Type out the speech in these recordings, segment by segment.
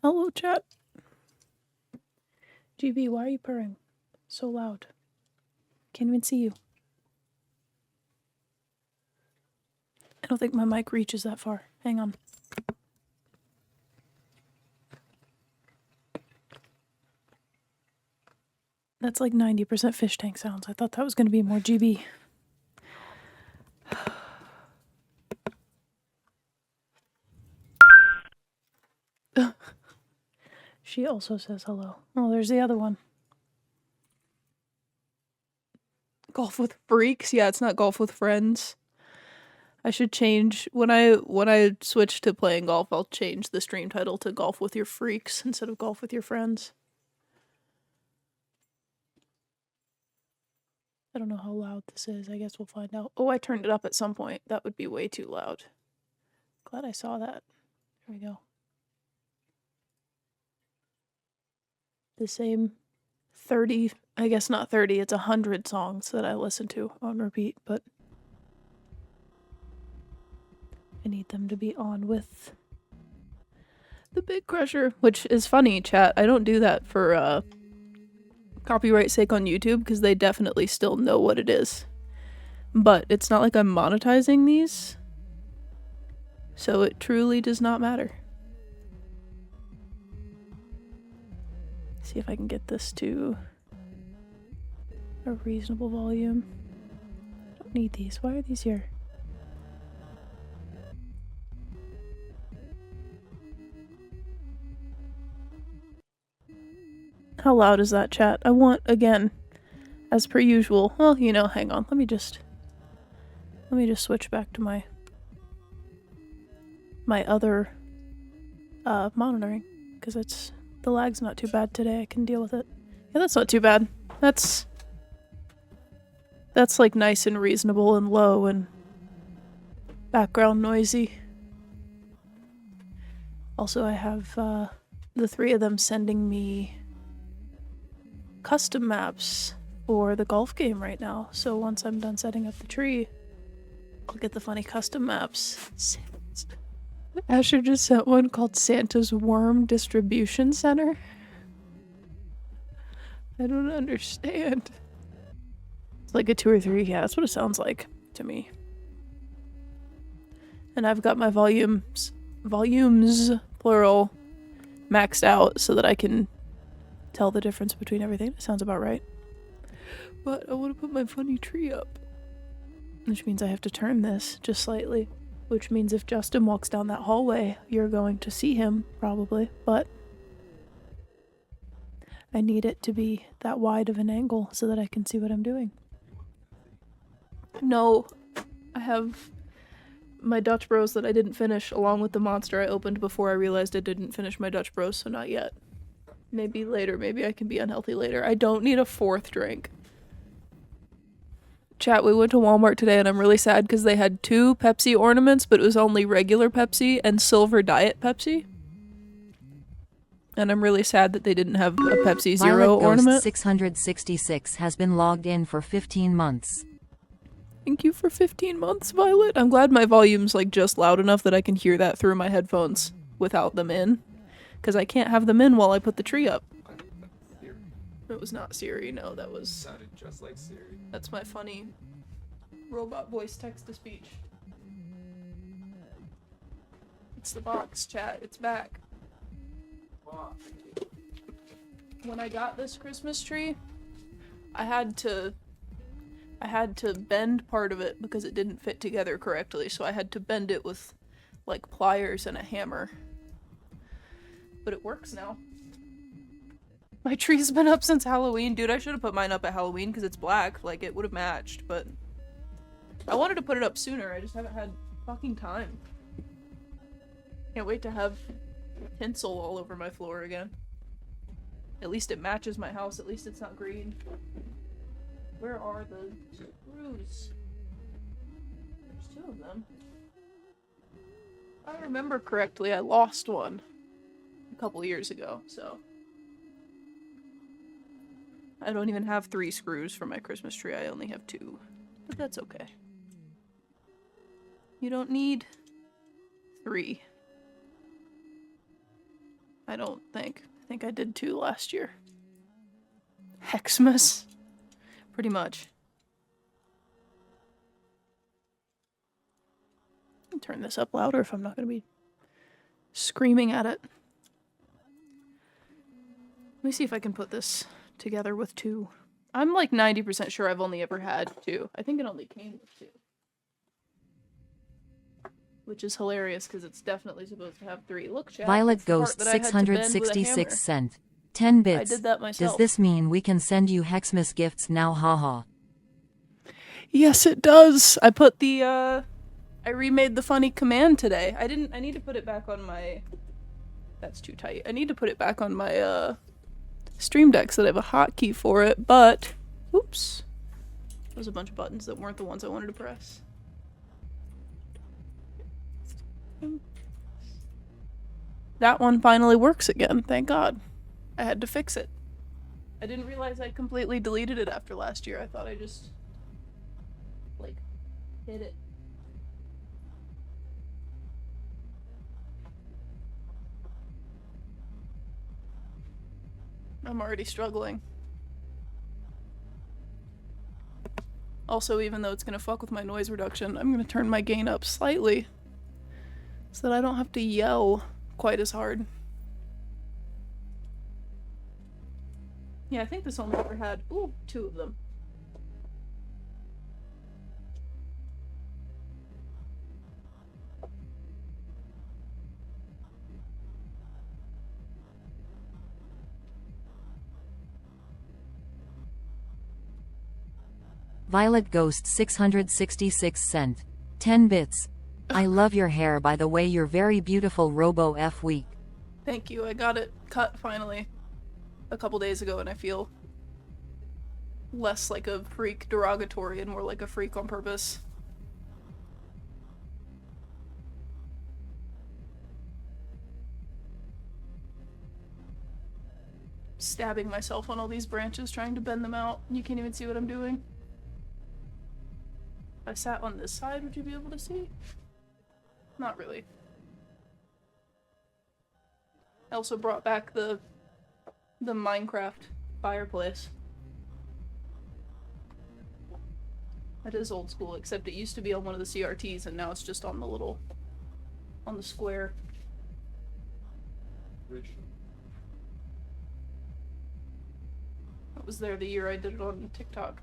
Hello, chat. GB, why are you purring so loud? Can't even see you. I don't think my mic reaches that far. Hang on. That's like 90% fish tank sounds. I thought that was going to be more GB. She also says hello. Oh, there's the other one. Golf with freaks? Yeah, it's not golf with friends. I should change when I switch to playing golf, I'll change the stream title to Golf with Your Freaks instead of Golf with Your Friends. I don't know how loud this is. I guess we'll find out. Oh, I turned it up at some point. That would be way too loud. Glad I saw that. There we go. The same 30, I guess not 30, it's 100 songs that I listen to on repeat, but I need them to be on with the Big Crusher, which is funny, chat. I don't do that for copyright sake on YouTube because they definitely still know what it is. But it's not like I'm monetizing these, so it truly does not matter. See if I can get this to a reasonable volume. I don't need these. Why are these here? How loud is that, chat? I want, again, as per usual. Well, you know, hang on. Let me just switch back to my other monitoring, because the lag's not too bad today. I can deal with it. Yeah, that's not too bad. That's like nice and reasonable and low and background noisy. Also, I have the three of them sending me custom maps for the golf game right now. So once I'm done setting up the tree, I'll get the funny custom maps. Asher just sent one called Santa's Worm Distribution Center. I don't understand. It's like a 2 or 3. Yeah, that's what it sounds like to me. And I've got my volumes, plural, maxed out so that I can tell the difference between everything. That sounds about right. But I want to put my funny tree up. Which means I have to turn this just slightly. Which means if Justin walks down that hallway, you're going to see him, probably. But I need it to be that wide of an angle so that I can see what I'm doing. No, I have my Dutch Bros that I didn't finish, along with the monster I opened before I realized I didn't finish my Dutch Bros, so not yet. Maybe later, maybe I can be unhealthy later. I don't need a 4th drink. Chat, we went to Walmart today and I'm really sad because they had 2 Pepsi ornaments, but it was only regular Pepsi and silver Diet Pepsi. And I'm really sad that they didn't have a Pepsi Zero ornament. 666 has been logged in for 15 months. Thank you for 15 months, Violet. I'm glad my volume's like just loud enough that I can hear that through my headphones without them in. Because I can't have them in while I put the tree up. It was not Siri, no, that was... Sounded just like Siri. That's my funny robot voice text-to-speech. It's the box, chat. It's back. When I got this Christmas tree, I had to bend part of it because it didn't fit together correctly, so I had to bend it with, like, pliers and a hammer. But it works now. My tree's been up since Halloween. Dude, I should have put mine up at Halloween because it's black. Like, it would have matched, but... I wanted to put it up sooner. I just haven't had fucking time. Can't wait to have tinsel all over my floor again. At least it matches my house. At least it's not green. Where are the screws? There's 2 of them. If I remember correctly, I lost one a couple years ago, so... I don't even have 3 screws for my Christmas tree, I only have 2. But that's okay. You don't need 3. I don't think. I think I did 2 last year. Hexmas. Pretty much. I'll turn this up louder if I'm not going to be screaming at it. Let me see if I can put this together with 2. I'm like 90% sure I've only ever had 2. I think it only came with 2. Which is hilarious because it's definitely supposed to have 3. Look, chat. Violet that's the part Ghost that I had to bend with a 666 hammer. cent. 10 bits. I did that myself. Does this mean we can send you Hexmas gifts now? Haha. Yes, it does. I put the, I remade the funny command today. I need to put it back on my... That's too tight. I need to put it back on my, Stream Deck so that I have a hotkey for it, but... Oops. There's a bunch of buttons that weren't the ones I wanted to press. That one finally works again, thank God. I had to fix it. I didn't realize I completely deleted it after last year. I thought I just... like, hid it. I'm already struggling. Also, even though it's gonna fuck with my noise reduction, I'm gonna turn my gain up slightly so that I don't have to yell quite as hard. Yeah, I think this only ever had, 2 of them. Violet Ghost 666 cent. 10 bits. I love your hair, by the way. You're very beautiful. Robo F week. Thank you. I got it cut finally a couple days ago and I feel less like a freak derogatory and more like a freak on purpose. Stabbing myself on all these branches trying to bend them out. You can't even see what I'm doing. If I sat on this side, would you be able to see? Not really. I also brought back the Minecraft fireplace. That is old school, except it used to be on one of the CRTs and now it's just on the little... on the square. I was there the year I did it on TikTok.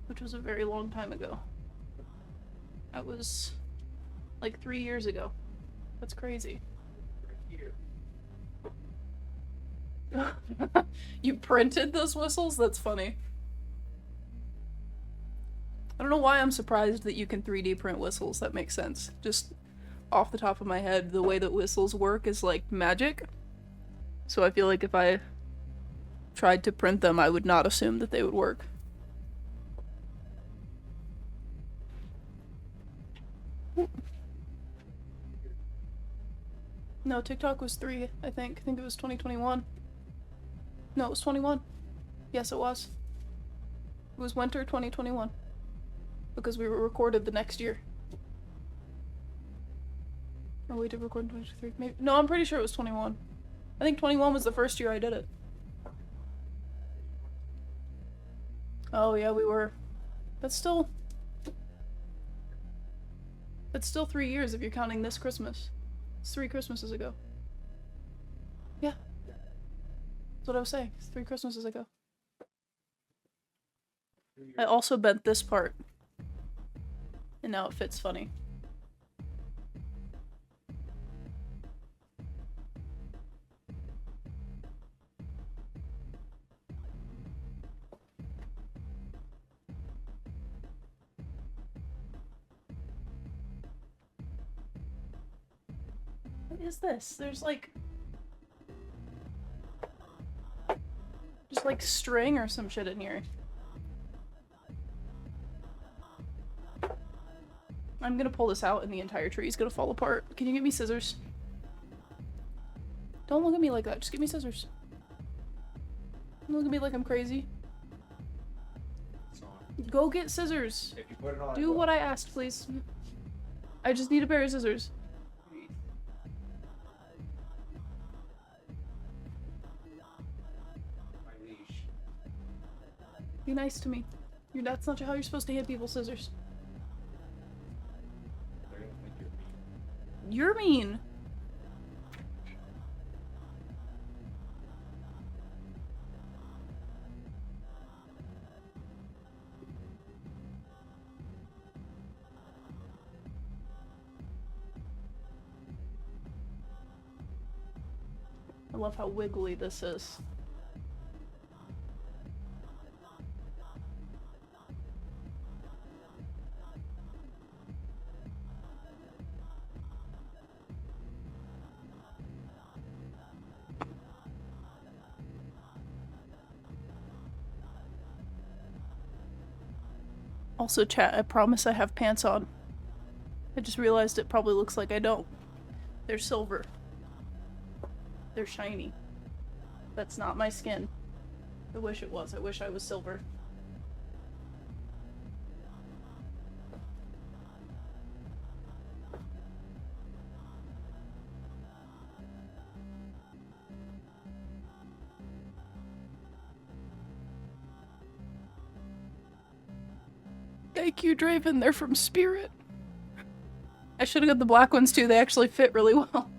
Which was a very long time ago. That was like 3 years ago. That's crazy. You printed those whistles? That's funny. I don't know why I'm surprised that you can 3D print whistles. That makes sense. Just off the top of my head, the way that whistles work is like magic. So I feel like if I tried to print them, I would not assume that they would work. No, TikTok was 3, I think. I think it was 2021. No, it was 21. Yes, it was. It was winter 2021. Because we were recorded the next year. Oh, we did record in 2023. Maybe. No, I'm pretty sure it was 21. I think 21 was the first year I did it. Oh, yeah, we were. That's still 3 years if you're counting this Christmas. It's 3 Christmases ago. Yeah. That's what I was saying. It's 3 Christmases ago. I also bent this part. And now it fits funny. What is this? There's like... just like string or some shit in here. I'm gonna pull this out and the entire tree is gonna fall apart. Can you give me scissors? Don't look at me like that. Just give me scissors. Don't look at me like I'm crazy. Go get scissors. If you put it on, Do what I asked, please. I just need a pair of scissors. Be nice to me. That's not how you're supposed to hand people scissors. They're gonna think you're mean. You're mean. I love how wiggly this is. Also, chat, I promise I have pants on. I just realized it probably looks like I don't. They're silver. They're shiny. That's not my skin. I wish it was. I wish I was silver. Thank you, Draven. They're from Spirit. I should have got the black ones too. They actually fit really well.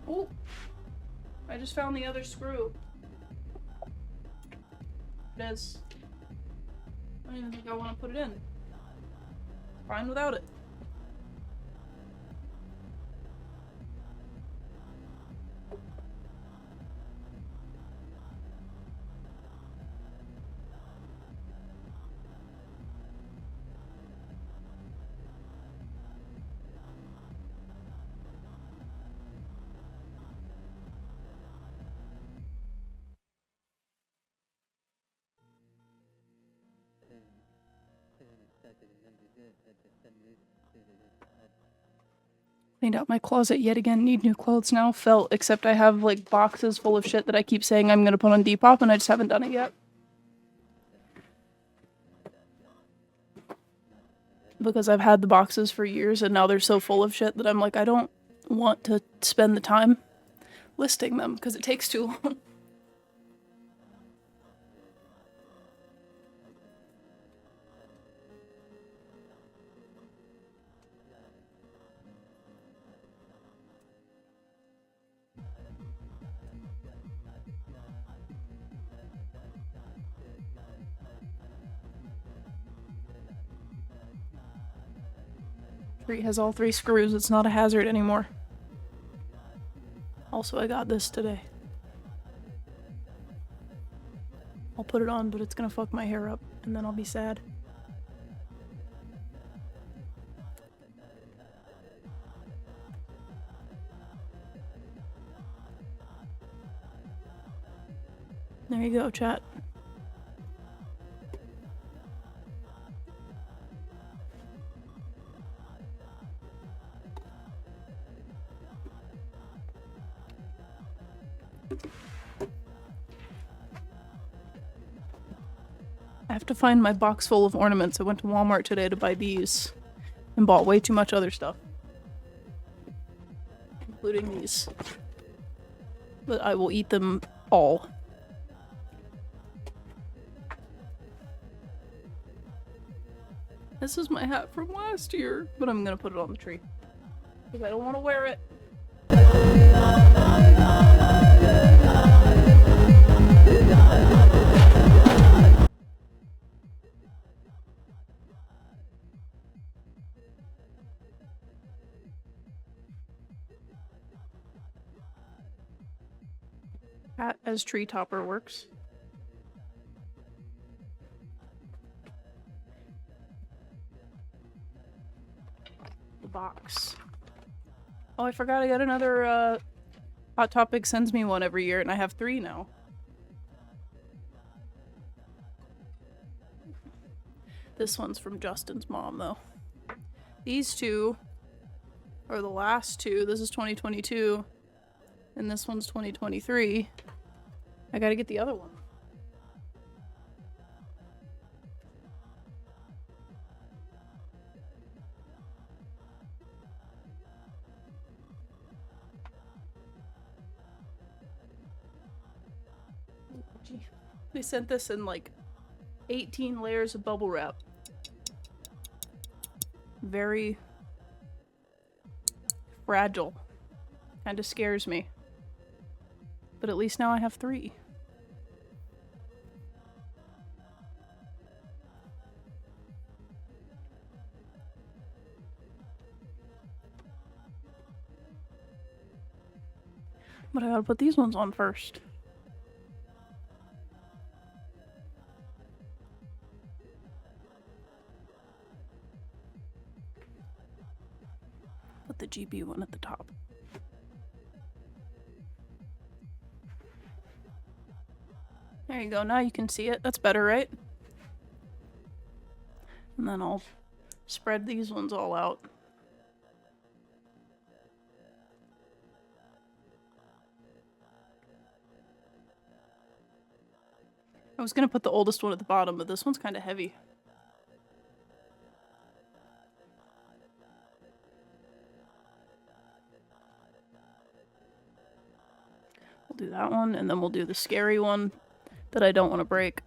Oh, I just found the other screw. It is. I don't even think I want to put it in. Fine without it. Cleaned out my closet yet again. Need new clothes now. Felt, except I have like boxes full of shit that I keep saying I'm gonna put on Depop and I just haven't done it yet. Because I've had the boxes for years and now they're so full of shit that I'm like, I don't want to spend the time listing them because it takes too long. Tree has all 3 screws. It's not a hazard anymore. Also, I got this today. I'll put it on, but it's gonna fuck my hair up, and then I'll be sad. There you go, chat. I have to find my box full of ornaments. I went to Walmart today to buy these and bought way too much other stuff. Including these. But I will eat them all. This is my hat from last year, but I'm gonna put it on the tree. Because I don't want to wear it. Hat as tree topper works. The box. Oh, I forgot I got another, Hot Topic sends me one every year, and I have 3 now. This one's from Justin's mom, though. These two are the last two. This is 2022, and this one's 2023. I gotta get the other one. They sent this in like 18 layers of bubble wrap. Very fragile. Kind of scares me. But at least now I have 3. But I gotta put these ones on first. Put the GB one at the top. There you go, now you can see it. That's better, right? And then I'll spread these ones all out. I was gonna put the oldest one at the bottom, but this one's kind of heavy. We'll do that one, and then we'll do the scary one that I don't want to break.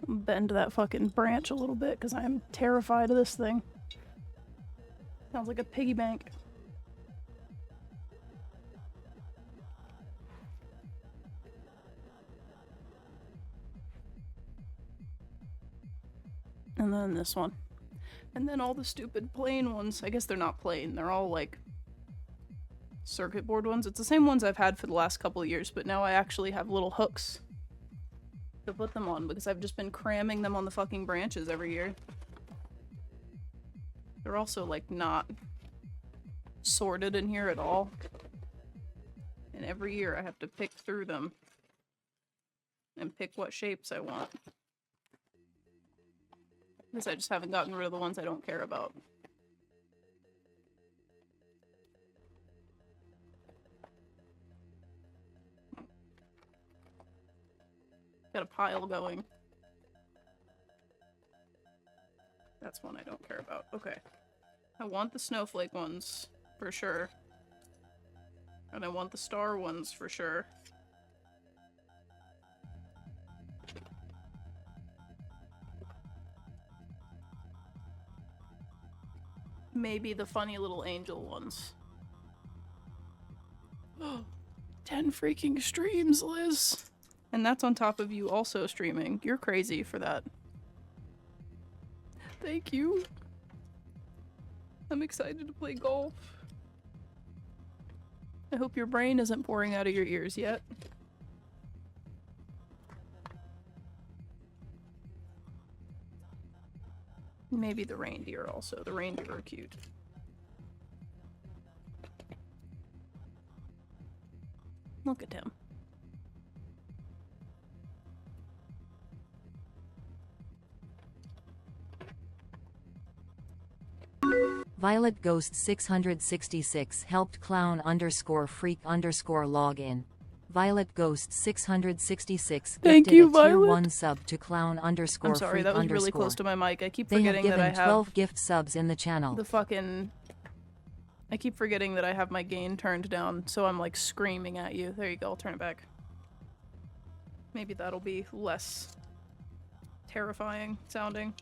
Bend that fucking branch a little bit because I'm terrified of this thing. Sounds like a piggy bank. And then this one. And then all the stupid plain ones. I guess they're not plain. They're all like circuit board ones. It's the same ones I've had for the last couple of years, but now I actually have little hooks to put them on because I've just been cramming them on the fucking branches every year. They're also like not sorted in here at all. And every year I have to pick through them and pick what shapes I want. Because I just haven't gotten rid of the ones I don't care about. Got a pile going. That's one I don't care about. Okay. I want the snowflake ones, for sure. And I want the star ones, for sure. Maybe the funny little angel ones. 10 freaking streams, Liz. And that's on top of you also streaming. You're crazy for that. Thank you. I'm excited to play golf. I hope your brain isn't pouring out of your ears yet. Maybe the reindeer also. The reindeer are cute. Look at him. Violet Ghost 666 helped clown _ freak _ login. Violet Ghost 666 Thank gifted you, a tier Violet. 1 sub to clown _ I'm sorry, freak that was really _ close to my mic. I keep They have forgetting that I given have 12 gift subs in the channel. the fucking... I keep forgetting that I have my gain turned down, so I'm like screaming at you. There you go, I'll turn it back. Maybe that'll be less terrifying sounding.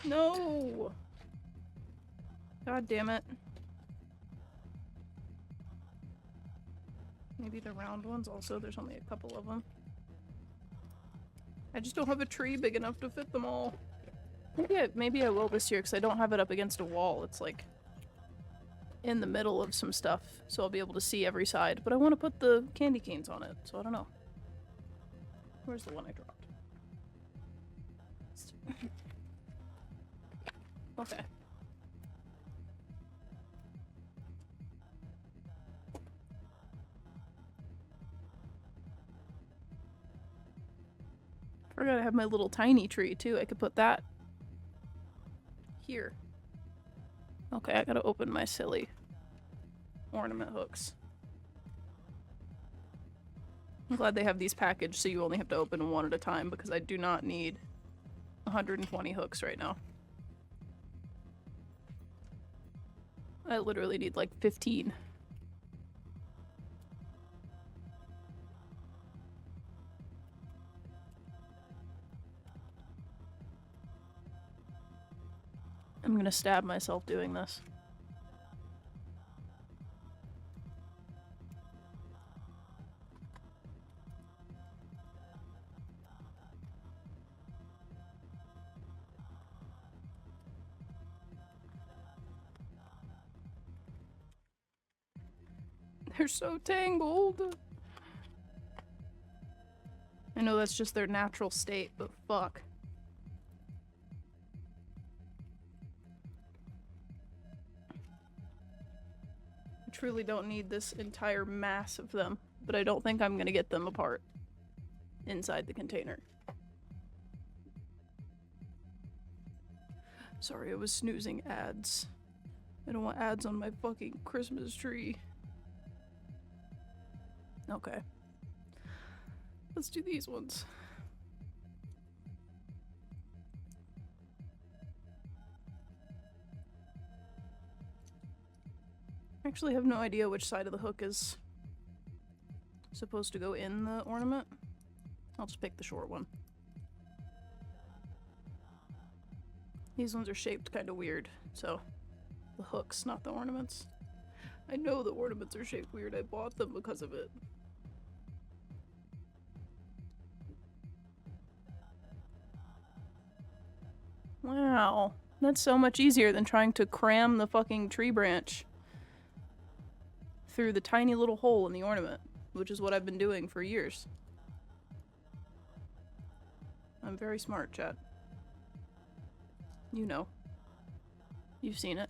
No! God damn it. Maybe the round ones also, there's only a couple of them. I just don't have a tree big enough to fit them all. Maybe I will this year because I don't have it up against a wall. It's like in the middle of some stuff, so I'll be able to see every side. But I want to put the candy canes on it, so I don't know. Where's the one I dropped? Okay. Forgot I have my little tiny tree too. I could put that here. Okay, I gotta open my silly ornament hooks. I'm glad they have these packaged so you only have to open one at a time because I do not need 120 hooks right now. I literally need like 15. I'm gonna stab myself doing this. They're so tangled. I know that's just their natural state, but fuck. I truly don't need this entire mass of them, but I don't think I'm gonna get them apart inside the container. Sorry, I was snoozing ads. I don't want ads on my fucking Christmas tree. Okay. Let's do these ones. I actually have no idea which side of the hook is supposed to go in the ornament. I'll just pick the short one. These ones are shaped kind of weird, so the hooks, not the ornaments. I know the ornaments are shaped weird. I bought them because of it. Wow, that's so much easier than trying to cram the fucking tree branch through the tiny little hole in the ornament, which is what I've been doing for years. I'm very smart, chat. You know. You've seen it.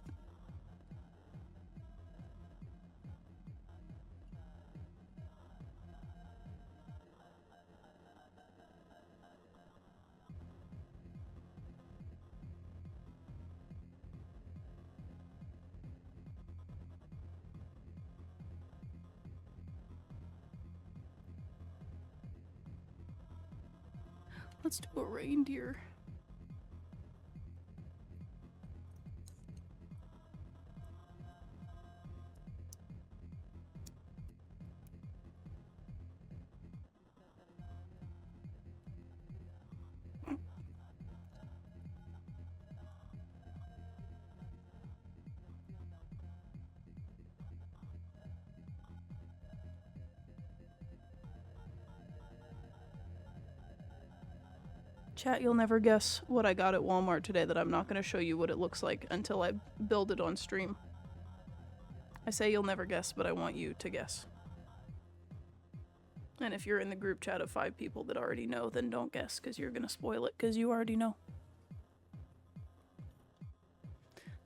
Let's do a reindeer. Chat, you'll never guess what I got at Walmart today that I'm not going to show you what it looks like until I build it on stream. I say you'll never guess, but I want you to guess. And if you're in the group chat of 5 people that already know, then don't guess, because you're going to spoil it, because you already know.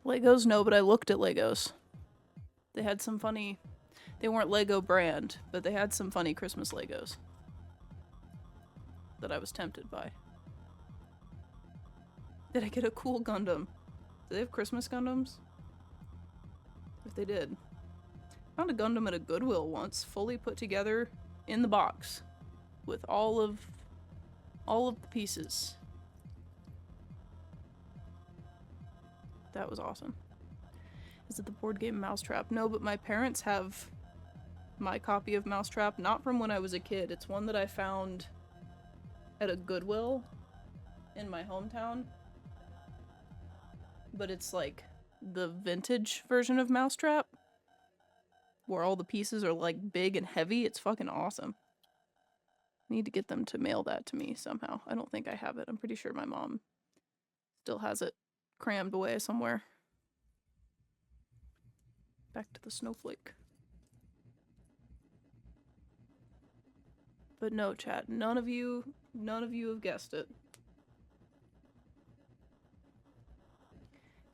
Legos? No, but I looked at Legos. They had some funny... They weren't Lego brand, but they had some funny Christmas Legos that I was tempted by. Did I get a cool Gundam? Do they have Christmas Gundams? If they did. I found a Gundam at a Goodwill once, fully put together in the box, with all of the pieces. That was awesome. Is it the board game Mousetrap? No, but my parents have my copy of Mousetrap, not from when I was a kid. It's one that I found at a Goodwill in my hometown. But it's like the vintage version of Mousetrap, where all the pieces are like big and heavy. It's fucking awesome. I need to get them to mail that to me somehow. I don't think I have it. I'm pretty sure my mom still has it crammed away somewhere. Back to the snowflake. But no, chat, none of you have guessed it.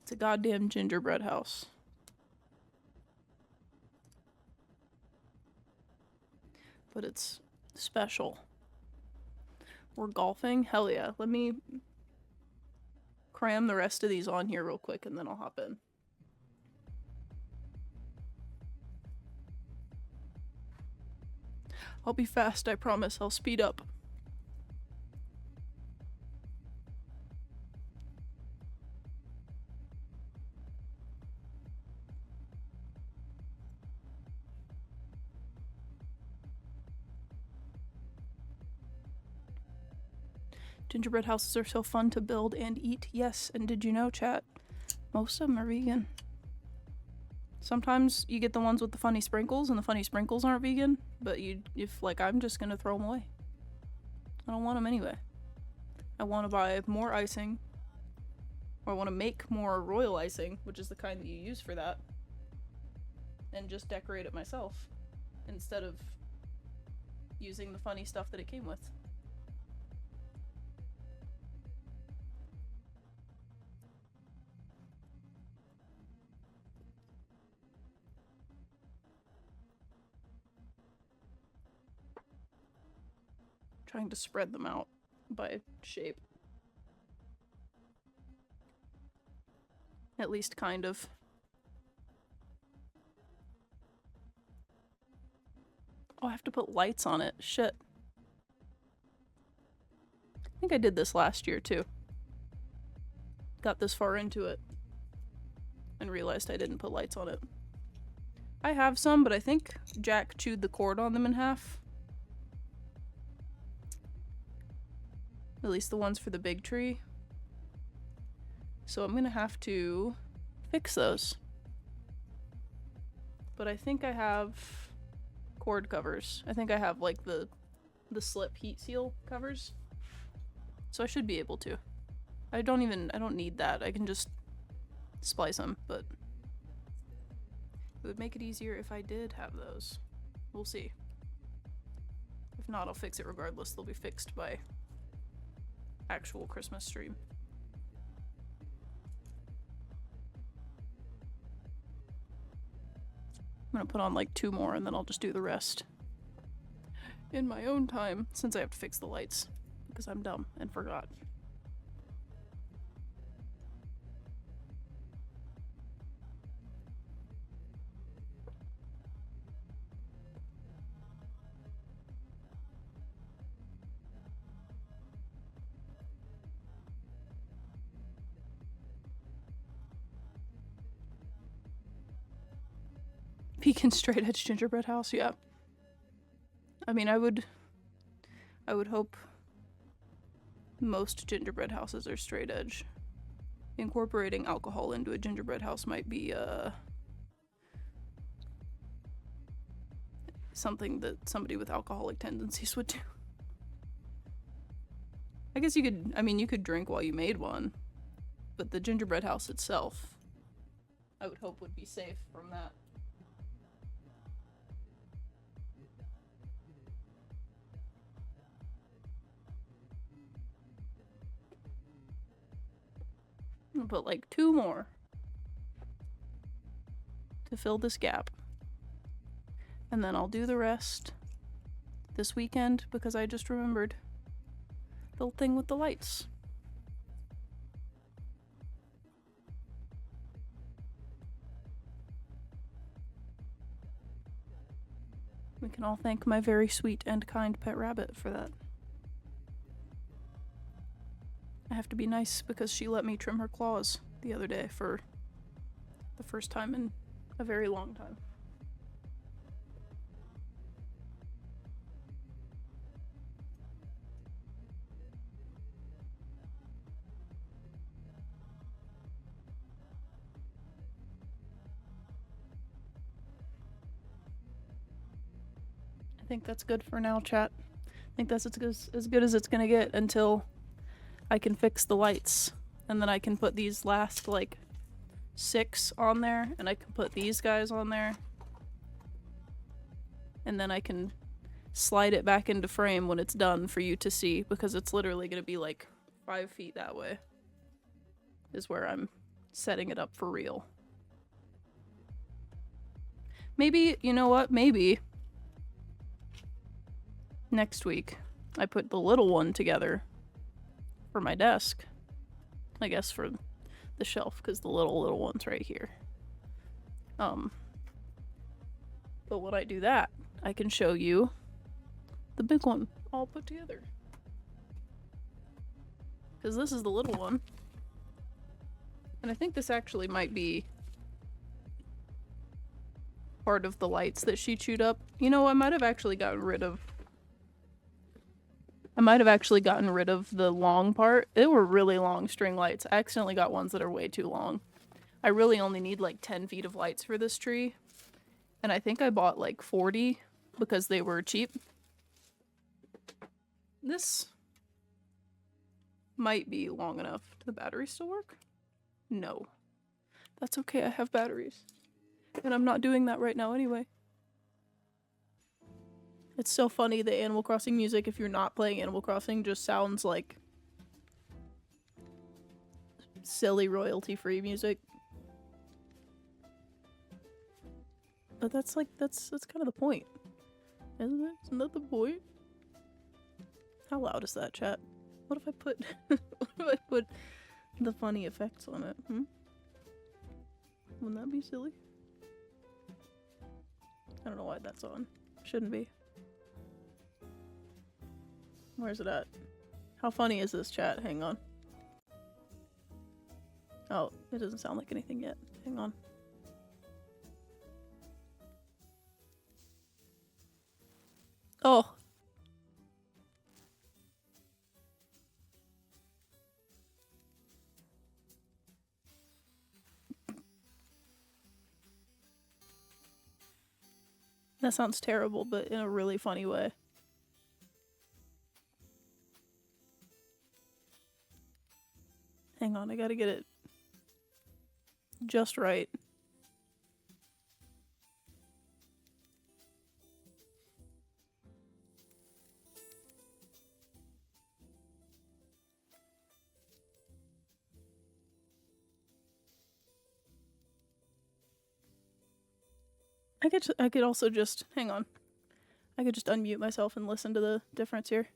It's a goddamn gingerbread house. But it's special. We're golfing? Hell yeah. Let me cram the rest of these on here real quick and then I'll hop in. I'll be fast, I promise. I'll speed up. Gingerbread houses are so fun to build and eat. Yes, and did you know, chat? Most of them are vegan. Sometimes you get the ones with the funny sprinkles, and the funny sprinkles aren't vegan, but if like, I'm just gonna throw them away. I don't want them anyway. I want to buy more icing, or I want to make more royal icing, which is the kind that you use for that, and just decorate it myself, instead of using the funny stuff that it came with. Trying to spread them out by shape. At least kind of. Oh, I have to put lights on it. Shit. I think I did this last year too. Got this far into it and realized I didn't put lights on it. I have some, but I think Jack chewed the cord on them in half. At least the ones for the big tree. So I'm gonna have to fix those. But I think I have cord covers. I think I have like the slip heat seal covers. So I should be able to. I don't need that. I can just splice them, but it would make it easier if I did have those. We'll see. If not, I'll fix it regardless. They'll be fixed by actual Christmas stream. I'm gonna put on like 2 more and then I'll just do the rest in my own time, since I have to fix the lights because I'm dumb and forgot. Vegan straight edge gingerbread house, yeah. I mean, I would hope most gingerbread houses are straight edge. Incorporating alcohol into a gingerbread house might be something that somebody with alcoholic tendencies would do. I guess you could drink while you made one, but the gingerbread house itself, I would hope would be safe from that. I'm gonna put like 2 more to fill this gap. And then I'll do the rest this weekend because I just remembered the thing with the lights. We can all thank my very sweet and kind pet rabbit for that. I have to be nice because she let me trim her claws the other day for the first time in a very long time. I think that's good for now, chat. I think that's as good as it's gonna get until I can fix the lights. And then I can put these last, like, 6 on there, and I can put these guys on there. And then I can slide it back into frame when it's done for you to see, because it's literally gonna be like 5 feet that way is where I'm setting it up for real. Maybe, you know what? Maybe next week I put the little one together for my desk. I guess for the shelf, because the little one's right here. But when I do that, I can show you the big one all put together. Because this is the little one. And I think this actually might be part of the lights that she chewed up. You know, I might have actually gotten rid of the long part. They were really long string lights. I accidentally got ones that are way too long. I really only need like 10 feet of lights for this tree. And I think I bought like 40 because they were cheap. This might be long enough. Do the batteries still work? No. That's okay, I have batteries. And I'm not doing that right now anyway. It's so funny, the Animal Crossing music, if you're not playing Animal Crossing, just sounds like silly royalty-free music. But that's like, that's kind of the point. Isn't it? Isn't that the point? How loud is that, chat? What if I put the funny effects on it? Wouldn't that be silly? I don't know why that's on. Shouldn't be. Where's it at? How funny is this, chat? Hang on. Oh, it doesn't sound like anything yet. Hang on. Oh. That sounds terrible, but in a really funny way. Hang on, I gotta get it just right. I could also just, hang on. I could just unmute myself and listen to the difference here.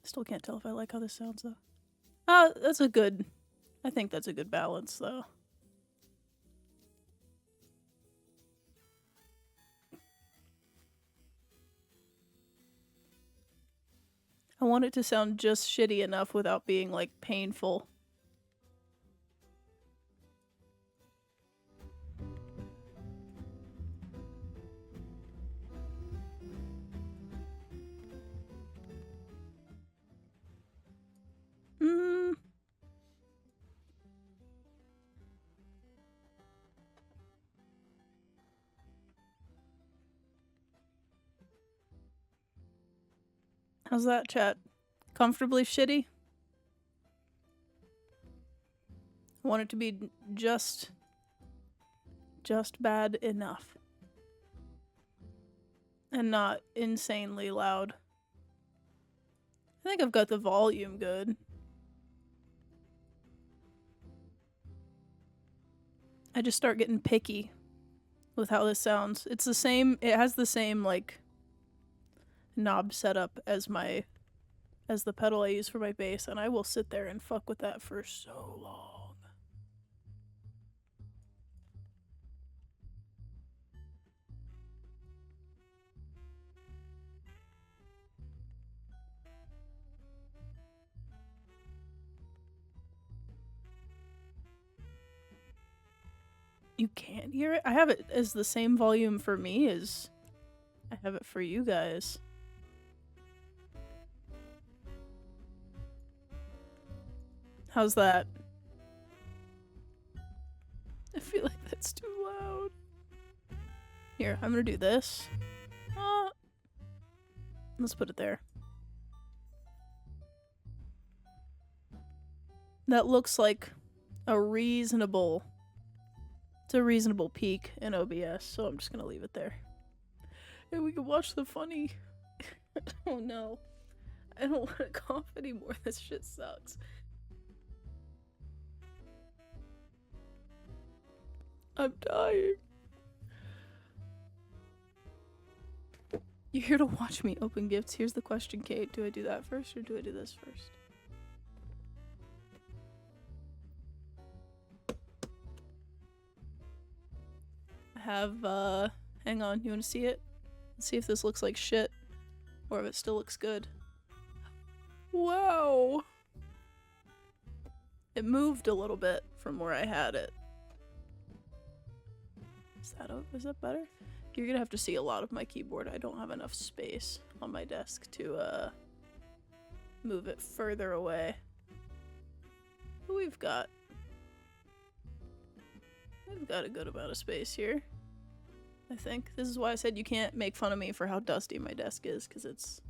Still can't tell if I like how this sounds though. That's a good, I think that's a good balance though. I want it to sound just shitty enough without being like painful. How's that, chat? Comfortably shitty? I want it to be just bad enough. And not insanely loud. I think I've got the volume good. I just start getting picky with how this sounds. It's the same, it has the same like knob setup as the pedal I use for my bass, and I will sit there and fuck with that for so long. You can't hear it? I have it as the same volume for me as I have it for you guys. How's that? I feel like that's too loud. Here, I'm gonna do this. Let's put it there. That looks like a reasonable... It's a reasonable peak in OBS, so I'm just gonna leave it there. And we can watch the funny... Oh no. I don't want to cough anymore, this shit sucks. I'm dying. You're here to watch me open gifts. Here's the question, Kate. Do I do that first or do I do this first? I have, hang on. You want to see it? Let's see if this looks like shit or if it still looks good. Wow! It moved a little bit from where I had it. Is that better? You're gonna have to see a lot of my keyboard. I don't have enough space on my desk to move it further away. But we've got a good amount of space here. I think. This is why I said you can't make fun of me for how dusty my desk is, because it's...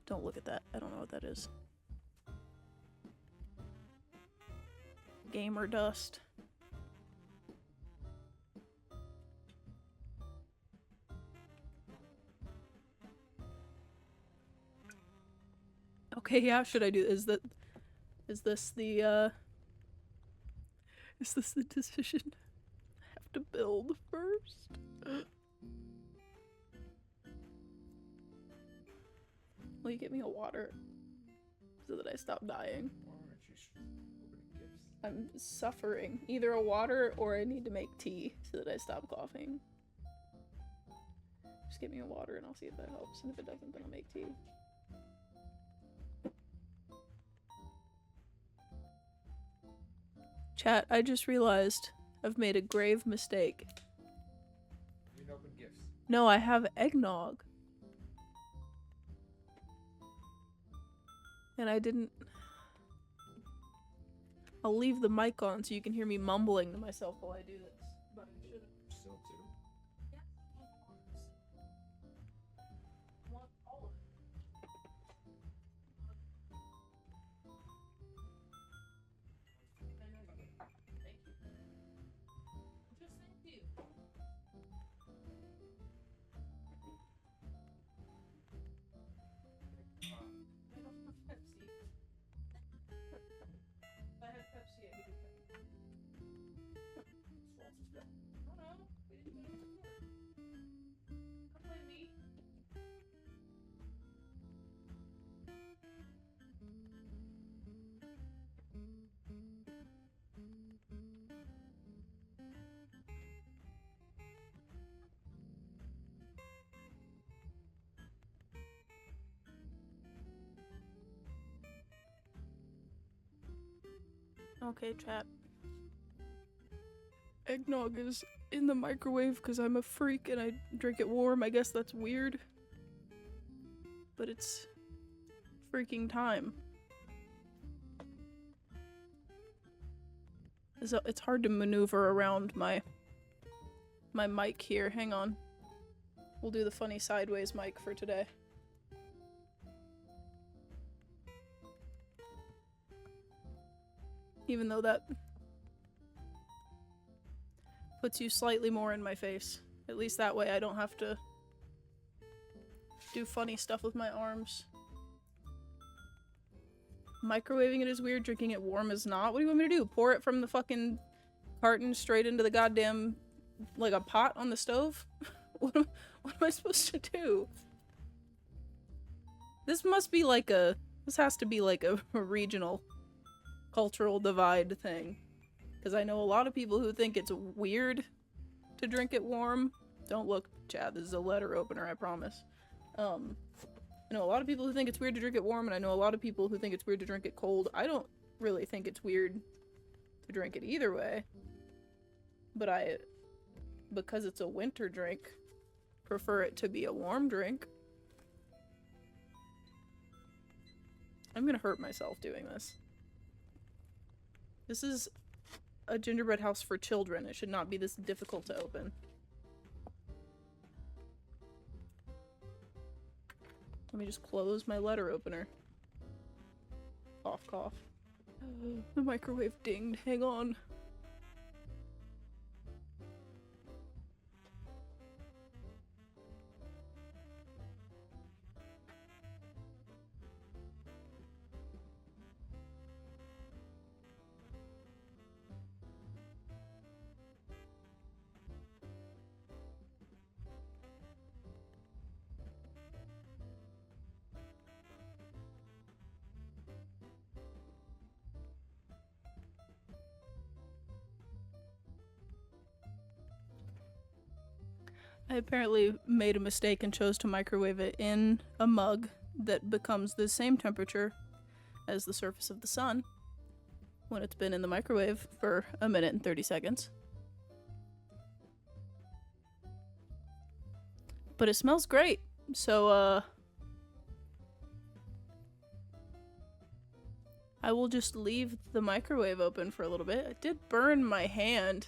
Don't look at that. I don't know what that is. Gamer dust. Okay, yeah, should I do is this the decision? I have to build first. Will you get me a water so that I stop dying? Why aren't you opening gifts? I'm suffering. Either a water or I need to make tea so that I stop coughing. Just get me a water and I'll see if that helps. And if it doesn't, then I'll make tea. Chat, I just realized I've made a grave mistake. You didn't open gifts. No, I have eggnog. And I didn't... I'll leave the mic on so you can hear me mumbling to myself while I do this. But I should've... Still two. Want all of it. Thank you. Just thank you. I don't have Pepsi. If I had Pepsi, I could do Pepsi. Swans is gone. I don't know. We didn't do it before. Don't blame me. Okay, chat. Eggnog is in the microwave because I'm a freak and I drink it warm. I guess that's weird. But it's freaking time. So it's hard to maneuver around my mic here. Hang on. We'll do the funny sideways mic for today. Even though that puts you slightly more in my face. At least that way I don't have to do funny stuff with my arms. Microwaving it is weird, drinking it warm is not. What do you want me to do? Pour it from the fucking carton straight into the goddamn, like a pot on the stove? What am I supposed to do? This must be like a, this has to be like a regional cultural divide thing. Because I know a lot of people who think it's weird to drink it warm. Don't look, Chad, this is a letter opener, I promise. I know a lot of people who think it's weird to drink it warm, and I know a lot of people who think it's weird to drink it cold. I don't really think it's weird to drink it either way. But because it's a winter drink, prefer it to be a warm drink. I'm gonna hurt myself doing this. This is a gingerbread house for children. It should not be this difficult to open. Let me just close my letter opener. Cough, cough. The microwave dinged. Hang on. I apparently made a mistake and chose to microwave it in a mug that becomes the same temperature as the surface of the sun when it's been in the microwave for 1 minute and 30 seconds. But it smells great, so I will just leave the microwave open for a little bit. It did burn my hand.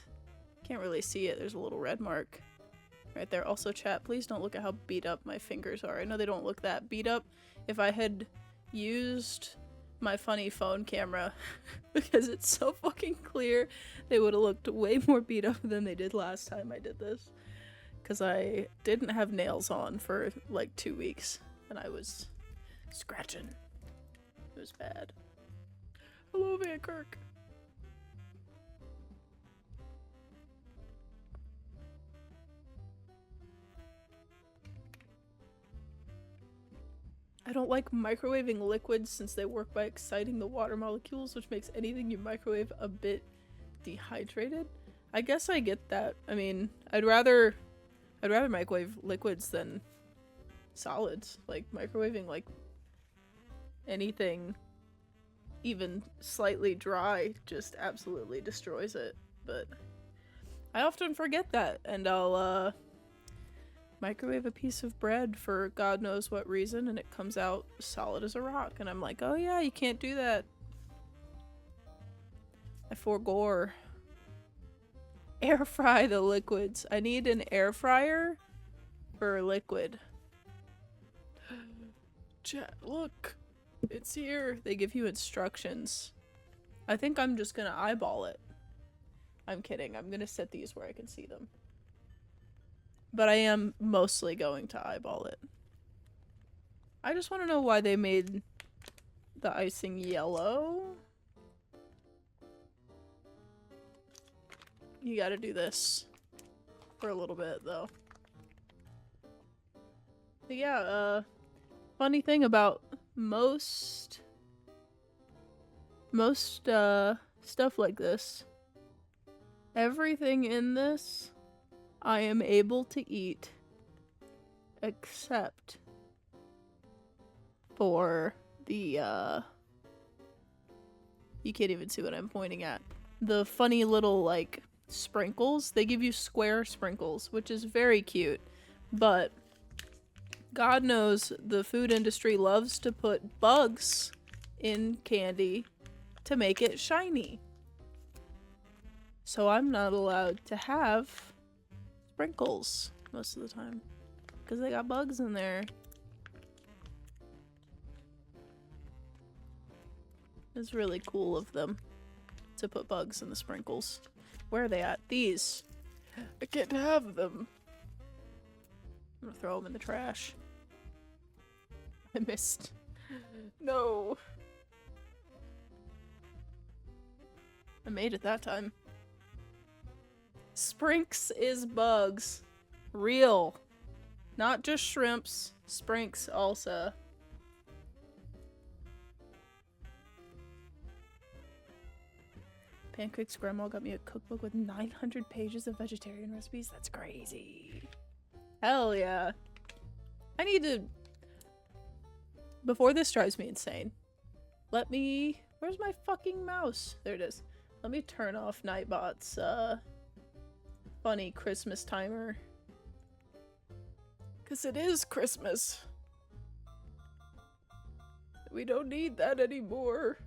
Can't really see it. There's a little red mark right there. Also, chat, please don't look at how beat up my fingers are. I know they don't look that beat up. If I had used my funny phone camera, because it's so fucking clear, they would have looked way more beat up than they did last time I did this. Because I didn't have nails on for like 2 weeks, and I was scratching. It was bad. Hello, Van Kirk. I don't like microwaving liquids since they work by exciting the water molecules, which makes anything you microwave a bit dehydrated. I guess I get that. I mean, I'd rather microwave liquids than solids. Like, microwaving, like, anything even slightly dry just absolutely destroys it. But I often forget that, and I'll, microwave a piece of bread for God knows what reason, and it comes out solid as a rock, and I'm like, oh yeah, you can't do that. I forgore. Air fry the liquids. I need an air fryer for liquid. Chat, look. It's here. They give you instructions. I think I'm just gonna eyeball it. I'm kidding. I'm gonna set these where I can see them. But I am mostly going to eyeball it. I just want to know why they made the icing yellow. You gotta do this for a little bit, though. But yeah, funny thing about most stuff like this, everything in this I am able to eat except for the you can't even see what I'm pointing at. The funny little like sprinkles. They give you square sprinkles, which is very cute, but God knows the food industry loves to put bugs in candy to make it shiny. So I'm not allowed to have sprinkles most of the time because they got bugs in there. It's really cool of them to put bugs in the sprinkles. Where are they at? These. I can't have them. I'm gonna throw them in the trash. I missed. No. I made it that time. Sprinks is bugs. Real. Not just shrimps. Sprinks also. Pancake's grandma got me a cookbook with 900 pages of vegetarian recipes. That's crazy. Hell yeah. I need to... Before this drives me insane, let me... Where's my fucking mouse? There it is. Let me turn off Nightbot's, funny Christmas timer. 'Cause it is Christmas. We don't need that anymore.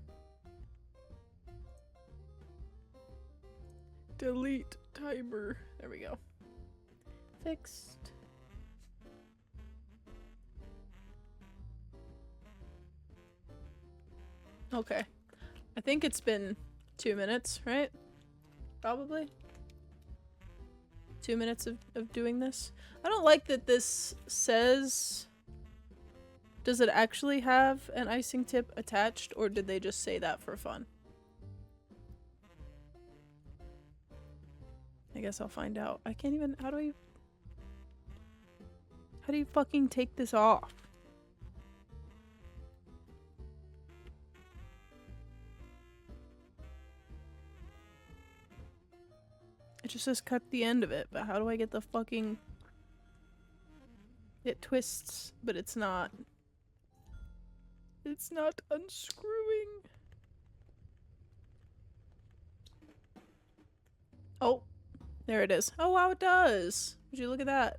Delete timer. There we go. Fixed. Okay. I think it's been 2 minutes, right? Probably. 2 minutes of doing this. I don't like that this says... Does it actually have an icing tip attached, or did they just say that for fun? I guess I'll find out. I can't even... How do you fucking take this off? It just says cut the end of it, but how do I get the fucking... It twists, but it's not. It's not unscrewing. Oh, there it is. Oh, wow, it does. Would you look at that?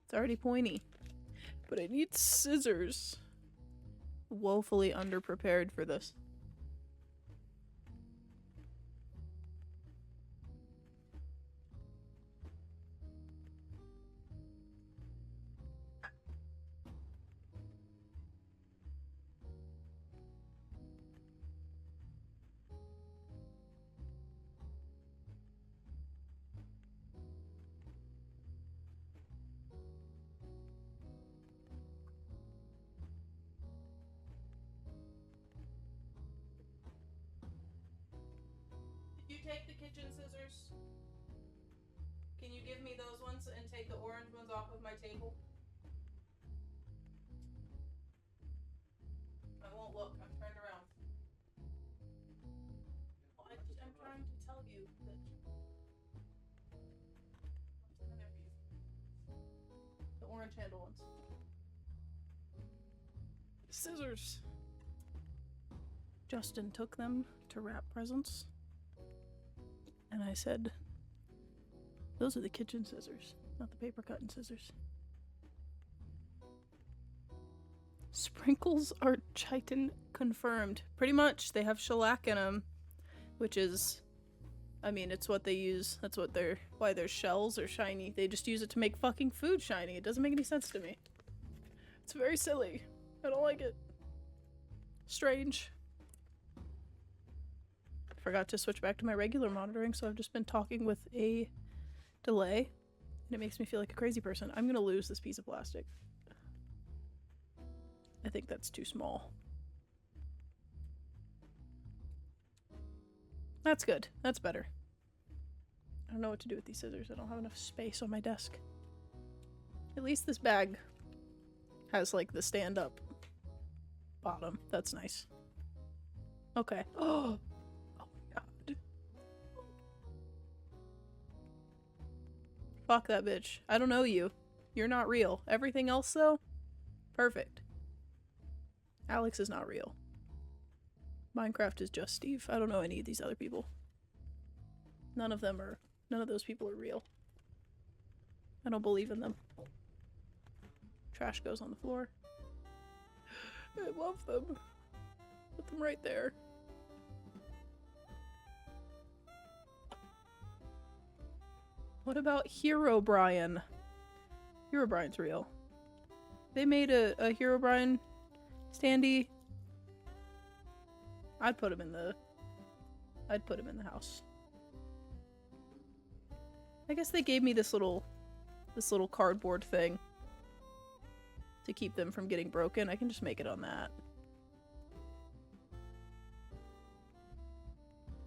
It's already pointy. But I need scissors. Woefully underprepared for this. Did you take the kitchen scissors? Can you give me those ones and take the orange ones off of my table? I won't look. I'm turned around. Well, I'm trying to tell you that. The orange handle ones. Scissors. Justin took them to wrap presents. And I said, those are the kitchen scissors, not the paper cutting scissors. Sprinkles are chitin confirmed. Pretty much, they have shellac in them, which is, I mean, it's what they use. That's what why their shells are shiny. They just use it to make fucking food shiny. It doesn't make any sense to me. It's very silly. I don't like it. Strange. Forgot to switch back to my regular monitoring, so I've just been talking with a delay, and it makes me feel like a crazy person. I'm gonna lose this piece of plastic. I think that's too small. That's good. That's better. I don't know what to do with these scissors. I don't have enough space on my desk. At least this bag has, like, the stand-up bottom. That's nice. Okay. Oh! Fuck that bitch. I don't know you. You're not real. Everything else, though? Perfect. Alex is not real. Minecraft is just Steve. I don't know any of these other people. None of those people are real. I don't believe in them. Trash goes on the floor. I love them. Put them right there. What about Herobrine? Herobrine's real. They made a Herobrine standee. I'd put him in the house. I guess they gave me this little cardboard thing to keep them from getting broken. I can just make it on that.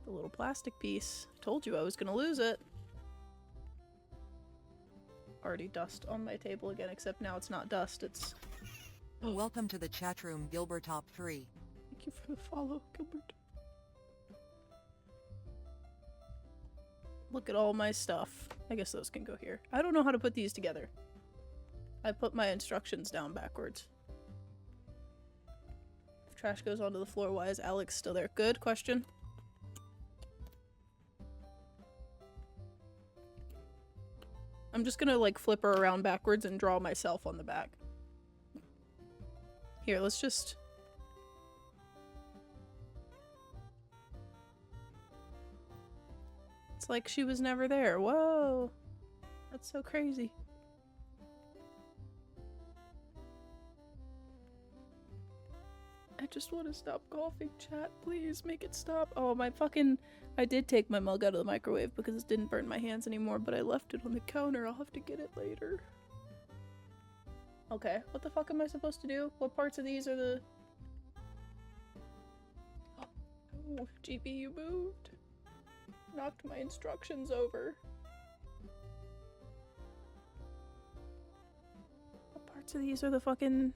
The little plastic piece. I told you I was gonna lose it. Already dust on my table again, except now it's not dust, it's... Welcome to the chat room, Gilbert Top 3. Thank you for the follow, Gilbert. Look at all my stuff. I guess those can go here. I don't know how to put these together. I put my instructions down backwards. If trash goes onto the floor, why is Alex still there? Good question. I'm just gonna, like, flip her around backwards and draw myself on the back. Here, let's just... It's like she was never there. Whoa! That's so crazy. I just want to stop coughing, chat. Please make it stop. Oh, my fucking... I did take my mug out of the microwave because it didn't burn my hands anymore, but I left it on the counter. I'll have to get it later. Okay, what the fuck am I supposed to do? What parts of these are the... Oh, GB, you moved. Knocked my instructions over. What parts of these are the fucking...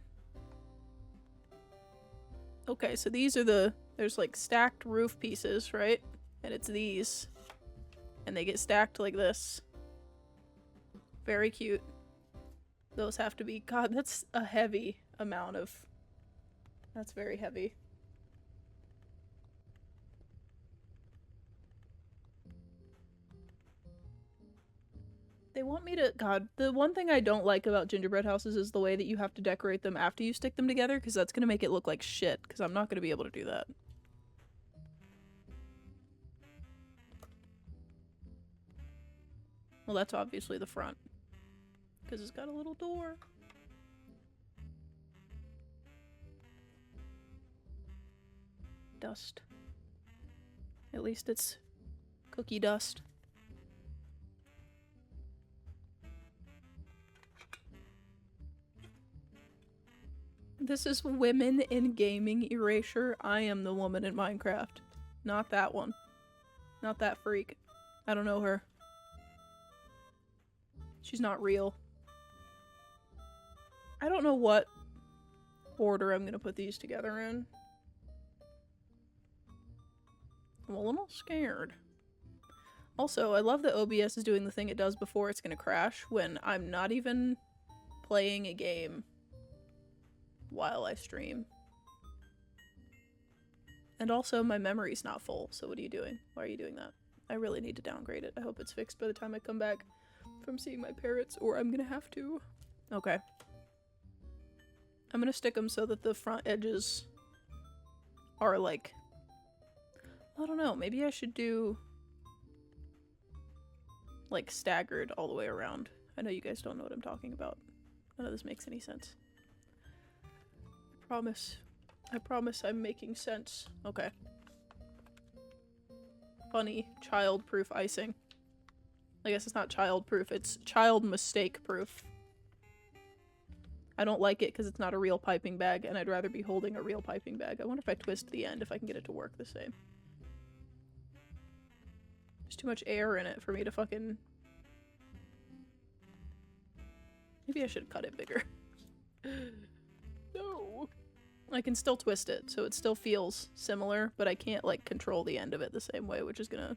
Okay, so these are the... There's like stacked roof pieces, right? And it's these. And they get stacked like this. Very cute. Those have to be... God, that's a heavy amount of... That's very heavy. They want me to... God, the one thing I don't like about gingerbread houses is the way that you have to decorate them after you stick them together, because that's going to make it look like shit, because I'm not going to be able to do that. Well, that's obviously the front, because it's got a little door. Dust. At least it's cookie dust. This is women in gaming erasure. I am the woman in Minecraft. Not that one. Not that freak. I don't know her. She's not real. I don't know what order I'm gonna put these together in. I'm a little scared. Also, I love that OBS is doing the thing it does before it's gonna crash when I'm not even playing a game while I stream. And also, my memory's not full, so what are you doing? Why are you doing that? I really need to downgrade it. I hope it's fixed by the time I come back from seeing my parrots, or I'm gonna have to. Okay. I'm gonna stick them so that the front edges are like... I don't know, maybe I should do like staggered all the way around. I know you guys don't know what I'm talking about. None of this makes any sense. I promise I'm making sense. Okay. Funny, child-proof icing. I guess it's not child-proof, it's child mistake-proof. I don't like it because it's not a real piping bag, and I'd rather be holding a real piping bag. I wonder if I twist the end, if I can get it to work the same. There's too much air in it for me to fucking... Maybe I should cut it bigger. No. I can still twist it, so it still feels similar, but I can't, like, control the end of it the same way, which is gonna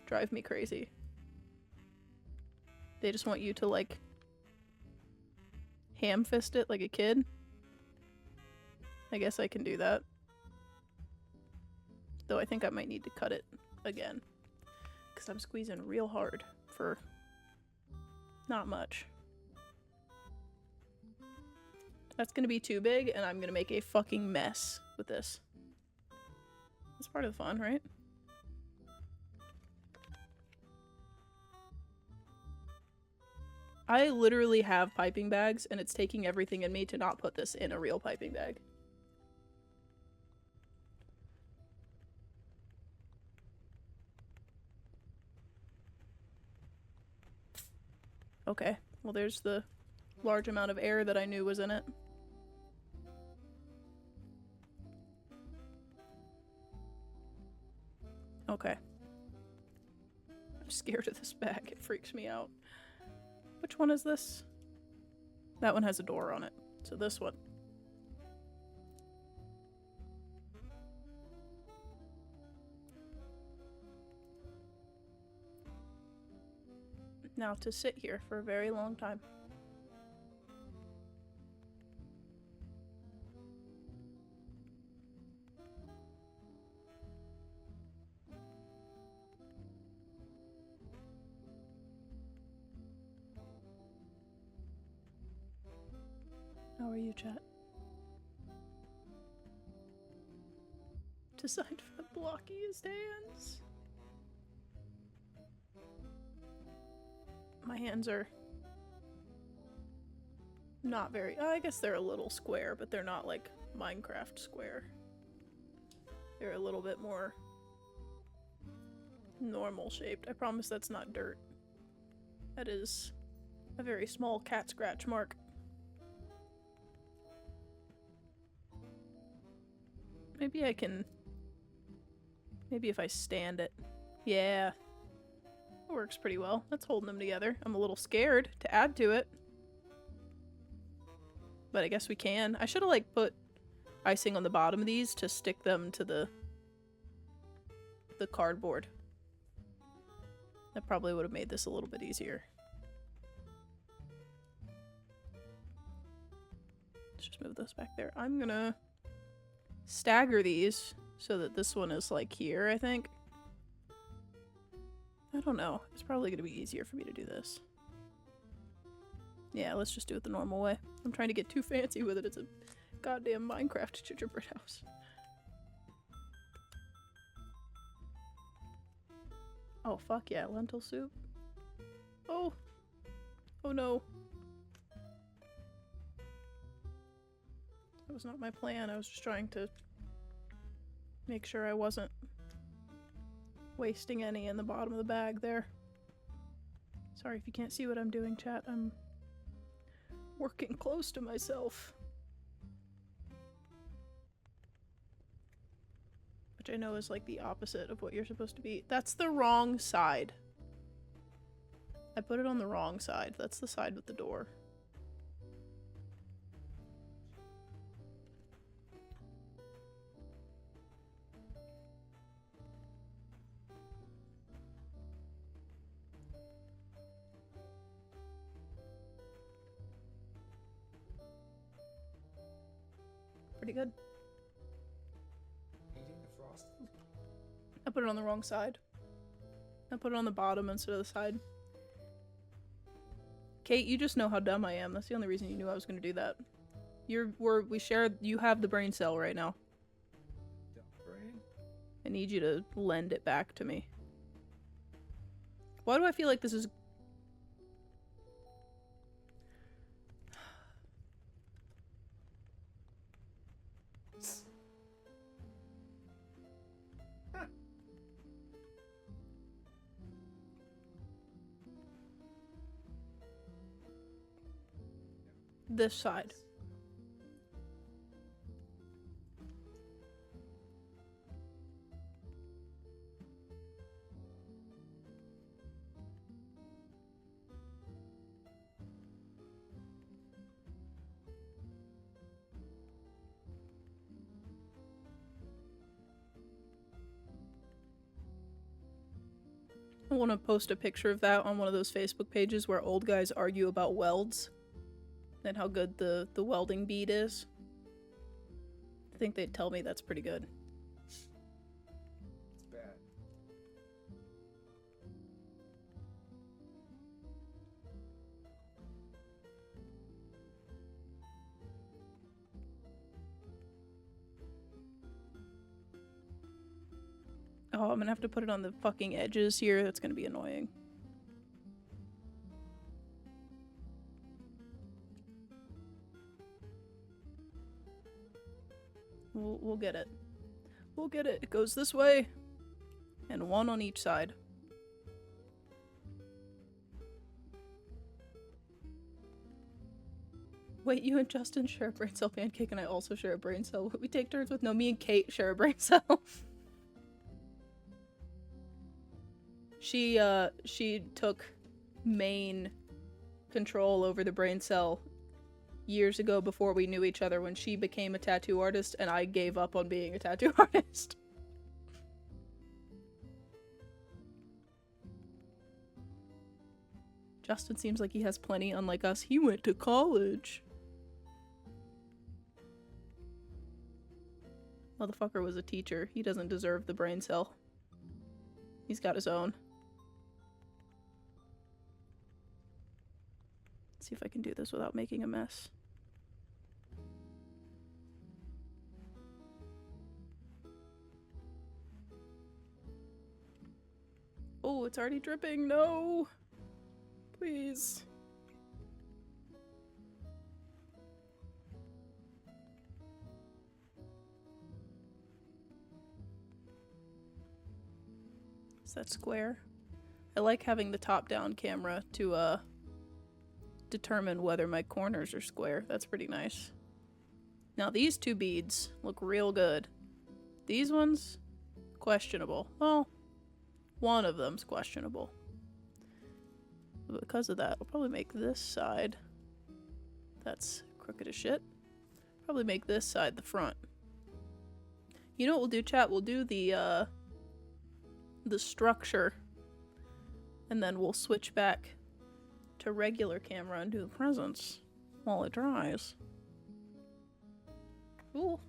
drive me crazy. They just want you to, like, ham fist it like a kid. I guess I can do that. Though I think I might need to cut it again. Because I'm squeezing real hard for not much. That's gonna be too big, and I'm gonna make a fucking mess with this. That's part of the fun, right? I literally have piping bags, and it's taking everything in me to not put this in a real piping bag. Okay, well there's the large amount of air that I knew was in it. Okay. I'm scared of this bag, it freaks me out. Which one is this? That one has a door on it, so this one. Now to sit here for a very long time. How are you, chat? Designed for the blockiest hands. My hands are not very... I guess they're a little square, but they're not like Minecraft square. They're a little bit more normal shaped. I promise that's not dirt. That is a very small cat scratch mark. Maybe I can... Maybe if I stand it. Yeah. That works pretty well. That's holding them together. I'm a little scared to add to it. But I guess we can. I should have, like, put icing on the bottom of these to stick them to the cardboard. That probably would have made this a little bit easier. Let's just move this back there. I'm gonna stagger these so that this one is like here, I think. I don't know. It's probably gonna be easier for me to do this. Yeah, let's just do it the normal way. I'm trying to get too fancy with it. It's a goddamn Minecraft gingerbread house. Oh, fuck yeah, lentil soup. Oh. Oh no. That was not my plan. I was just trying to make sure I wasn't wasting any in the bottom of the bag there. Sorry if you can't see what I'm doing, chat. I'm working close to myself. Which I know is like the opposite of what you're supposed to be. That's the wrong side. I put it on the wrong side. That's the side with the door. Pretty good. Eating the frosting? I put it on the wrong side. I put it on the bottom instead of the side. Kate, you just know how dumb I am. That's the only reason you knew I was going to do that. We share. You have the brain cell right now. Dumb brain? I need you to lend it back to me. Why do I feel like this is... This side. I want to post a picture of that on one of those Facebook pages where old guys argue about welds and how good the welding bead is. I think they'd tell me that's pretty good. It's bad. Oh, I'm gonna have to put it on the fucking edges here. That's gonna be annoying. We'll get it. We'll get it. It goes this way. And one on each side. Wait, you and Justin share a brain cell pancake and I also share a brain cell. We take turns with... No, me and Kate share a brain cell. She took main control over the brain cell years ago before we knew each other when she became a tattoo artist and I gave up on being a tattoo artist. Justin seems like he has plenty, unlike us. He went to college. Motherfucker was a teacher. He doesn't deserve the brain cell. He's got his own. Let's see if I can do this without making a mess. Oh, it's already dripping. No! Please. Is that square? I like having the top-down camera to, determine whether my corners are square. That's pretty nice. Now, these two beads look real good. These ones, questionable. Well, one of them's questionable. But because of that, I'll probably make this side. That's crooked as shit. Probably make this side the front. You know what we'll do, chat? We'll do the structure. And then we'll switch back to regular camera and do the presents while it dries. Cool.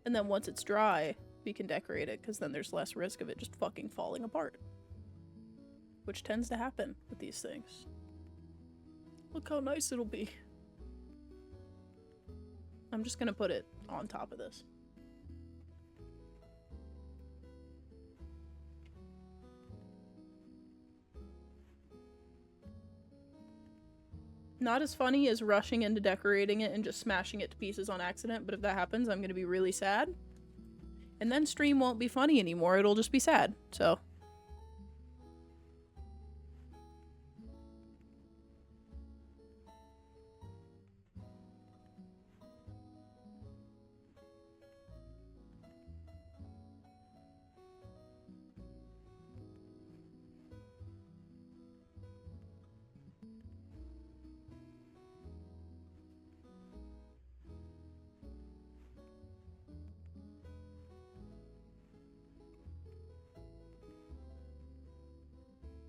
And then once it's dry, we can decorate it, because then there's less risk of it just fucking falling apart. Which tends to happen with these things. Look how nice it'll be. I'm just gonna put it on top of this. Not as funny as rushing into decorating it and just smashing it to pieces on accident, but if that happens, I'm gonna be really sad. And then stream won't be funny anymore, it'll just be sad, so.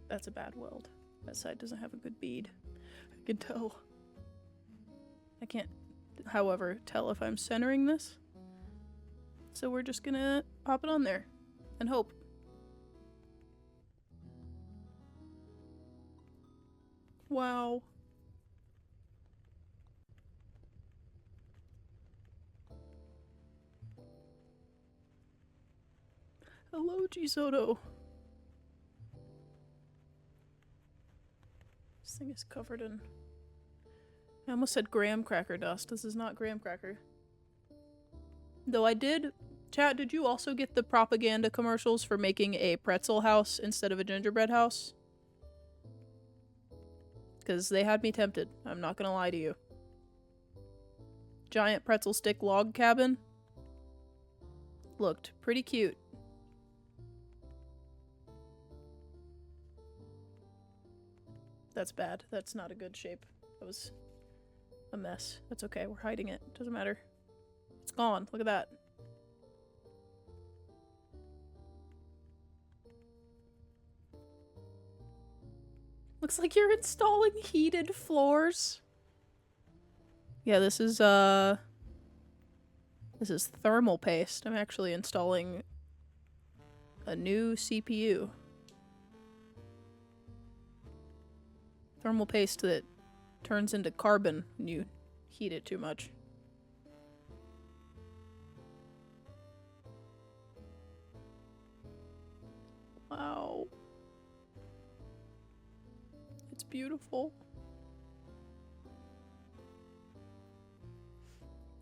That's a bad weld. That side doesn't have a good bead. I can tell. I can't, however, tell if I'm centering this. So we're just gonna pop it on there and hope. Wow. Hello, G Soto. This thing is covered in... I almost said graham cracker dust. This is not graham cracker. Though I did... Chat, did you also get the propaganda commercials for making a pretzel house instead of a gingerbread house? Because they had me tempted. I'm not gonna lie to you. Giant pretzel stick log cabin. Looked pretty cute. That's bad. That's not a good shape. That was a mess. That's okay. We're hiding it. Doesn't matter. It's gone. Look at that. Looks like you're installing heated floors. Yeah, this is thermal paste. I'm actually installing a new CPU. Thermal paste that turns into carbon when you heat it too much. Wow. It's beautiful.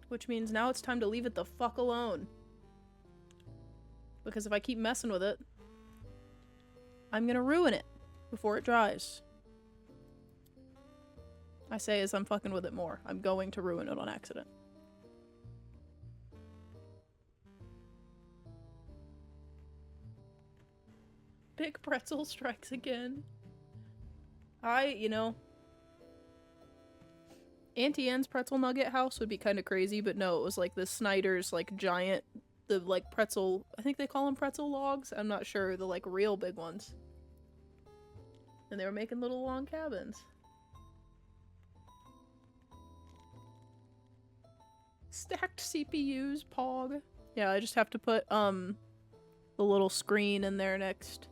Which means now it's time to leave it the fuck alone. Because if I keep messing with it, I'm gonna ruin it before it dries. I say as I'm fucking with it more. I'm going to ruin it on accident. Big pretzel strikes again. You know... Auntie Anne's pretzel nugget house would be kind of crazy, but no, it was like the Snyder's, like, giant... The, like, pretzel... I think they call them pretzel logs? I'm not sure. The, like, real big ones. And they were making little long cabins. Stacked CPUs, pog. Yeah, I just have to put, the little screen in there next.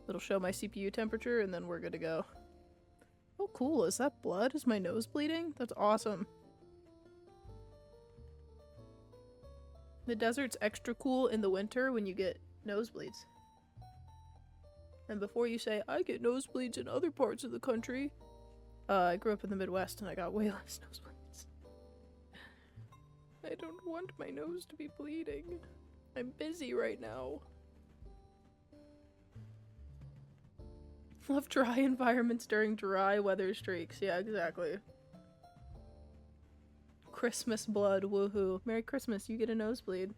It'll show my CPU temperature, and then we're good to go. Oh, cool. Is that blood? Is my nose bleeding? That's awesome. The desert's extra cool in the winter when you get nosebleeds. And before you say, I get nosebleeds in other parts of the country, I grew up in the Midwest and I got way less nosebleeds. I don't want my nose to be bleeding. I'm busy right now. Love dry environments during dry weather streaks. Yeah, exactly. Christmas blood, woohoo. Merry Christmas, you get a nosebleed.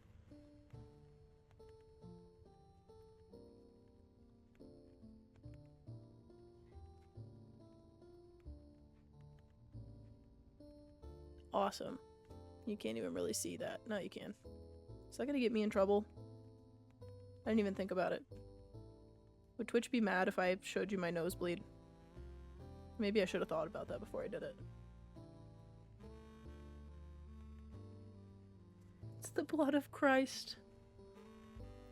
Awesome. You can't even really see that. No, you can. Is that gonna get me in trouble? I didn't even think about it. Would Twitch be mad if I showed you my nosebleed? Maybe I should have thought about that before I did it. It's the blood of Christ.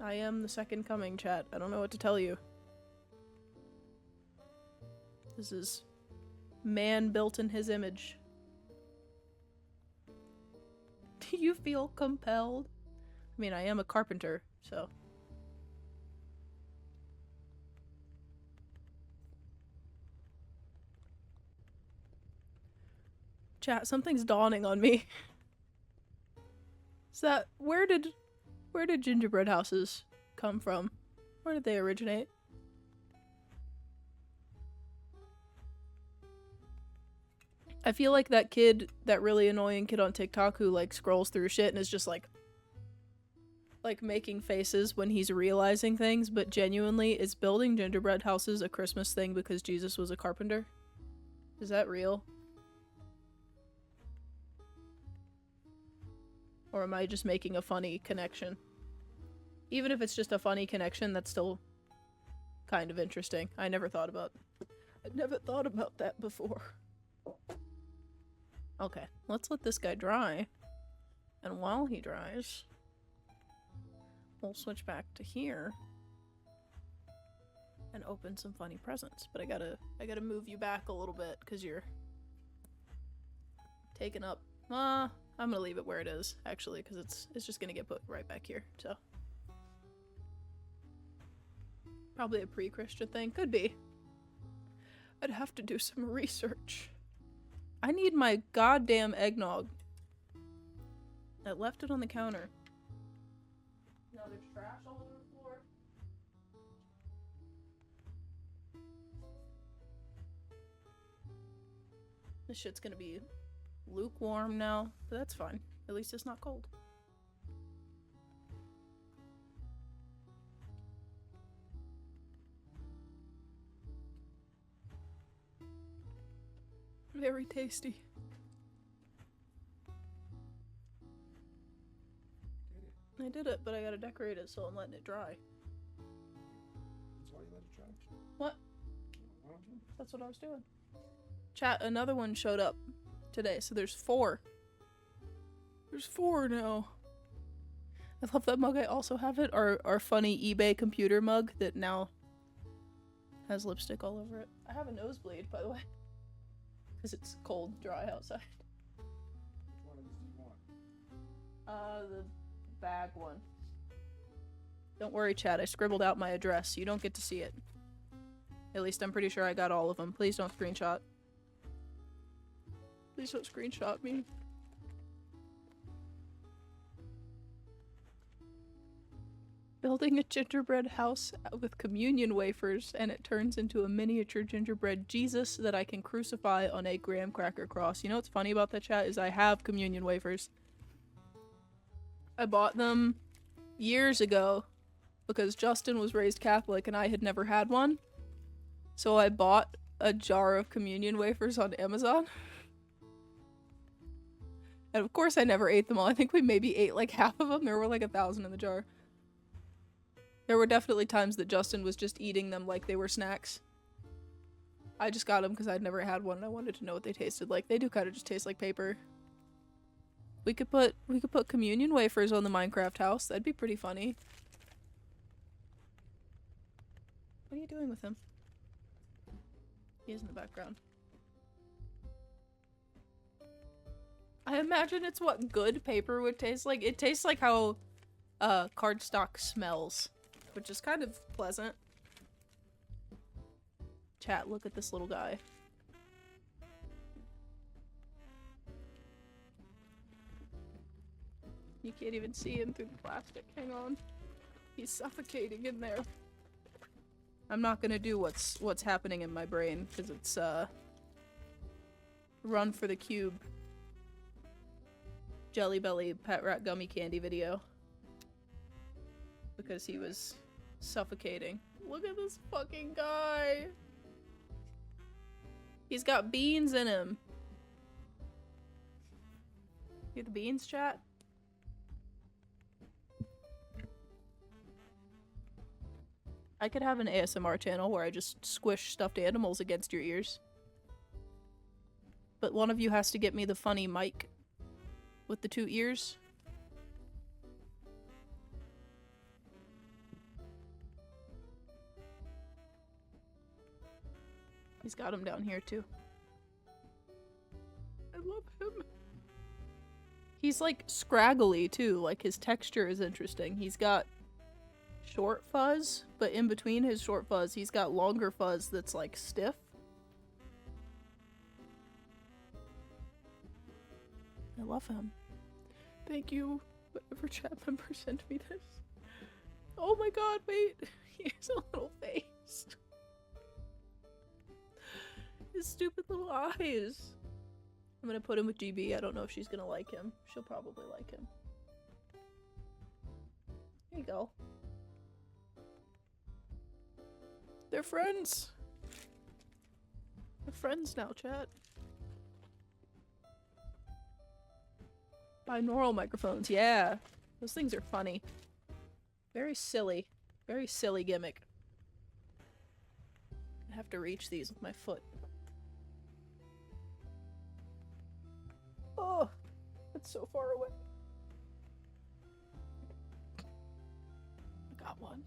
I am the second coming, chat. I don't know what to tell you. This is man built in his image. Do you feel compelled? I mean, I am a carpenter, so. Chat, something's dawning on me. Is that where did gingerbread houses come from? Where did they originate? I feel like that kid, that really annoying kid on TikTok who like scrolls through shit and is just like making faces when he's realizing things, but genuinely is building gingerbread houses a Christmas thing because Jesus was a carpenter? Is that real? Or am I just making a funny connection? Even if it's just a funny connection, that's still kind of interesting. I never thought about that before. Okay, let's let this guy dry. And while he dries, we'll switch back to here and open some funny presents. But I gotta move you back a little bit because you're taking up. I'm gonna leave it where it is actually because it's just gonna get put right back here. So probably a pre-Christian thing. Could be. I'd have to do some research. I need my goddamn eggnog. I left it on the counter. Now there's trash all over the floor. This shit's gonna be lukewarm now, but that's fine. At least it's not cold. Very tasty. I did it, but I gotta decorate it, so I'm letting it dry. That's why you let it dry. What? Why don't you? That's what I was doing. Chat, another one showed up today, so there's 4. There's 4 now. I love that mug. I also have it. Our funny eBay computer mug that now has lipstick all over it. I have a nosebleed, by the way. Because it's cold, dry outside. Which one of these do you want? The bag one. Don't worry, chat. I scribbled out my address. You don't get to see it. At least I'm pretty sure I got all of them. Please don't screenshot. Please don't screenshot me. Building a gingerbread house with communion wafers, and it turns into a miniature gingerbread Jesus that I can crucify on a graham cracker cross. You know what's funny about that, chat? Is I have communion wafers. I bought them years ago because Justin was raised Catholic and I had never had one. So I bought a jar of communion wafers on Amazon. And of course I never ate them all. I think we maybe ate like half of them. There were like 1,000 in the jar. There were definitely times that Justin was just eating them like they were snacks. I just got them because I'd never had one and I wanted to know what they tasted like. They do kind of just taste like paper. We could put communion wafers on the Minecraft house. That'd be pretty funny. What are you doing with him? He is in the background. I imagine it's what good paper would taste like. It tastes like how cardstock smells, which is kind of pleasant. Chat, look at this little guy. You can't even see him through the plastic. Hang on. He's suffocating in there. I'm not gonna do what's happening in my brain, because it's, Run for the Cube Jelly Belly Pet Rat Gummy Candy video. Because he was suffocating. Look at this fucking guy! He's got beans in him. Hear the beans, chat? I could have an ASMR channel where I just squish stuffed animals against your ears. But one of you has to get me the funny mic with the 2 ears. He's got him down here too. I love him. He's like scraggly too, like his texture is interesting. He's got short fuzz, but in between his short fuzz, he's got longer fuzz that's like stiff. I love him. Thank you, whatever chat member sent me this. Oh my god, wait. He has a little face. His stupid little eyes. I'm gonna put him with GB. I don't know if she's gonna like him. She'll probably like him. There you go. They're friends. They're friends now, chat. Binaural microphones, yeah. Those things are funny. Very silly. Very silly gimmick. I have to reach these with my foot. Oh, it's so far away. I got one.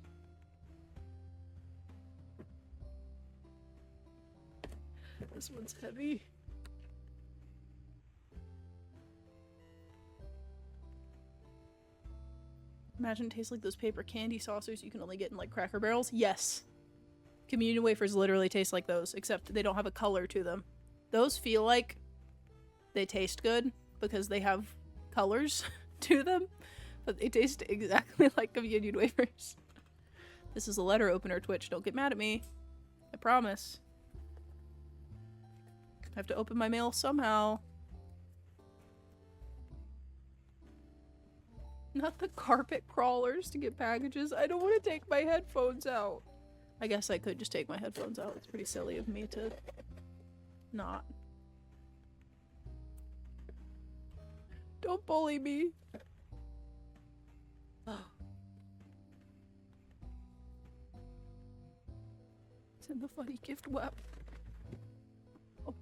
This one's heavy. Imagine it tastes like those paper candy saucers you can only get in like Cracker Barrels. Yes. Communion wafers literally taste like those, except they don't have a color to them. Those feel like they taste good because they have colors to them, but they taste exactly like communion wafers. This is a letter opener, Twitch. Don't get mad at me. I promise. I have to open my mail somehow. Not the carpet crawlers to get packages. I don't want to take my headphones out. I guess I could just take my headphones out. It's pretty silly of me to not. Don't bully me. It's in the funny gift wrap. Oh.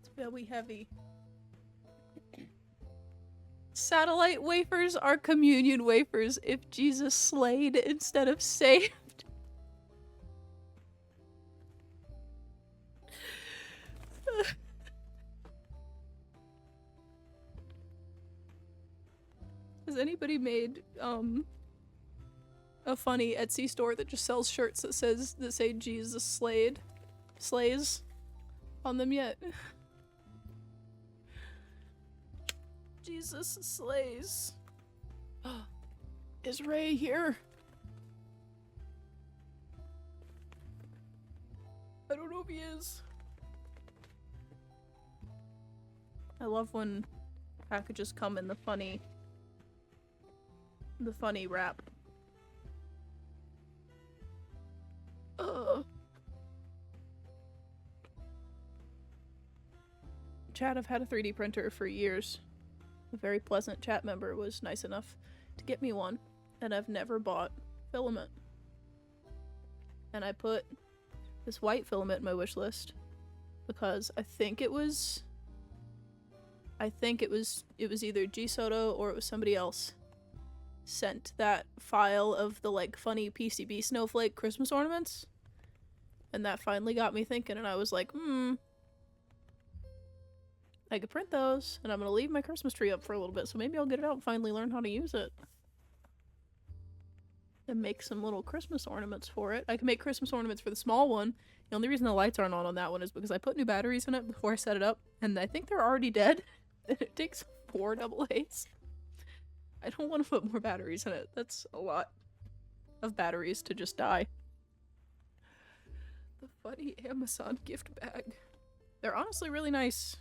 It's very heavy. Satellite wafers are communion wafers if Jesus slayed instead of saved. Has anybody made a funny Etsy store that just sells shirts that say Jesus slays on them yet? Jesus slays. Is Ray here? I don't know if he is. I love when packages come in the funny wrap. Chat, I've had a 3D printer for years. A very pleasant chat member was nice enough to get me one, and I've never bought filament. And I put this white filament in my wish list because I think it was either G Soto or it was somebody else sent that file of the like funny PCB snowflake Christmas ornaments, and that finally got me thinking, and I was like, I could print those, and I'm gonna leave my Christmas tree up for a little bit, so maybe I'll get it out and finally learn how to use it. And make some little Christmas ornaments for it. I can make Christmas ornaments for the small one. The only reason the lights aren't on that one is because I put new batteries in it before I set it up, and I think they're already dead. And it takes 4 AA's. I don't want to put more batteries in it. That's a lot of batteries to just die. The funny Amazon gift bag. They're honestly really nice.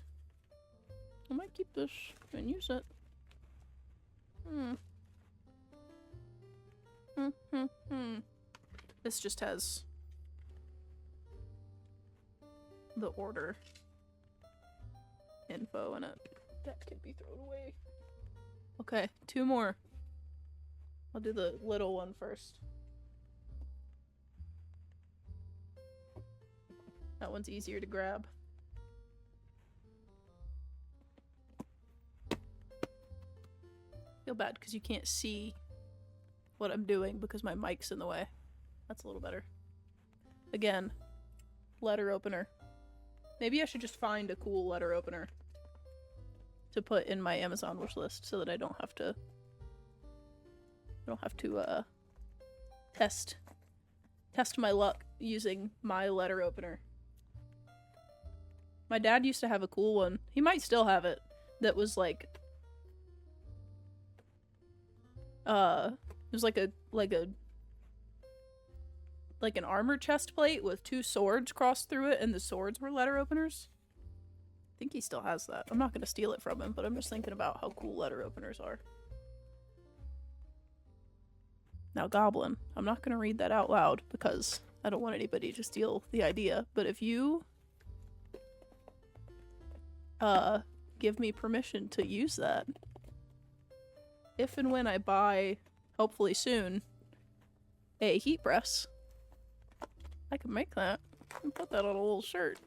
I might keep this and use it. This just has the order info in it. That can be thrown away. Okay, 2 more. I'll do the little one first. That one's easier to grab. Feel bad because you can't see what I'm doing because my mic's in the way. That's a little better. Again, letter opener. Maybe I should just find a cool letter opener to put in my Amazon wish list so that I don't have to test my luck using my letter opener. My dad used to have a cool one. He might still have it. That was like it was like an armor chest plate with 2 swords crossed through it, and the swords were letter openers. I think he still has that. I'm not gonna steal it from him, but I'm just thinking about how cool letter openers are. Now, Goblin, I'm not gonna read that out loud because I don't want anybody to steal the idea, but if you give me permission to use that, if and when I buy, hopefully soon, a heat press, I can make that and put that on a little shirt.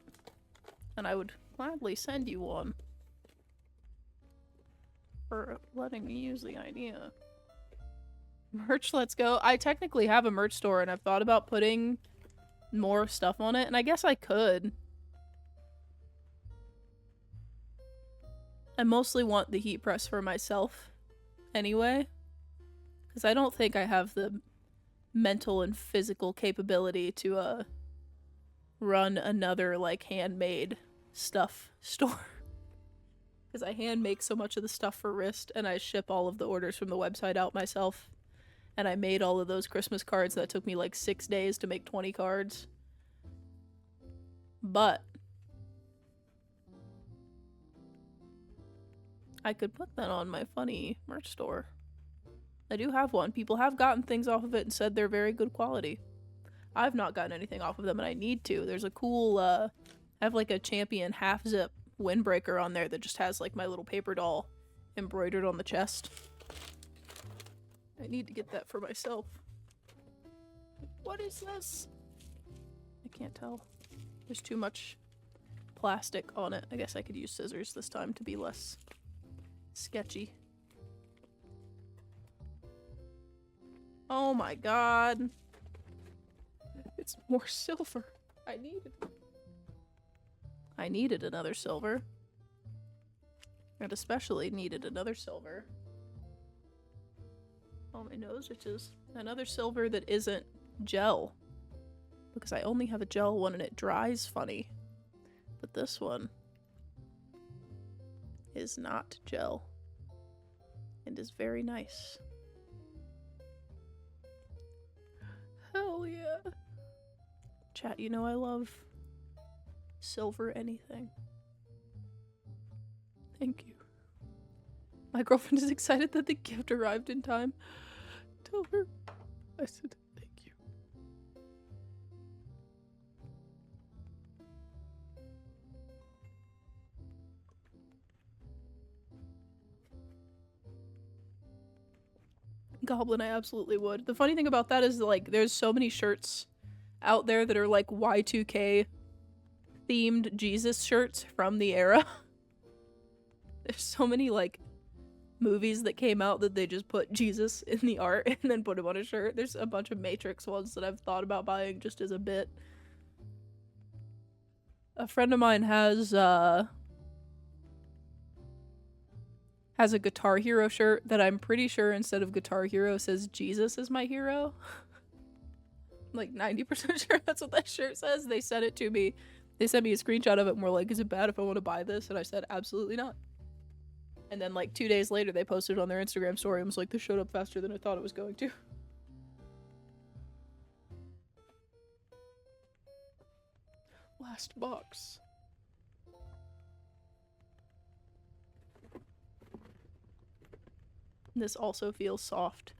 And I would gladly send you one for letting me use the idea. Merch, let's go. I technically have a merch store, and I've thought about putting more stuff on it, and I guess I could. I mostly want the heat press for myself anyway, because I don't think I have the mental and physical capability to run another like handmade stuff store. Because I hand make so much of the stuff for Wrist, and I ship all of the orders from the website out myself. And I made all of those Christmas cards that took me like 6 days to make 20 cards. But I could put that on my funny merch store. I do have one. People have gotten things off of it and said they're very good quality. I've not gotten anything off of them, and I need to. There's a cool, I have like a Champion half-zip windbreaker on there that just has like my little paper doll embroidered on the chest. I need to get that for myself. What is this? I can't tell. There's too much plastic on it. I guess I could use scissors this time to be less sketchy. Oh my god. It's more silver. I needed another silver. And especially needed another silver. Oh, my nose itches. Another silver that isn't gel. Because I only have a gel one and it dries funny. But this one is not gel. And is very nice. Hell yeah. Chat, you know I love silver anything. Thank you. My girlfriend is excited that the gift arrived in time. Tell her I said thank you. Goblin, I absolutely would. The funny thing about that is, like, there's so many shirts out there that are, like, Y2K themed Jesus shirts from the era. There's so many, like, movies that came out that they just put Jesus in the art and then put him on a shirt. There's a bunch of Matrix ones that I've thought about buying just as a bit. A friend of mine has a Guitar Hero shirt that I'm pretty sure instead of Guitar Hero says Jesus is my hero. Like 90% sure that's what that shirt says. They sent it to me. They sent me a screenshot of it and were like, is it bad if I want to buy this? And I said, absolutely not. And then like 2 days later, they posted it on their Instagram story and was like, this showed up faster than I thought it was going to. Last box. This also feels soft.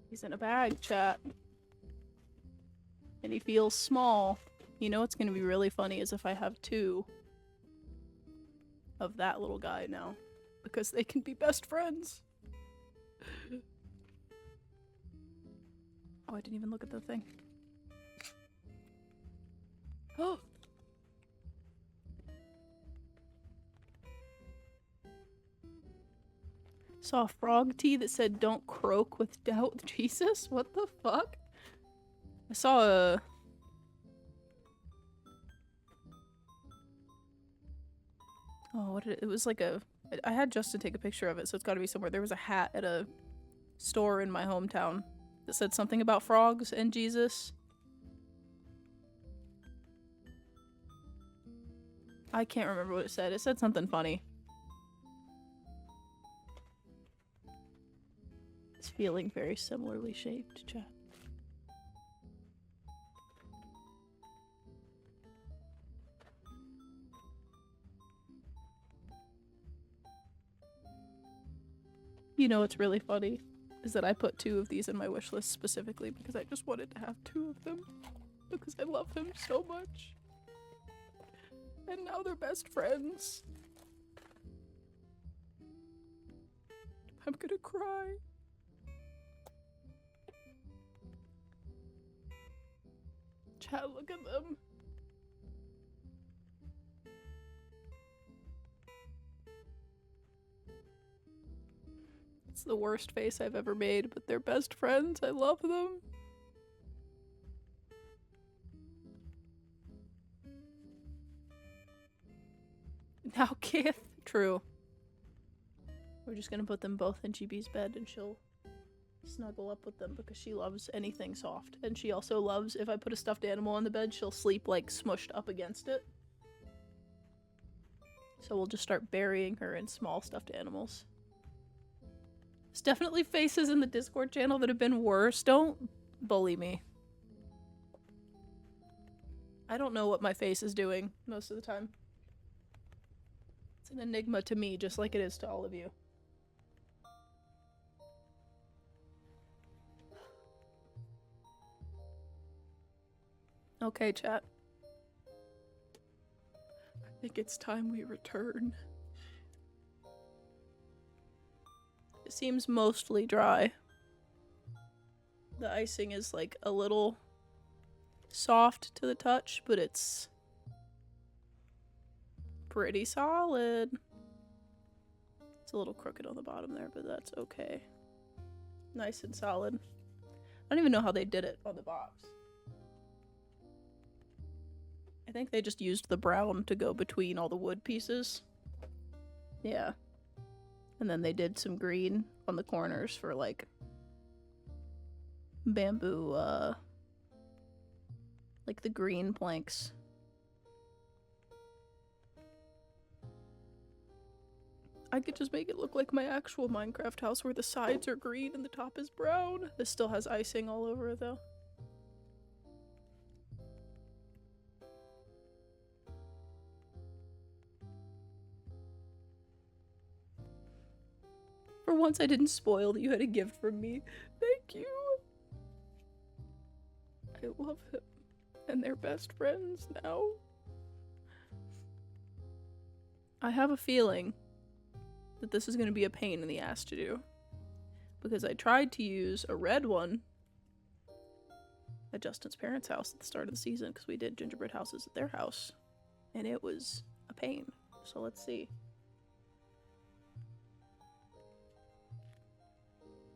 He's in a bag, chat. And he feels small. You know what's gonna be really funny is if I have two of that little guy now. Because they can be best friends. Oh, I didn't even look at the thing. Oh! Saw a frog tea that said don't croak with doubt. Jesus, what the fuck? I saw a... Oh, what did it was like a... I had Justin take a picture of it, so it's gotta be somewhere. There was a hat at a store in my hometown that said something about frogs and Jesus. I can't remember what it said. It said something funny. It's feeling very similarly shaped, chat. You know what's really funny is that I put 2 of these in my wish list specifically because I just wanted to have 2 of them because I love them so much. And now they're best friends. I'm gonna cry. Chat, look at them. It's the worst face I've ever made, but they're best friends. I love them. Now Kith. True. We're just gonna put them both in GB's bed and she'll snuggle up with them because she loves anything soft. And she also loves, if I put a stuffed animal on the bed, she'll sleep like smushed up against it. So we'll just start burying her in small stuffed animals. There's definitely faces in the Discord channel that have been worse. Don't bully me. I don't know what my face is doing most of the time. It's an enigma to me, just like it is to all of you. Okay, chat. I think it's time we return. It seems mostly dry. The icing is like a little soft to the touch, but it's pretty solid. It's a little crooked on the bottom there, but that's okay. Nice and solid. I don't even know how they did it on the box. I think they just used the brown to go between all the wood pieces. Yeah. And then they did some green on the corners for like bamboo, like the green planks. I could just make it look like my actual Minecraft house where the sides are green and the top is brown. This still has icing all over it though. For once I didn't spoil that you had a gift from me. Thank you. I love him. And they're best friends now. I have a feeling that this is going to be a pain in the ass to do. Because I tried to use a red one at Justin's parents' house at the start of the season because we did gingerbread houses at their house. And it was a pain. So let's see.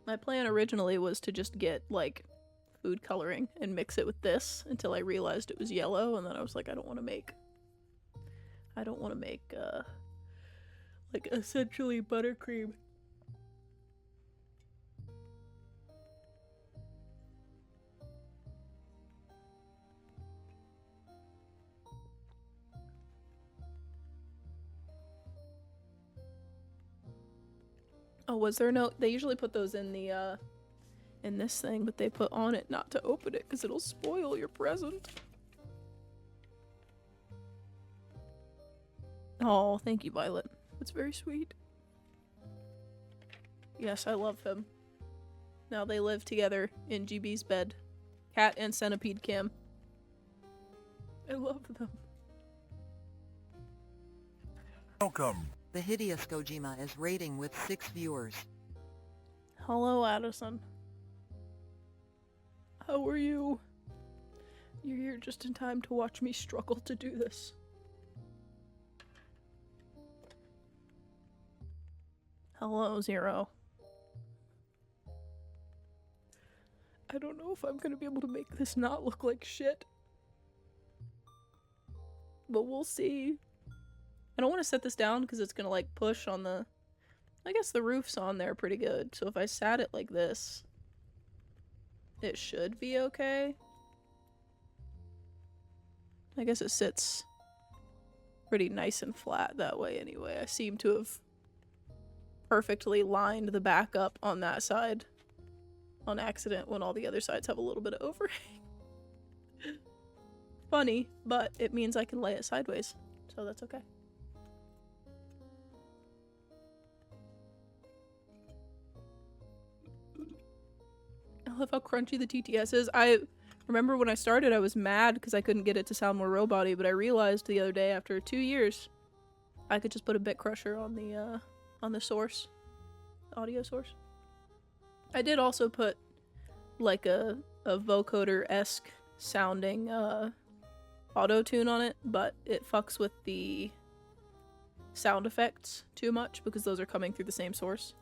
My plan originally was to just get, like, food coloring and mix it with this until I realized it was yellow, and then I was like, I don't want to make, like, essentially buttercream. Oh, was there no... They usually put those in the, in this thing, but they put on it not to open it because it'll spoil your present. Oh, thank you, Violet. That's very sweet. Yes, I love him. Now they live together in GB's bed. Cat and Centipede Cam. I love them. Welcome. The hideous Kojima is rating with 6 viewers. Hello, Addison. How are you? You're here just in time to watch me struggle to do this. Hello, Zero. I don't know if I'm gonna be able to make this not look like shit. But we'll see. I don't want to set this down because it's gonna like push on the... I guess the roof's on there pretty good, so if I sat it like this, it should be okay. I guess it sits pretty nice and flat that way anyway. I seem to have perfectly lined the back up on that side on accident when all the other sides have a little bit of overhang. Funny, but it means I can lay it sideways, so that's okay. I love how crunchy the TTS is. I remember when I started, I was mad because I couldn't get it to sound more robot-y, but I realized the other day, after 2 years, I could just put a bit crusher on the source, audio source. I did also put like a vocoder-esque sounding auto-tune on it, but it fucks with the sound effects too much because those are coming through the same source.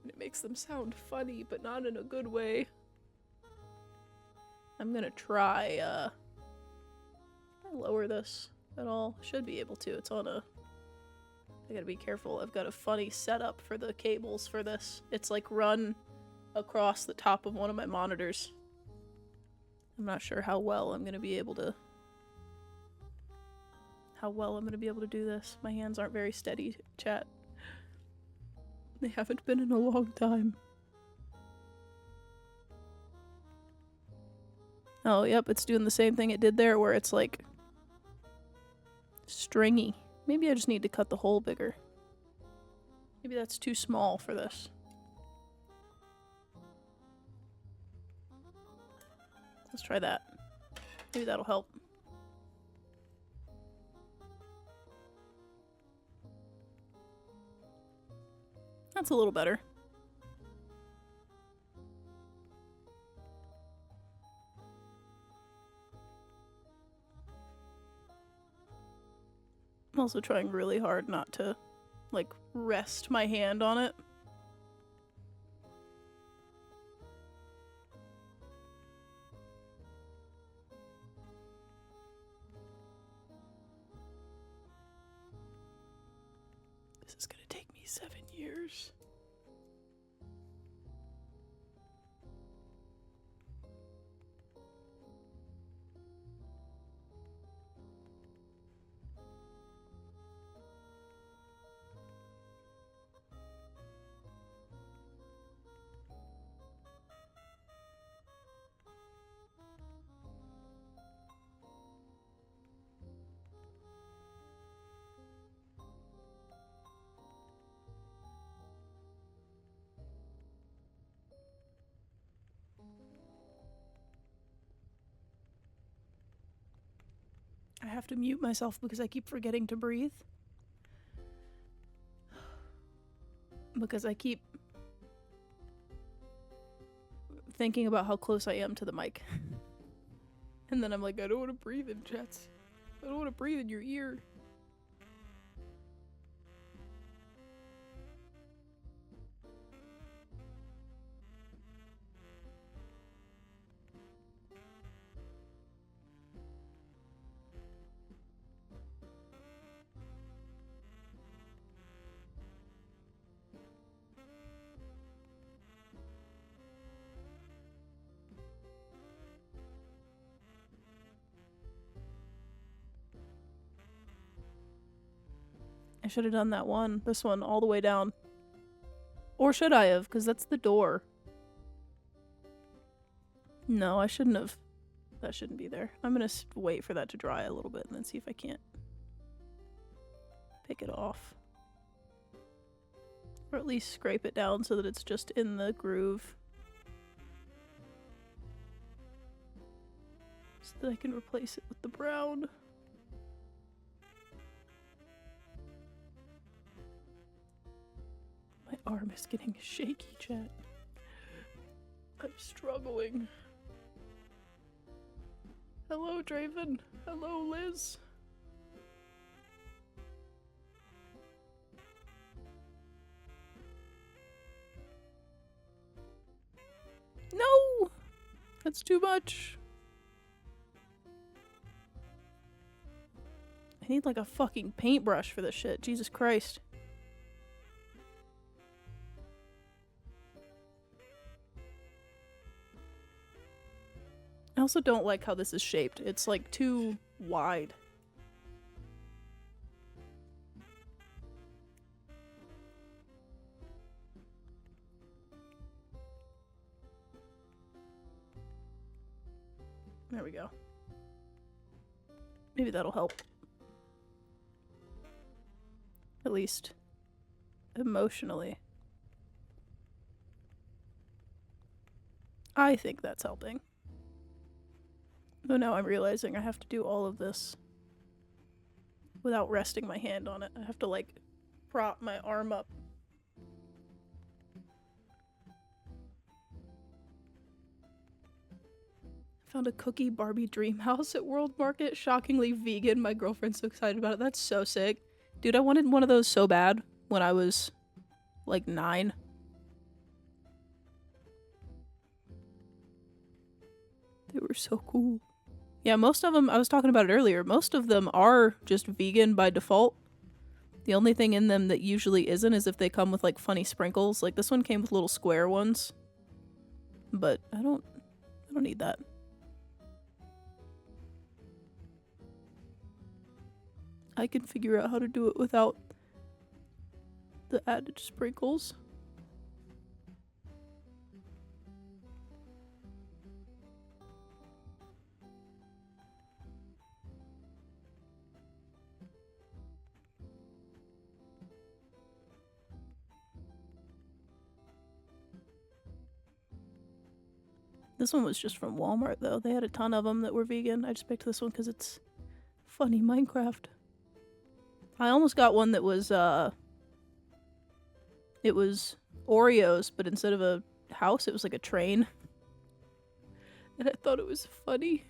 And it makes them sound funny, but not in a good way. I'm gonna try, can I lower this at all? Should be able to. It's on a... I gotta be careful. I've got a funny setup for the cables for this. It's like run across the top of one of my monitors. I'm not sure how well I'm gonna be able to... do this. My hands aren't very steady, chat. They haven't been in a long time. Oh, yep, it's doing the same thing it did there, where it's like stringy. Maybe I just need to cut the hole bigger. Maybe that's too small for this. Let's try that. Maybe that'll help. That's a little better. I'm also trying really hard not to, like, rest my hand on it. This is gonna take me 7 years. I have to mute myself because I keep forgetting to breathe. Because I keep thinking about how close I am to the mic. And then I'm like, I don't want to breathe in chats. I don't want to breathe in your ear. I should have done that one. This one all the way down. Or should I have? Because that's the door. No, I shouldn't have. That shouldn't be there. I'm going to wait for that to dry a little bit and then see if I can't pick it off. Or at least scrape it down so that it's just in the groove. So that I can replace it with the brown. My arm is getting shaky, chat. I'm struggling. Hello, Draven. Hello, Liz. No! That's too much. I need like a fucking paintbrush for this shit. Jesus Christ. I also don't like how this is shaped. It's like too wide. There we go. Maybe that'll help. At least emotionally. I think that's helping. Though now I'm realizing I have to do all of this without resting my hand on it. I have to like prop my arm up. Found a cookie Barbie dream house at World Market. Shockingly vegan. My girlfriend's so excited about it. That's so sick. Dude, I wanted one of those so bad when I was like 9. They were so cool. Yeah, most of them, I was talking about it earlier, most of them are just vegan by default. The only thing in them that usually isn't is if they come with like funny sprinkles. Like this one came with little square ones. But I don't need that. I can figure out how to do it without the added sprinkles. This one was just from Walmart though. They had a ton of them that were vegan. I just picked this one because it's funny Minecraft. I almost got one that was, it was Oreos, but instead of a house, it was like a train. And I thought it was funny.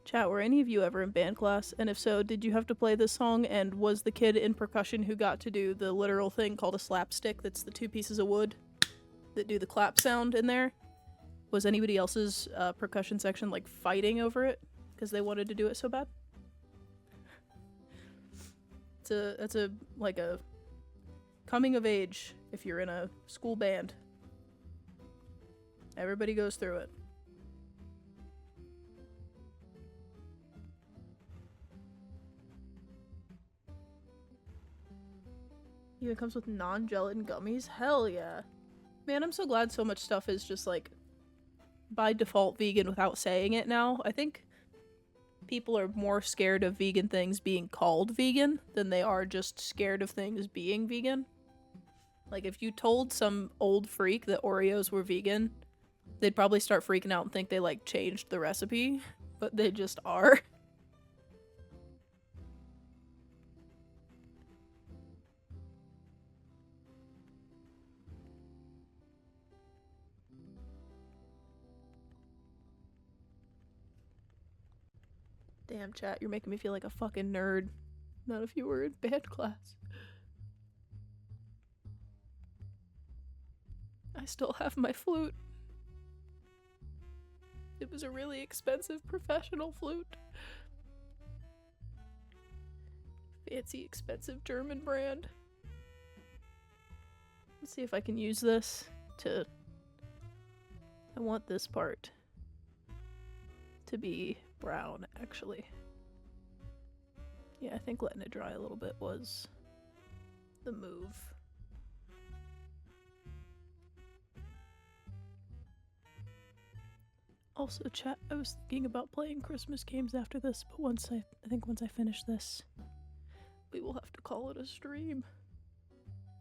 Chat, were any of you ever in band class? And if so, did you have to play this song? And was the kid in percussion who got to do the literal thing called a slapstick? That's the 2 pieces of wood that do the clap sound in there. Was anybody else's percussion section like fighting over it because they wanted to do it so bad? It's a like a coming of age if you're in a school band. Everybody goes through it. Even comes with non-gelatin gummies? Hell yeah. Man, I'm so glad so much stuff is just like by default vegan without saying it now. I think people are more scared of vegan things being called vegan than they are just scared of things being vegan. Like if you told some old freak that Oreos were vegan, they'd probably start freaking out and think they like changed the recipe, but they just are. Damn, chat, you're making me feel like a fucking nerd. Not if you were in band class. I still have my flute. It was a really expensive professional flute. Fancy, expensive German brand. Let's see if I can use this to... I want this part to be brown, actually. Yeah, I think letting it dry a little bit was the move. Also, chat, I was thinking about playing Christmas games after this, but I think once I finish this, we will have to call it a stream.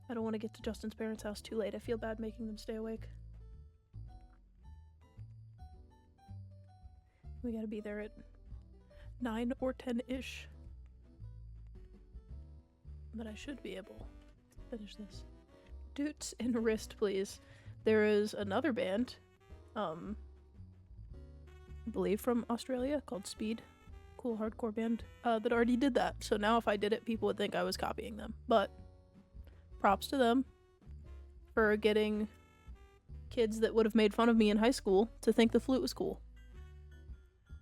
I don't want to get to Justin's parents' house too late. I feel bad making them stay awake. We gotta be there at 9 or 10-ish. But I should be able to finish this. Doots and Wrist, please. There is another band, I believe from Australia, called Speed. Cool hardcore band, that already did that. So now if I did it, people would think I was copying them. But props to them for getting kids that would have made fun of me in high school to think the flute was cool.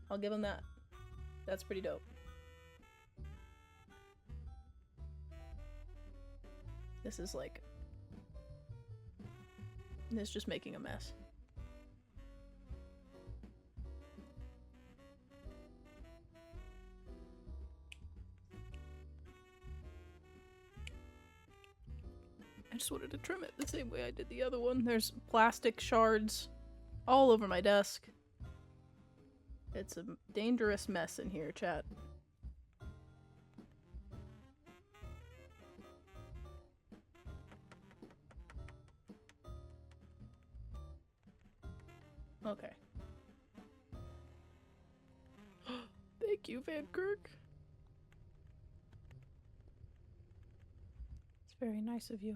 I'll give them that. That's pretty dope. This is like... It's just making a mess. I just wanted to trim it the same way I did the other one. There's plastic shards all over my desk. It's a dangerous mess in here, chat. Okay. Thank you, Van Kirk. It's very nice of you.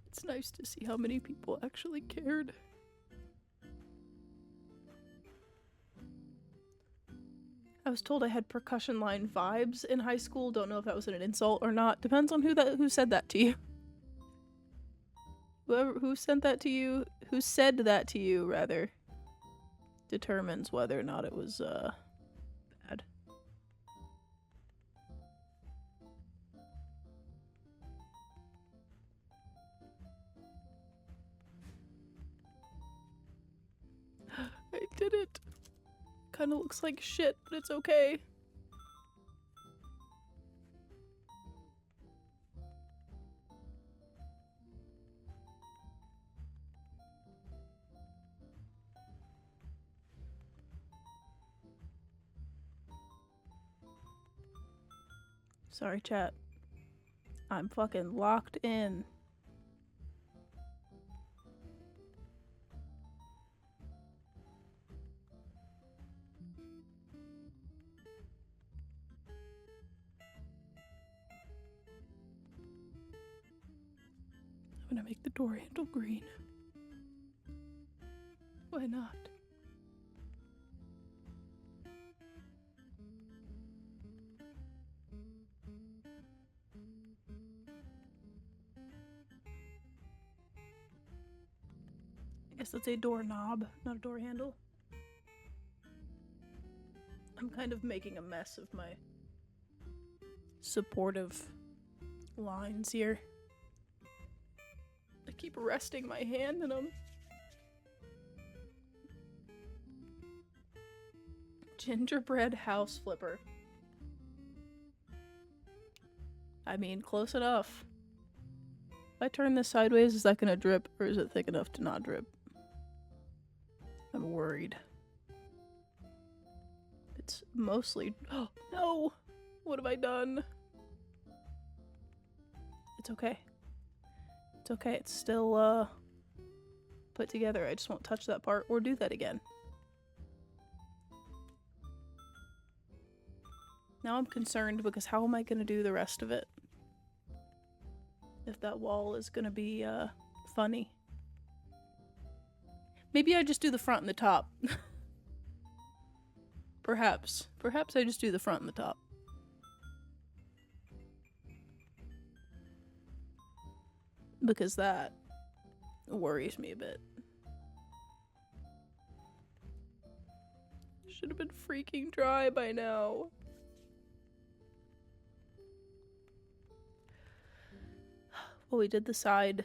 It's nice to see how many people actually cared. I was told I had percussion line vibes in high school. Don't know if that was an insult or not. Depends on who said that to you. Who sent that to you, who said that to you, rather, determines whether or not it was, bad. I did it. Kinda looks like shit, but it's okay. Sorry, chat. I'm fucking locked in. I'm gonna make the door handle green. Why not? I guess that's a doorknob, not a door handle. I'm kind of making a mess of my supportive lines here. I keep resting my hand in them. Gingerbread house flipper. I mean, close enough. If I turn this sideways, is that gonna drip, or is it thick enough to not drip? I'm worried. It's mostly... Oh, no! What have I done? It's okay. It's okay, it's still, put together. I just won't touch that part or do that again. Now I'm concerned because how am I gonna do the rest of it? If that wall is gonna be, funny. Maybe I just do the front and the top. Perhaps. Perhaps I just do the front and the top. Because that worries me a bit. Should have been freaking dry by now. Well, we did the side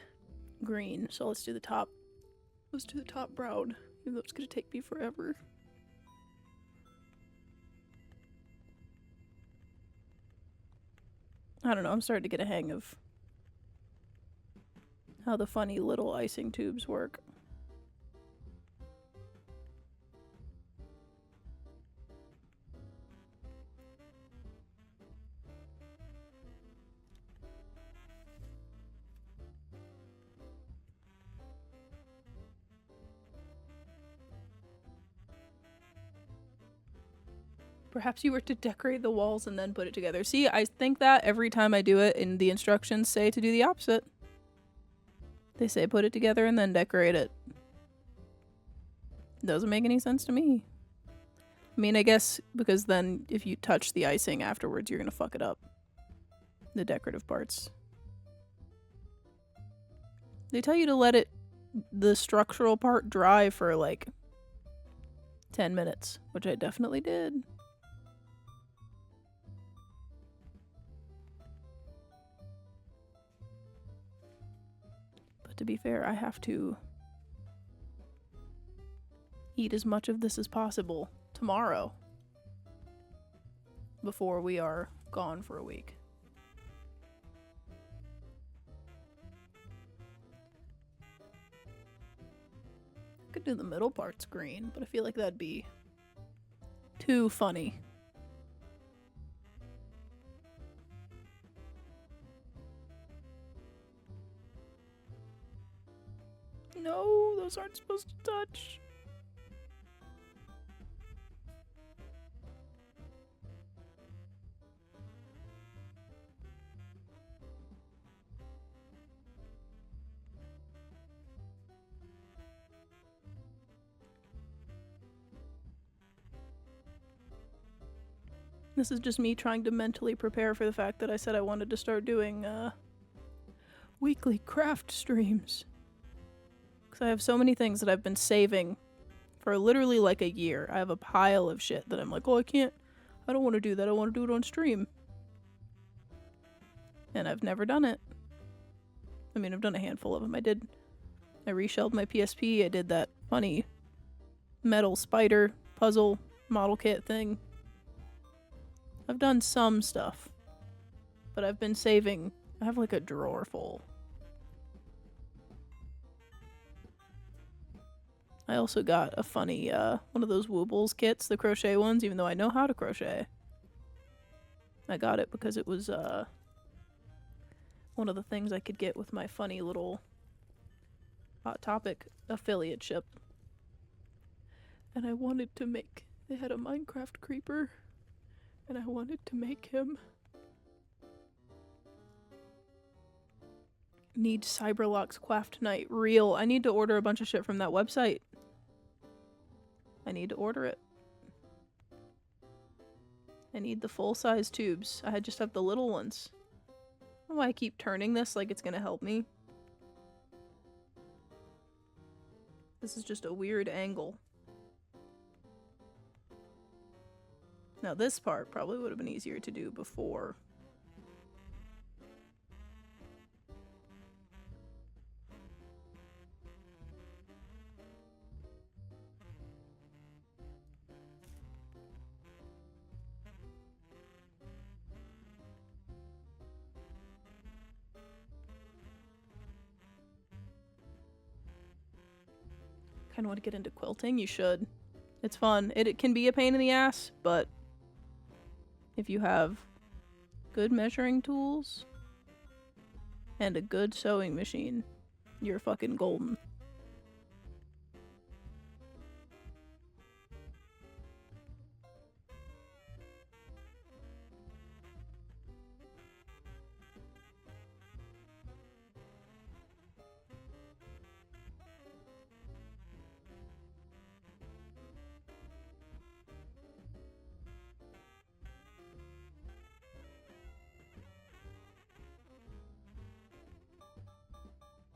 green, so let's do the top. Let's do the top brown, even though it's gonna take me forever. I don't know, I'm starting to get a hang of how the funny little icing tubes work. Perhaps you were to decorate the walls and then put it together. See, I think that every time I do it, and the instructions say to do the opposite. They say put it together and then decorate it. Doesn't make any sense to me. I mean, I guess because then if you touch the icing afterwards, you're gonna fuck it up. The decorative parts. They tell you to let the structural part dry for like 10 minutes, which I definitely did. But to be fair, I have to eat as much of this as possible tomorrow before we are gone for a week. I could do the middle parts green, but I feel like that'd be too funny. No, those aren't supposed to touch. This is just me trying to mentally prepare for the fact that I said I wanted to start doing weekly craft streams. Because I have so many things that I've been saving for literally like a year. I have a pile of shit that I'm like, oh, I don't want to do that. I want to do it on stream. And I've never done it. I mean, I've done a handful of them. I reshelled my PSP. I did that funny metal spider puzzle model kit thing. I've done some stuff, but I've been saving. I have like a drawer full. I also got a funny, one of those Woobles kits, the crochet ones, even though I know how to crochet. I got it because it was, one of the things I could get with my funny little Hot Topic affiliate ship. And I wanted to make, they had a Minecraft creeper. And I wanted to make him. Need Cyberlock's Quaft Knight real. I need to order a bunch of shit from that website. I need to order it. I need the full-size tubes. I just have the little ones. I don't know why I keep turning this like it's gonna help me. This is just a weird angle. Now this part probably would have been easier to do before. Kind of want to get into quilting. You should. It's fun. It can be a pain in the ass, but if you have good measuring tools and a good sewing machine, you're fucking golden.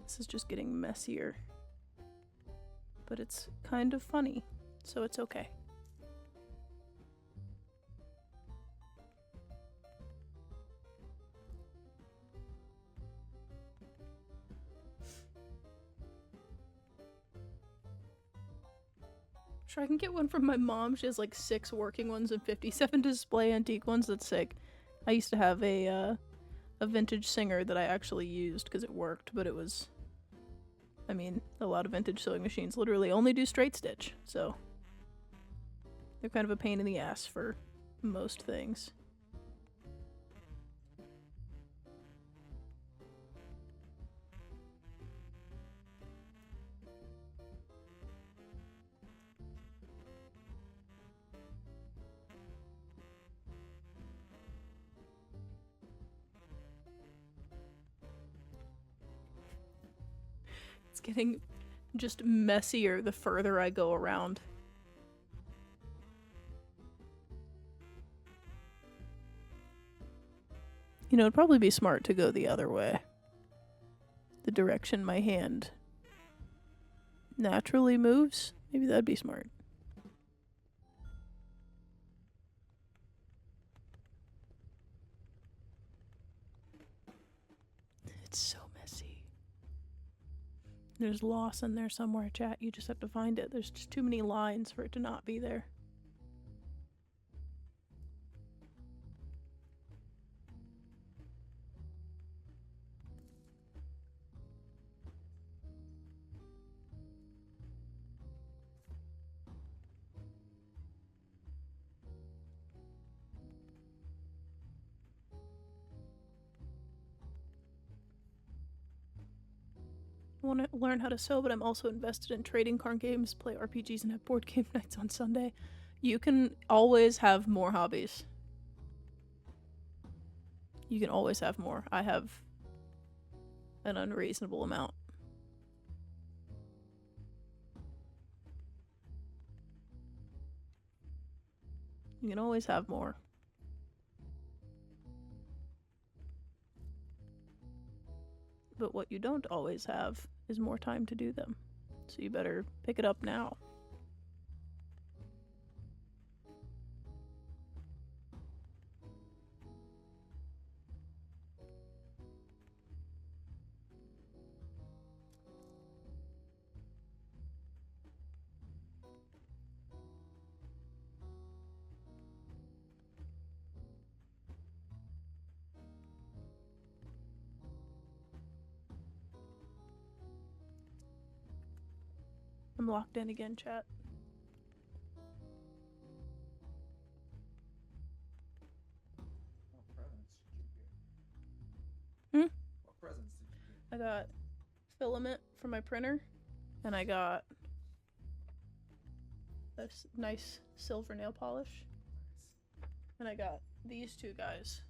This is just getting messier. But it's kind of funny, so it's okay. Sure, I can get one from my mom. She has like 6 working ones and 57 display antique ones. That's sick. I used to have a vintage Singer that I actually used because it worked, but it was... I mean, a lot of vintage sewing machines literally only do straight stitch, so they're kind of a pain in the ass for most things. getting just messier the further I go around. You know, it'd probably be smart to go the other way. The direction my hand naturally moves. Maybe that'd be smart. It's so messy. There's loss in there somewhere, chat. You just have to find it. There's just too many lines for it to not be there. I want to learn how to sew, but I'm also invested in trading card games, play RPGs, and have board game nights on Sunday. You can always have more hobbies. You can always have more. I have an unreasonable amount. You can always have more. But what you don't always have is more time to do them. So you better pick it up now. I'm locked in again, chat. What presents did you get? Hmm? What presents did you get? I got filament for my printer, and I got this nice silver nail polish, and I got these two guys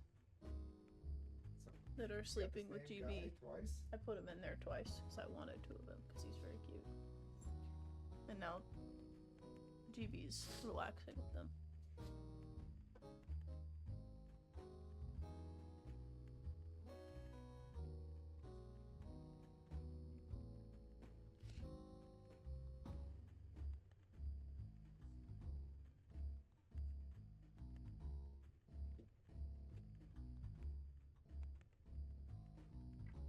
So, that are you got the sleeping with same GB. guy twice? I put him in there twice because I wanted two of them because he's very cute. And now GB's relaxing with them.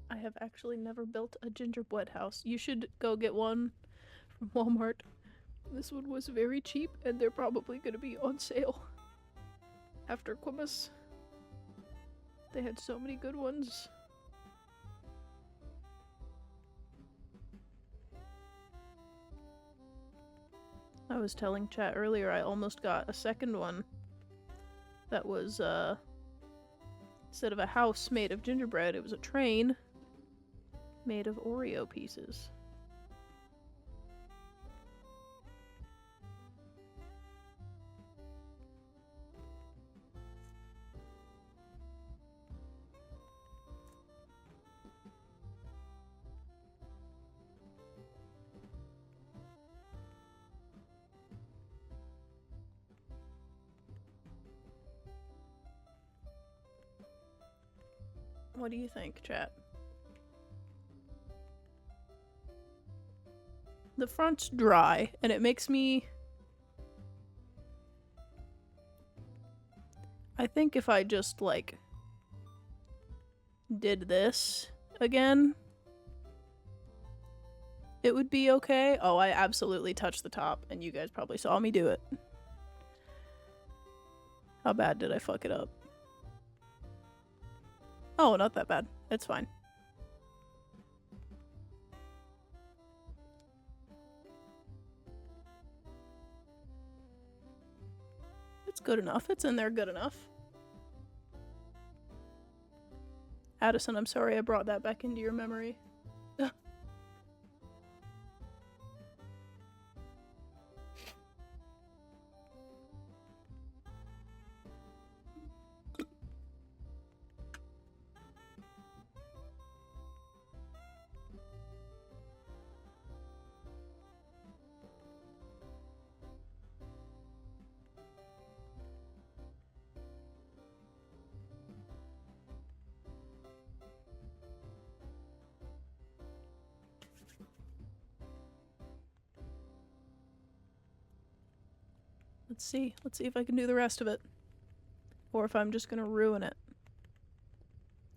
I have actually never built a gingerbread house. You should go get one from Walmart. This one was very cheap, and they're probably going to be on sale after Christmas. They had so many good ones. I was telling chat earlier I almost got a second one that was, instead of a house made of gingerbread, it was a train made of Oreo pieces. What do you think, chat? The front's dry, and it makes me... I think if I just, like, did this again, it would be okay. Oh, I absolutely touched the top, and you guys probably saw me do it. How bad did I fuck it up? Oh, not that bad. It's fine. It's good enough. It's in there good enough. Addison, I'm sorry I brought that back into your memory. Let's see. Let's see if I can do the rest of it. Or if I'm just gonna ruin it.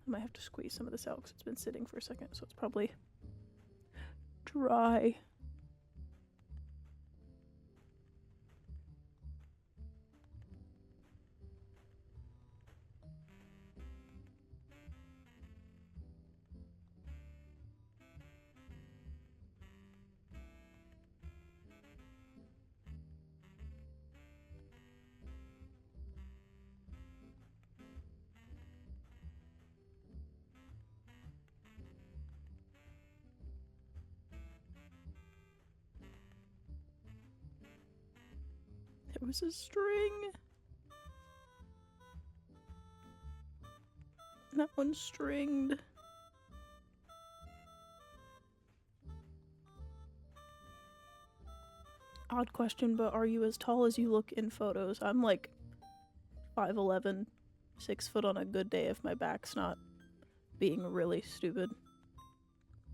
I might have to squeeze some of this out because it's been sitting for a second, so it's probably dry. There was a string. That one's stringed. Odd question, but are you as tall as you look in photos? I'm like 5'11", 6 foot on a good day if my back's not being really stupid.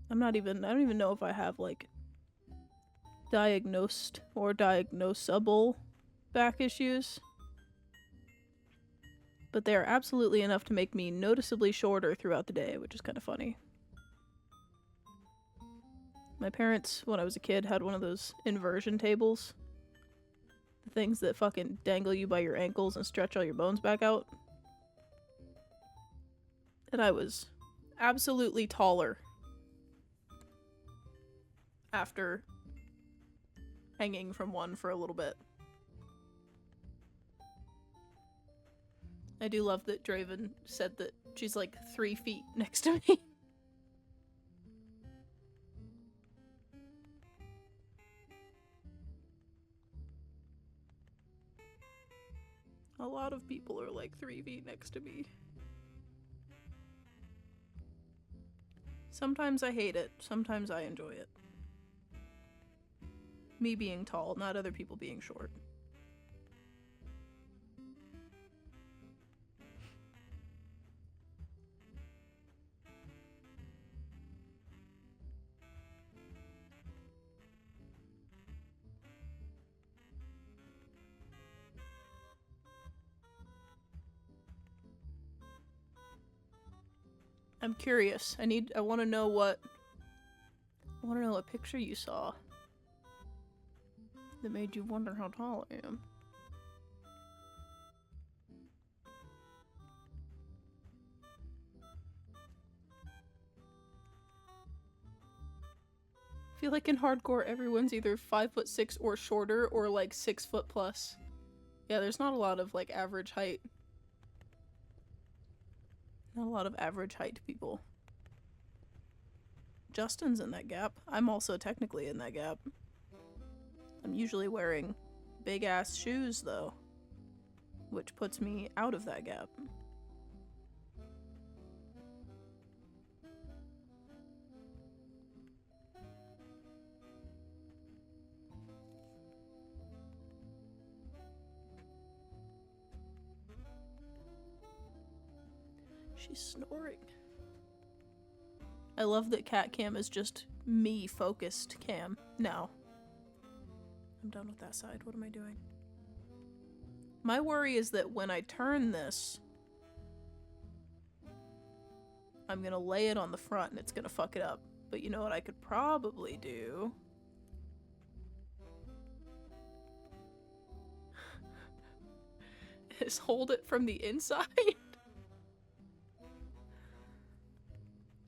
I don't even know if I have like diagnosed or diagnosable back issues. But they are absolutely enough to make me noticeably shorter throughout the day, which is kind of funny. My parents, when I was a kid, had one of those inversion tables. The things that fucking dangle you by your ankles and stretch all your bones back out. And I was absolutely taller after hanging from one for a little bit. I do love that Draven said that she's like 3 feet next to me. A lot of people are like 3 feet next to me. Sometimes I hate it, sometimes I enjoy it. Me being tall, not other people being short. I'm curious. I want to know what picture you saw that made you wonder how tall I am. I feel like in hardcore everyone's either 5'6" or shorter or like 6 foot plus. Yeah, there's not a lot of like average height. Not a lot of average height people. Justin's in that gap. I'm also technically in that gap. I'm usually wearing big ass shoes though, which puts me out of that gap. She's snoring. I love that cat cam is just me focused cam now. I'm done with that side. What am I doing? My worry is that when I turn this, I'm gonna lay it on the front and it's gonna fuck it up. But you know what I could probably do? Is hold it from the inside.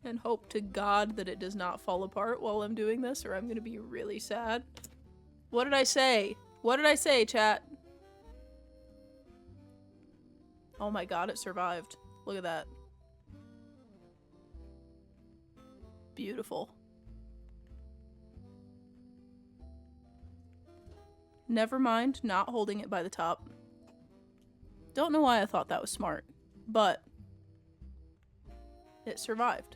And hope to God that it does not fall apart while I'm doing this, or I'm gonna be really sad. What did I say? What did I say, chat? Oh my god, it survived. Look at that. Beautiful. Never mind not holding it by the top. Don't know why I thought that was smart, but it survived.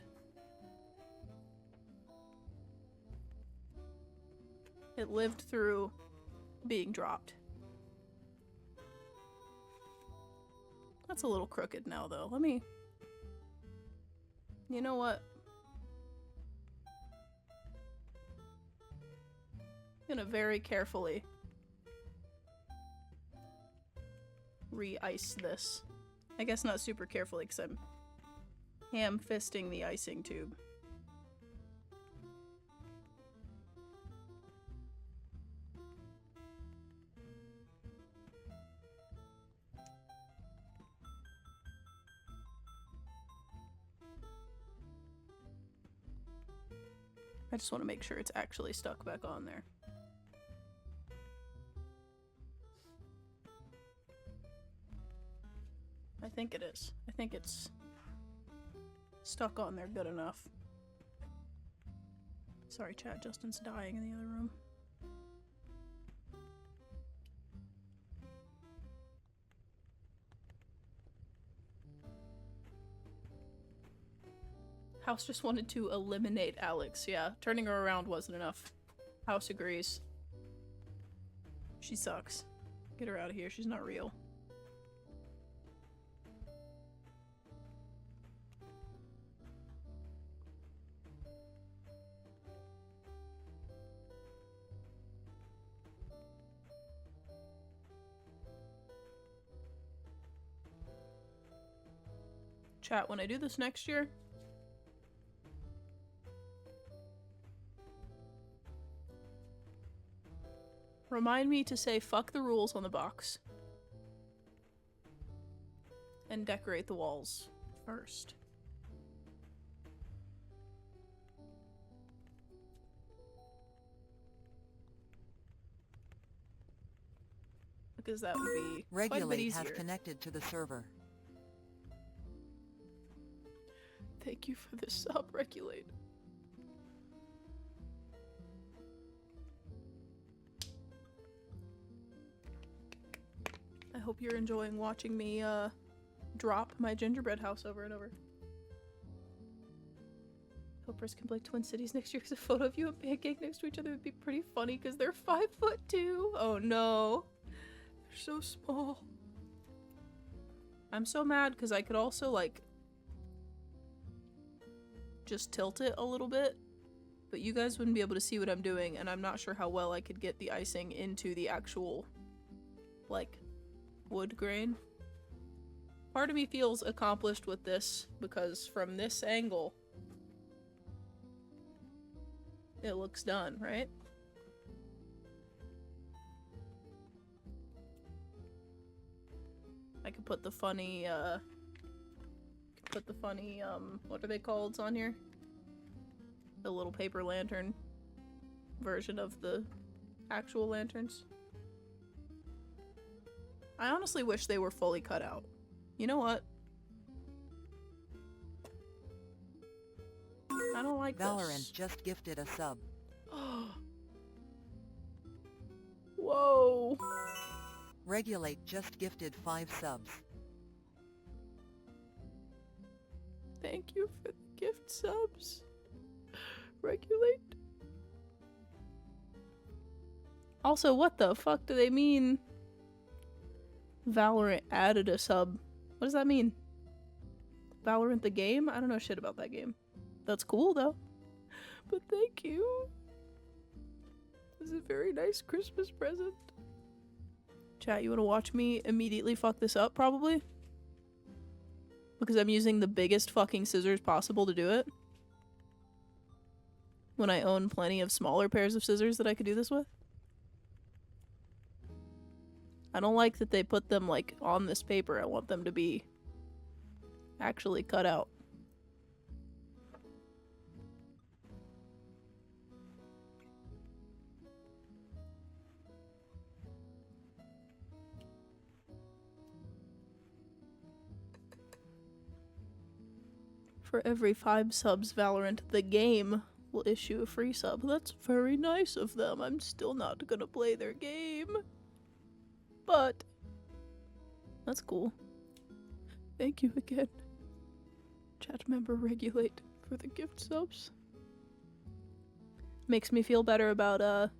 It lived through being dropped. That's a little crooked now, though. Let me... You know what? I'm gonna very carefully re-ice this. I guess not super carefully because I'm ham-fisting the icing tube. I just want to make sure it's actually stuck back on there. I think it is. I think it's stuck on there good enough. Sorry, chat. Justin's dying in the other room. House just wanted to eliminate Alex. Yeah, turning her around wasn't enough. House agrees. She sucks. Get her out of here. She's not real. Chat, when I do this next year, remind me to say fuck the rules on the box. And decorate the walls first. Because that would be quite a bit Regulate easier. has connected to the server. Thank you for the sub, Regulate. I hope you're enjoying watching me drop my gingerbread house over and over. Hopers can play Twin Cities next year because a photo of you and Pancake next to each other would be pretty funny because they're 5'2". Oh no. They're so small. I'm so mad because I could also like just tilt it a little bit, but you guys wouldn't be able to see what I'm doing, and I'm not sure how well I could get the icing into the actual like wood grain. Part of me feels accomplished with this because from this angle it looks done, right? I could put the funny what are they called on here? The little paper lantern version of the actual lanterns. I honestly wish they were fully cut out. You know what? I don't like Valorant this. just gifted a sub. Whoa. Regulate just gifted 5 subs. Thank you for the gift subs. Regulate. Also, what the fuck do they mean? Valorant added a sub. What does that mean? Valorant the game? I don't know shit about that game. That's cool though. But thank you. This is a very nice Christmas present. Chat, you wanna watch me immediately fuck this up probably? Because I'm using the biggest fucking scissors possible to do it. When I own plenty of smaller pairs of scissors that I could do this with. I don't like that they put them like on this paper. I want them to be actually cut out. For every 5 subs, Valorant the game will issue a free sub. That's very nice of them. I'm still not gonna play their game. But that's cool. Thank you again. Chat member Regulate for the gift subs. Makes me feel better about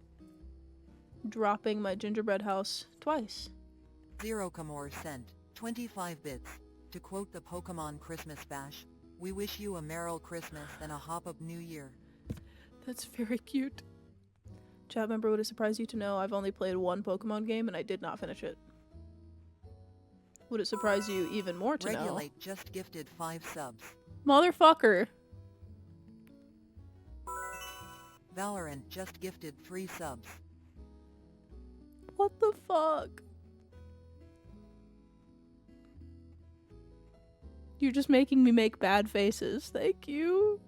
dropping my gingerbread house twice. Zero Kamor sent 25 bits. To quote the Pokemon Christmas Bash, we wish you a Merry Christmas and a Hop Up New Year. That's very cute. Chat member, would it surprise you to know I've only played one Pokemon game and I did not finish it. Would it surprise you even more to know? Regulate just gifted 5 subs. Motherfucker. Valorant just gifted 3 subs. What the fuck? You're just making me make bad faces. Thank you.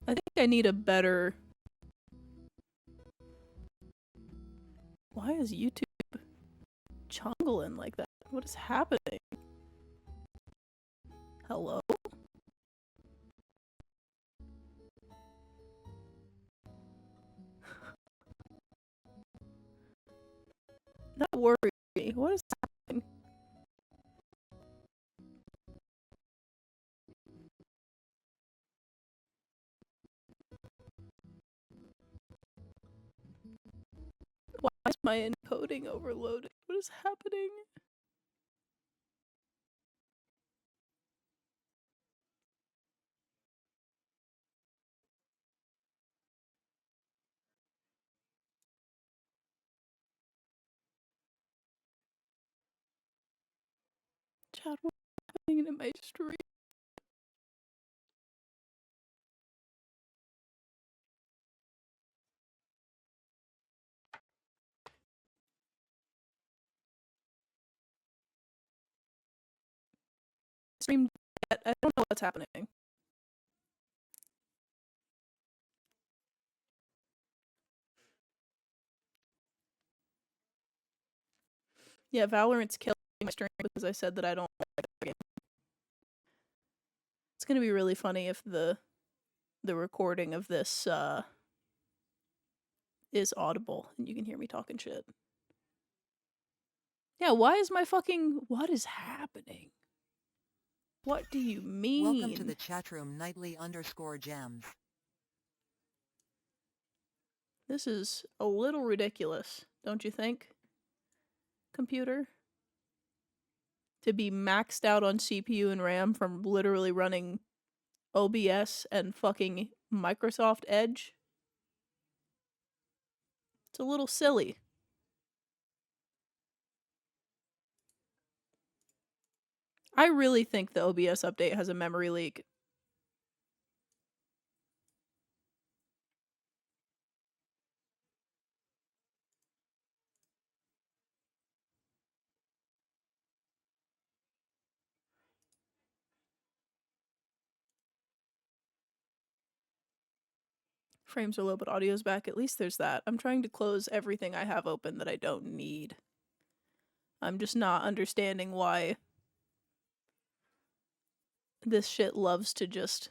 I think I need a better... Why is YouTube chongling like that? What is happening? Hello? That worries me. What is happening? Why is my encoding overloaded? What is happening? Chad, what's happening in my stream? Stream yet. I don't know what's happening. Yeah, Valorant's killing my stream because I said that I don't like the game. It's gonna be really funny if the recording of this is audible and you can hear me talking shit. Yeah, why is my fucking... What is happening? What do you mean? Welcome to the chatroom nightly_jams. This is a little ridiculous, don't you think? Computer? To be maxed out on CPU and RAM from literally running OBS and fucking Microsoft Edge? It's a little silly. I really think the OBS update has a memory leak. Frames are low, but audio's back. At least there's that. I'm trying to close everything I have open that I don't need. I'm just not understanding why this shit loves to just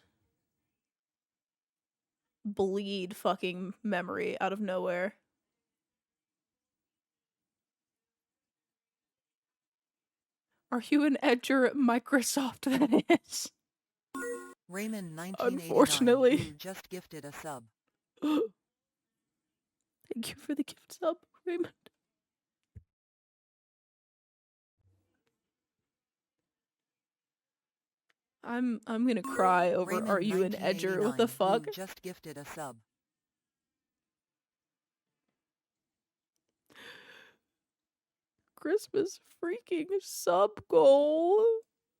bleed fucking memory out of nowhere. Are you an edger at Microsoft? That is. Raymond 1989 Unfortunately. who just gifted a sub. Thank you for the gift sub, Raymond. I'm gonna cry over Raymond Are You an Edger? What the 1989 fuck? who just gifted a sub. Christmas freaking sub goal.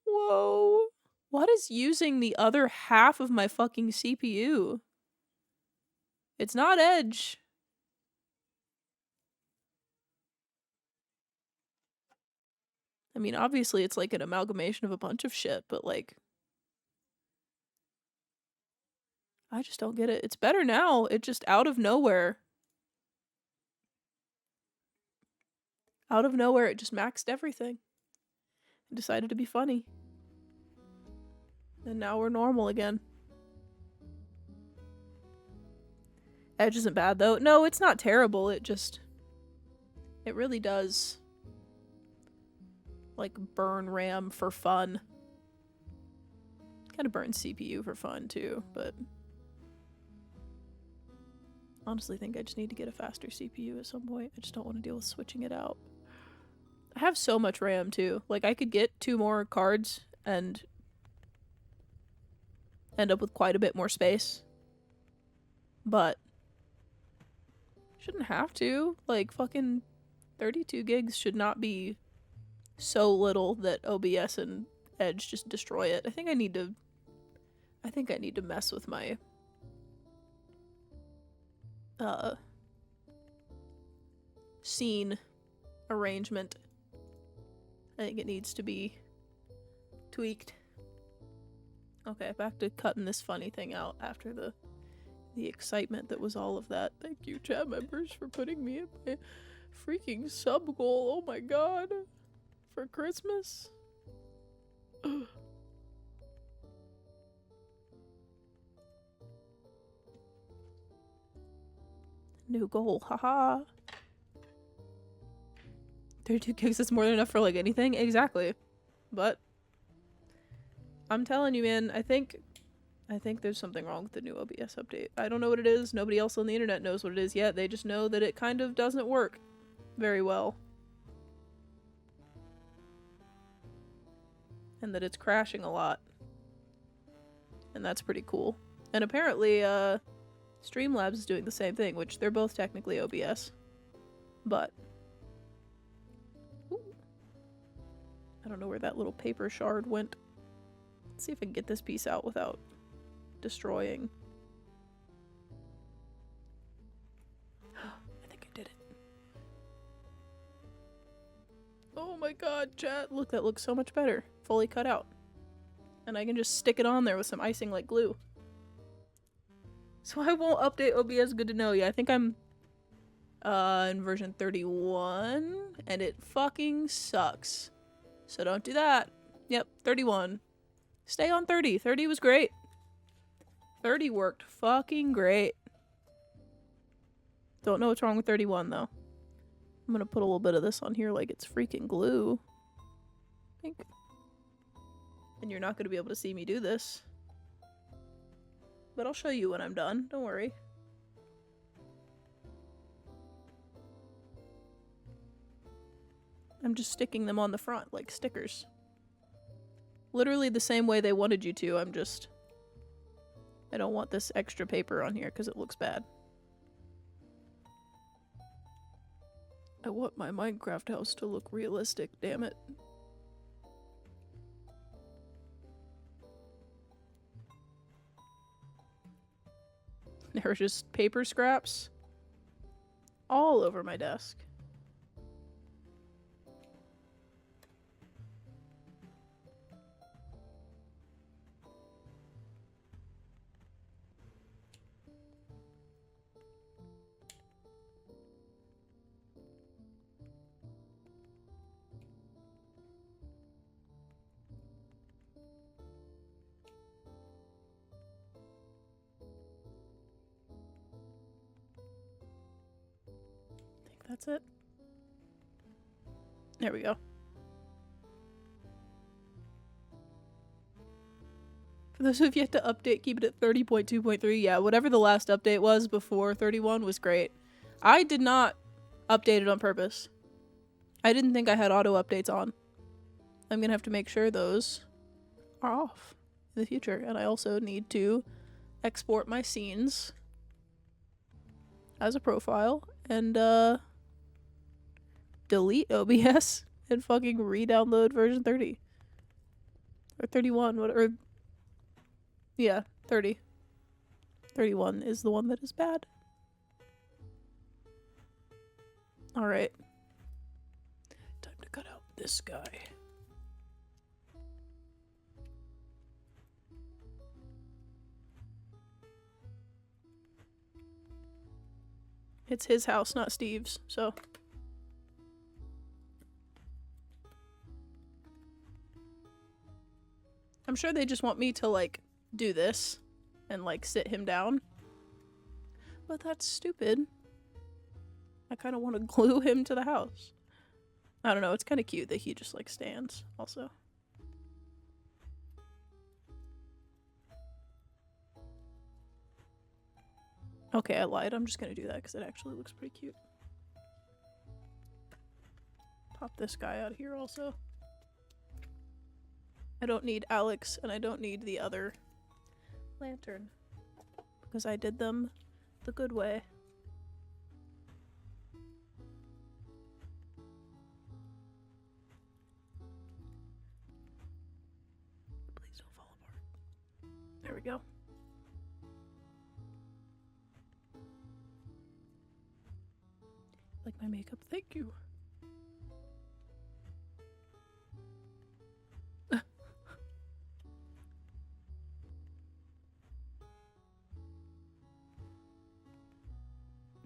Whoa. What is using the other half of my fucking CPU? It's not Edge. I mean, obviously it's like an amalgamation of a bunch of shit, but like... I just don't get it. It's better now. It just out of nowhere. Out of nowhere, it just maxed everything. And decided to be funny. And now we're normal again. Edge isn't bad though. No, it's not terrible. It just... It really does... like, burn RAM for fun. Kind of burns CPU for fun too, but... honestly think I just need to get a faster CPU at some point. I just don't want to deal with switching it out. I have so much RAM too. Like, I could get 2 more cards and end up with quite a bit more space. But Shouldn't have to. Like, fucking 32 gigs should not be so little that OBS and Edge just destroy it. I think I need to mess with my scene arrangement. I think it needs to be tweaked. Okay, back to cutting this funny thing out after the excitement that was all of that. Thank you, chat members, for putting me in my freaking sub goal. Oh my god. For Christmas. New goal, haha. 32 gigs is more than enough for like anything? Exactly. But I'm telling you, man, I think there's something wrong with the new OBS update. I don't know what it is. Nobody else on the internet knows what it is yet. They just know that it kind of doesn't work very well. And that it's crashing a lot. And that's pretty cool. And apparently, Streamlabs is doing the same thing, which they're both technically OBS. But ooh, I don't know where that little paper shard went. Let's see if I can get this piece out without destroying. I think I did it. Oh my god, chat. Look, that looks so much better. Fully cut out. And I can just stick it on there with some icing like glue. So I won't update OBS, good to know. Yeah, I think I'm in version 31 and it fucking sucks. So don't do that. Yep, 31. Stay on 30. 30 was great. 30 worked fucking great. Don't know what's wrong with 31 though. I'm gonna put a little bit of this on here like it's freaking glue. I think. And you're not gonna be able to see me do this. But I'll show you when I'm done, don't worry. I'm just sticking them on the front like stickers. Literally the same way they wanted you to, I don't want this extra paper on here because it looks bad. I want my Minecraft house to look realistic, damn it. There are just paper scraps all over my desk. That's it. There we go. For those who have yet to update, keep it at 30.2.3. Yeah, whatever the last update was before 31 was great. I did not update it on purpose. I didn't think I had auto updates on. I'm gonna have to make sure those are off in the future. And I also need to export my scenes as a profile and delete OBS and fucking re-download version 30. Or 31, or yeah, 30. 31 is the one that is bad. Alright. Time to cut out this guy. It's his house, not Steve's, so... I'm sure they just want me to, like, do this and, like, sit him down. But that's stupid. I kind of want to glue him to the house. I don't know, it's kind of cute that he just, like, stands, also. Okay, I lied. I'm just gonna do that because it actually looks pretty cute. Pop this guy out of here, also. I don't need Alex, and I don't need the other lantern. Because I did them the good way. go. Like my makeup? Thank you.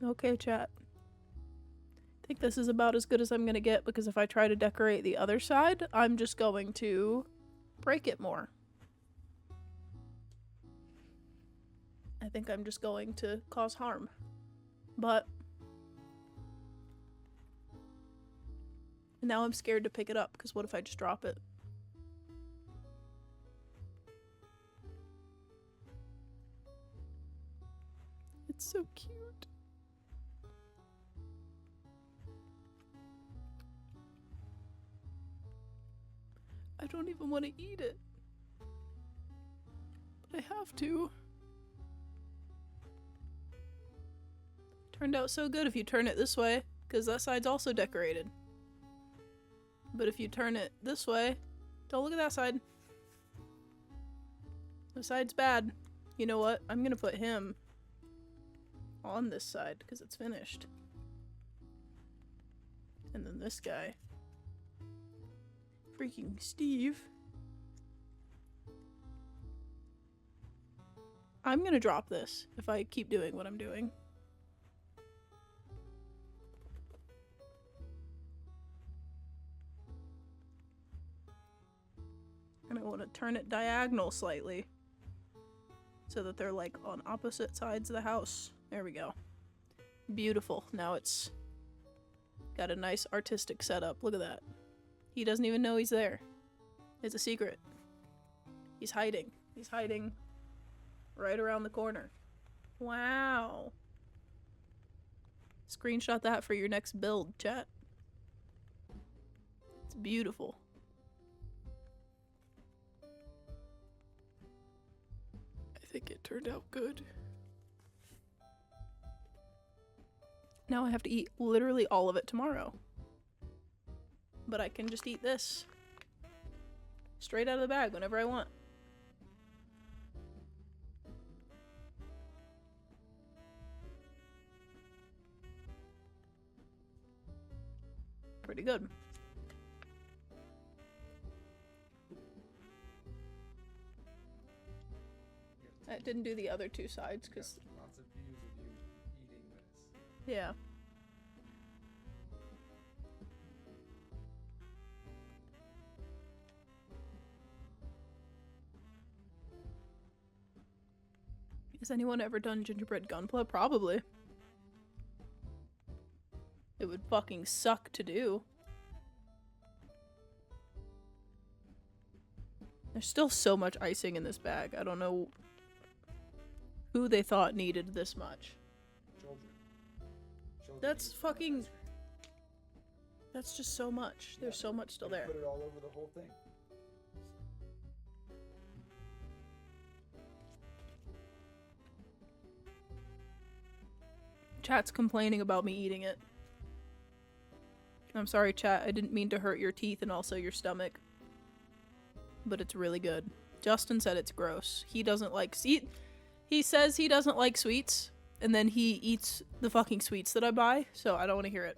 Okay, chat. I think this is about as good as I'm gonna get, because if I try to decorate the other side, I'm just going to break it more. I think I'm just going to cause harm. But now I'm scared to pick it up, because what if I just drop it? It's so cute. I don't even want to eat it. But I have to. Turned out so good if you turn it this way, because that side's also decorated. But if you turn it this way, don't look at that side. The side's bad. You know what? I'm gonna put him on this side, because it's finished. And then this guy. Freaking Steve. I'm gonna drop this if I keep doing what I'm doing. And I want to turn it diagonal slightly so that they're like on opposite sides of the house. There we go. Beautiful. Now it's got a nice artistic setup. Look at that. He doesn't even know he's there. It's a secret. He's hiding. He's hiding right around the corner. Wow. Screenshot that for your next build, chat. It's beautiful. I think it turned out good. Now I have to eat literally all of it tomorrow. But I can just eat this straight out of the bag whenever I want. Pretty good. I didn't do the other two sides because Lots of views of you eating this. yeah. Has anyone ever done gingerbread gunpla? Probably. It would fucking suck to do. There's still so much icing in this bag. I don't know who they thought needed this much. Children. That's eat fucking... ice cream. That's just so much. There's so much still They there. Put it all over the whole thing. Chat's complaining about me eating it. I'm sorry, chat. I didn't mean to hurt your teeth and also your stomach. But it's really good. Justin said it's gross. He doesn't like... He says he doesn't like sweets, and then he eats the fucking sweets that I buy, so I don't want to hear it.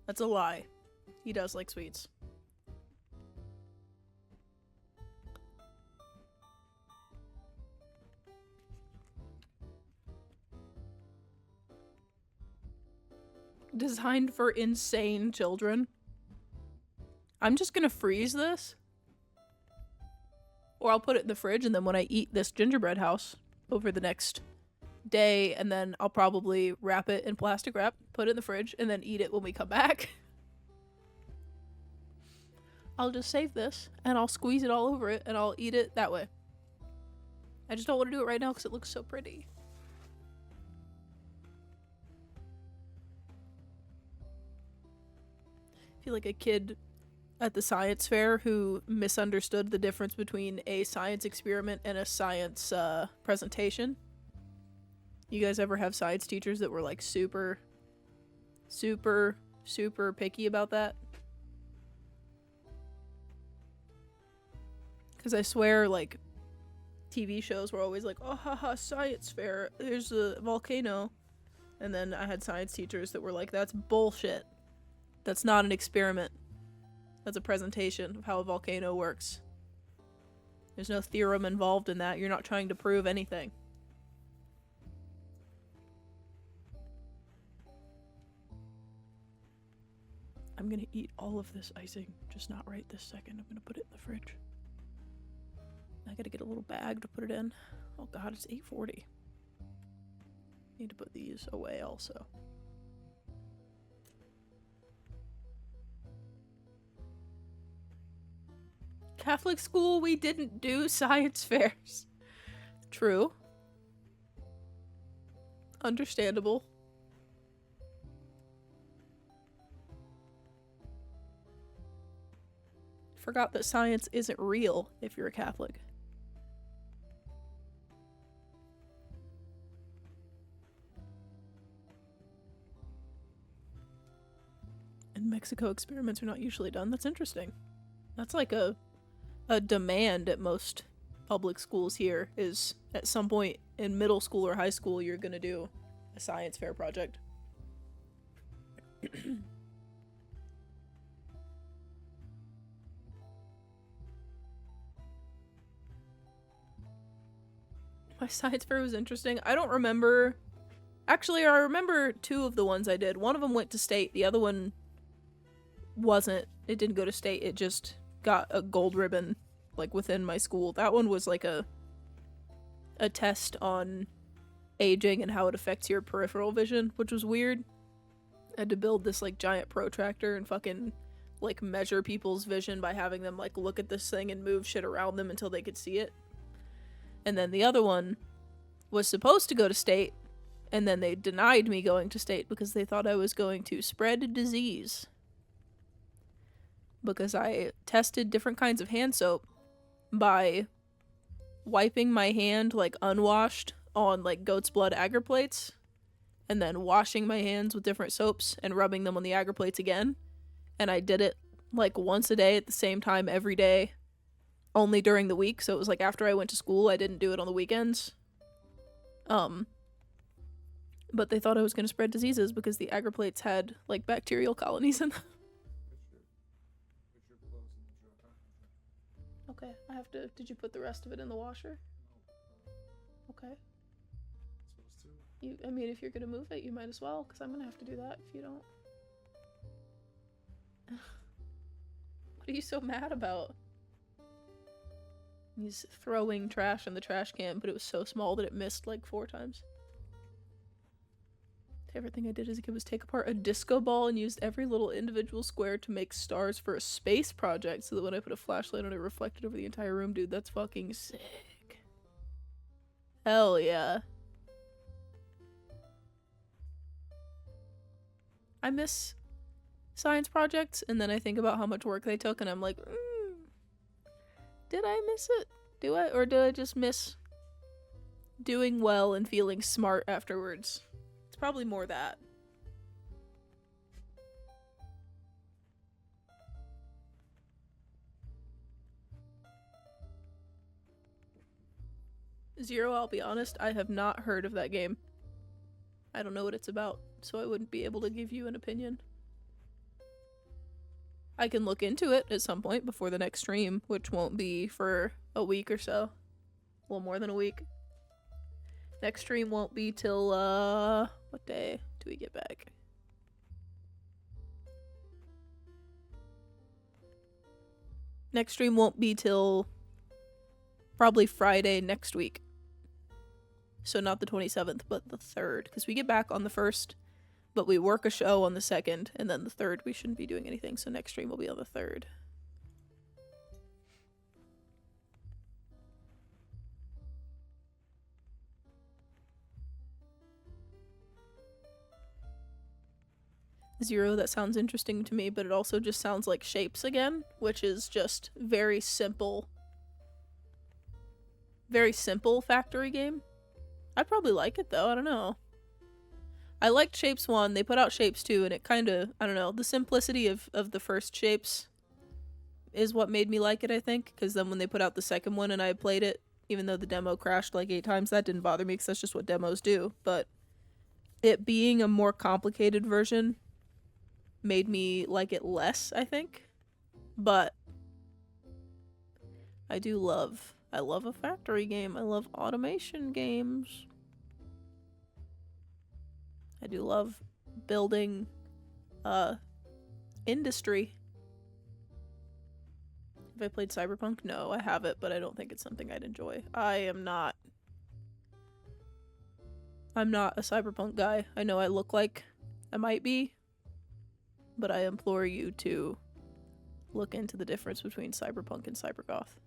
That's a lie. He does like sweets. Designed for insane children. I'm just gonna freeze this. Or I'll put it in the fridge, and then when I eat this gingerbread house over the next day, and then I'll probably wrap it in plastic wrap, put it in the fridge, and then eat it when we come back. I'll just save this, and I'll squeeze it all over it, and I'll eat it that way. I just don't want to do it right now because it looks so pretty. I feel like a kid at the science fair who misunderstood the difference between a science experiment and a science presentation. You guys ever have science teachers that were like super picky about that? Because I swear, like, TV shows were always like, oh haha, science fair, there's a volcano. And then I had science teachers that were like, that's bullshit. That's not an experiment. That's a presentation of how a volcano works. There's no theorem involved in that. You're not trying to prove anything. I'm gonna eat all of this icing, just not right this second. I'm gonna put it in the fridge. I gotta get a little bag to put it in. Oh god, it's 8:40. Need to put these away also. Catholic school, we didn't do science fairs. True. Understandable. Forgot that science isn't real if you're a Catholic. In Mexico, experiments are not usually done. That's interesting. That's like a demand at most public schools here, is at some point in middle school or high school you're gonna do a science fair project. My science fair was interesting. I don't remember. Actually, I remember 2 of the ones I did. One of them went to state. The other one wasn't. It didn't go to state. It just got a gold ribbon, like, within my school. That one was like a test on aging and how it affects your peripheral vision, which was weird. I had to build this, like, giant protractor and fucking, like, measure people's vision by having them, like, look at this thing and move shit around them until they could see it. And then the other one was supposed to go to state, and then they denied me going to state because they thought I was going to spread disease. Because I tested different kinds of hand soap by wiping my hand, like, unwashed on, like, goat's blood agar plates, and then washing my hands with different soaps and rubbing them on the agar plates again. And I did it, like, once a day at the same time every day, only during the week. So it was like after I went to school, I didn't do it on the weekends. But they thought I was going to spread diseases because the agar plates had, like, bacterial colonies in them. Okay, I have to. Did you put the rest of it in the washer? Okay. I mean, if you're gonna move it, you might as well, because I'm gonna have to do that if you don't. What are you so mad about? He's throwing trash in the trash can, but it was so small that it missed like 4 times. The favorite thing I did as a kid was take apart a disco ball and used every little individual square to make stars for a space project, so that when I put a flashlight on it, reflected over the entire room. Dude, that's fucking sick. Hell yeah. I miss science projects, and then I think about how much work they took, and I'm like, did I miss it? Do I? Or did I just miss doing well and feeling smart afterwards? It's probably more that. Zero, I'll be honest, I have not heard of that game. I don't know what it's about, so I wouldn't be able to give you an opinion. I can look into it at some point before the next stream, which won't be for a week or so. A little more than a week. Next stream won't be till, what day do we get back? Next stream won't be till probably Friday next week. So not the 27th, but the 3rd. Because we get back on the 1st, but we work a show on the 2nd, and then the 3rd we shouldn't be doing anything, so next stream will be on the 3rd. Zero, that sounds interesting to me, but it also just sounds like Shapes again, which is just very simple factory game. I'd probably like it though, I don't know. I liked Shapes 1, they put out Shapes 2, and it kinda, I don't know, the simplicity of the first Shapes is what made me like it, I think, because then when they put out the second one and I played it even though the demo crashed like 8 times. That didn't bother me because that's just what demos do. But it being a more complicated version made me like it less, I think. But I love a factory game. I love automation games. I do love building industry. Have I played Cyberpunk? No, I haven't, but I don't think it's something I'd enjoy. I'm not a Cyberpunk guy. I know I look like I might be, but I implore you to look into the difference between Cyberpunk and Cybergoth.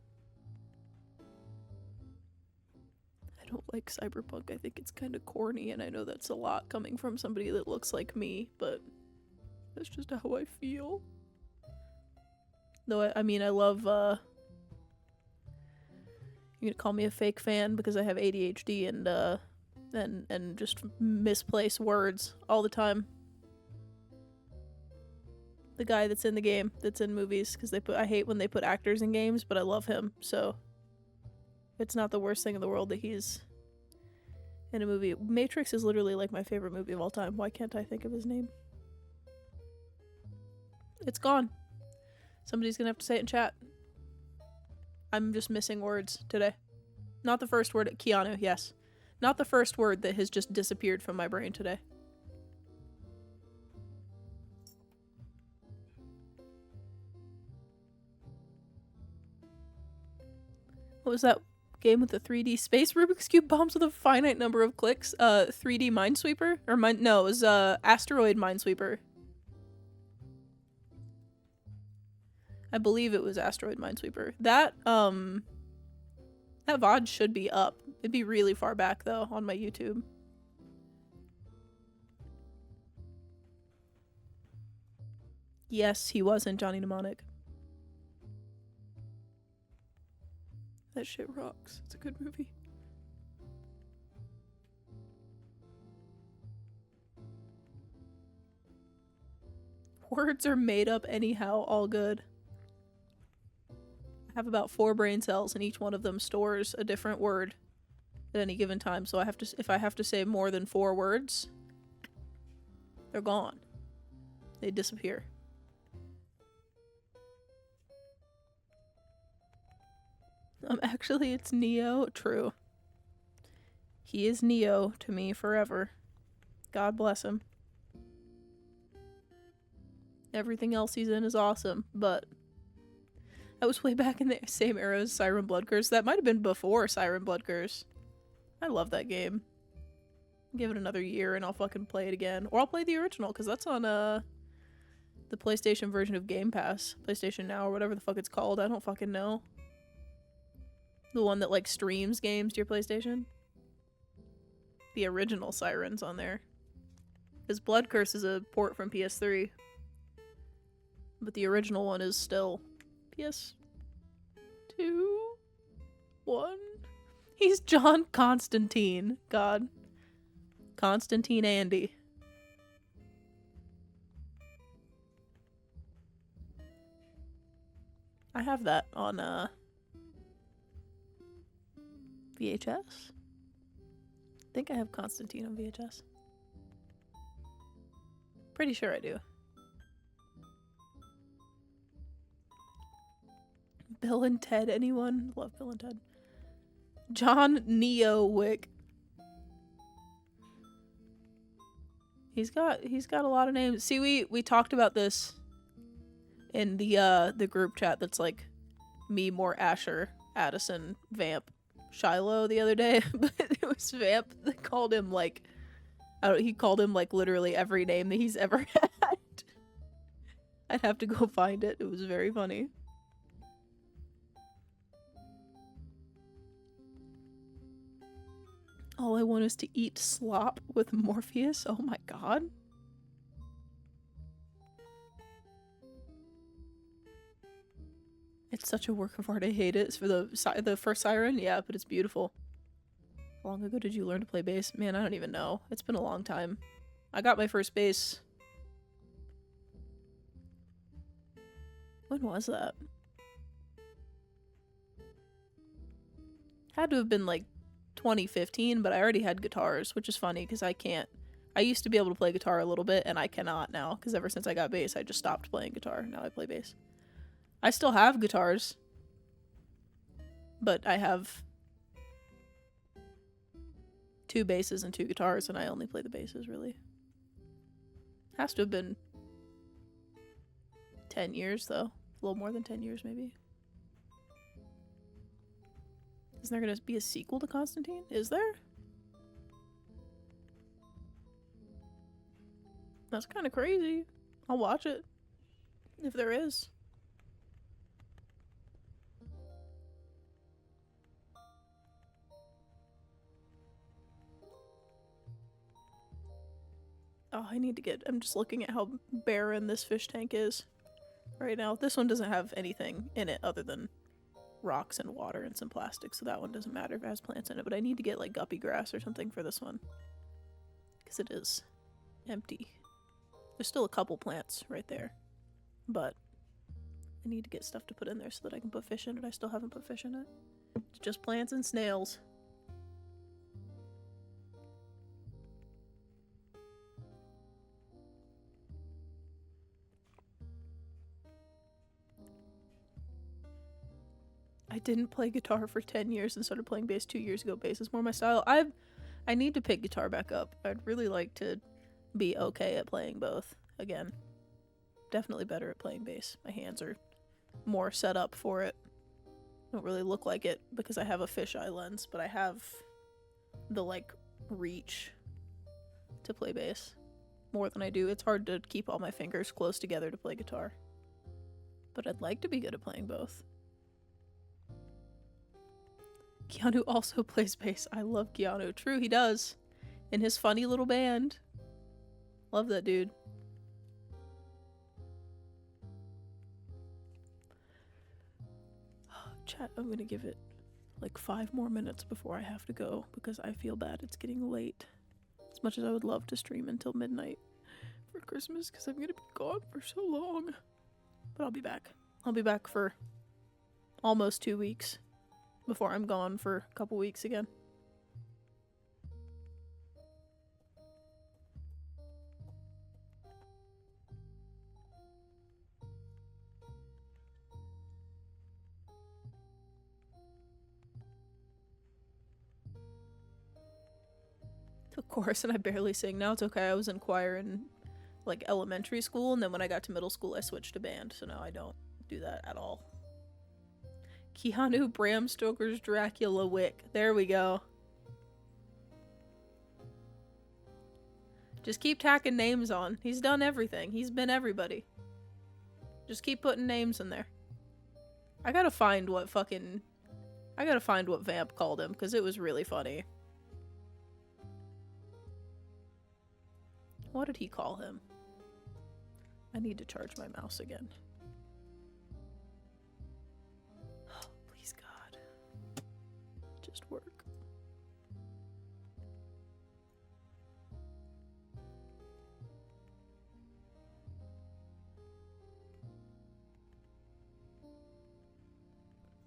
I don't like Cyberpunk. I think it's kind of corny, and I know that's a lot coming from somebody that looks like me, but that's just how I feel. Though I mean, I love, you're gonna call me a fake fan because I have ADHD and just misplace words all the time. The guy that's in the game, that's in movies, because I hate when they put actors in games, but I love him, so it's not the worst thing in the world that he's in a movie. Matrix is literally like my favorite movie of all time. Why can't I think of his name? It's gone. Somebody's gonna have to say it in chat. I'm just missing words today. Not the first word. Keanu, yes. Not the first word that has just disappeared from my brain today. What was that game with the 3D space Rubik's Cube bombs with a finite number of clicks? 3D Minesweeper? Or no, it was Asteroid Minesweeper. I believe it was Asteroid Minesweeper. That VOD should be up. It'd be really far back though on my YouTube. Yes, he was in Johnny Mnemonic. That shit rocks. It's a good movie. Words are made up anyhow, all good. I have about 4 brain cells and each one of them stores a different word at any given time. So if I have to say more than 4 words, they're gone. They disappear. Actually, it's Neo. True. He is Neo to me forever. God bless him. Everything else he's in is awesome, but that was way back in the same era as Siren Blood Curse. That might have been before Siren Blood Curse. I love that game. Give it another year and I'll fucking play it again. Or I'll play the original, because that's on the PlayStation version of Game Pass. PlayStation Now, or whatever the fuck it's called. I don't fucking know. The one that, like, streams games to your PlayStation. The original Siren's on there. Because Blood Curse is a port from PS3. But the original one is still PS2? 1? He's John Constantine. God. Constantine Andy. I have that on, VHS? I think I have Constantine on VHS. Pretty sure I do. Bill and Ted, anyone? Love Bill and Ted. John Neowick. He's got a lot of names. See, we talked about this in the group chat that's like me, more Asher, Addison, Vamp, Shiloh the other day, but it was Vamp that called him like, he called him like literally every name that he's ever had. I'd have to go find it. It was very funny. All I want is to eat slop with Morpheus. Oh my god. It's such a work of art. I hate it. It's for the first Siren. Yeah, but it's beautiful. How long ago did you learn to play bass? Man, I don't even know. It's been a long time. I got my first bass. When was that? Had to have been like 2015, but I already had guitars, which is funny because I used to be able to play guitar a little bit, and I cannot now because ever since I got bass, I just stopped playing guitar. Now I play bass. I still have guitars, but I have 2 basses and 2 guitars, and I only play the basses, really. Has to have been 10 years, though. A little more than 10 years, maybe. Isn't there going to be a sequel to Constantine? Is there? That's kind of crazy. I'll watch it. If there is. Oh, I need to get... I'm just looking at how barren this fish tank is right now. This one doesn't have anything in it other than rocks and water and some plastic, so that one doesn't matter if it has plants in it. But I need to get, like, guppy grass or something for this one. Because it is empty. There's still a couple plants right there. But I need to get stuff to put in there so that I can put fish in it. I still haven't put fish in it. It's just plants and snails. I didn't play guitar for 10 years and started playing bass 2 years ago. Bass is more my style. I need to pick guitar back up. I'd really like to be okay at playing both again. Definitely better at playing bass. My hands are more set up for it. Don't really look like it because I have a fisheye lens, but I have the, like, reach to play bass more than I do. It's hard to keep all my fingers close together to play guitar. But I'd like to be good at playing both. Keanu also plays bass. I love Keanu. True, he does. In his funny little band. Love that dude. Chat, I'm gonna give it like 5 more minutes before I have to go because I feel bad it's getting late. As much as I would love to stream until midnight for Christmas because I'm gonna be gone for so long. But I'll be back. I'll be back for almost 2 weeks before I'm gone for a couple weeks again. Took chorus and I barely sing. Now it's okay. I was in choir in like elementary school, and then when I got to middle school I switched to band, so now I don't do that at all. Keanu, Bram Stoker's Dracula Wick. There we go. Just keep tacking names on. He's done everything. He's been everybody. Just keep putting names in there. I gotta find what Vamp called him, because it was really funny. What did he call him? I need to charge my mouse again. Oh, please God. Just work.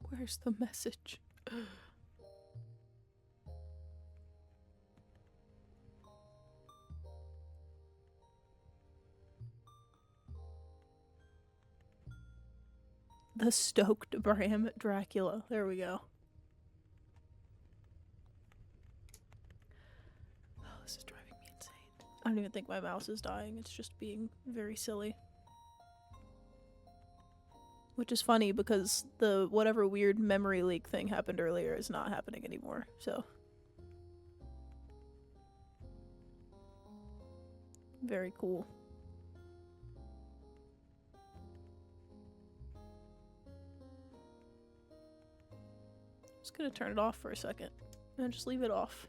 Where's the message? The Stoked Bram Dracula. There we go. Oh, this is driving me insane. I don't even think my mouse is dying. It's just being very silly. Which is funny because the whatever weird memory leak thing happened earlier is not happening anymore, so. Very cool. Just gonna turn it off for a second and just leave it off.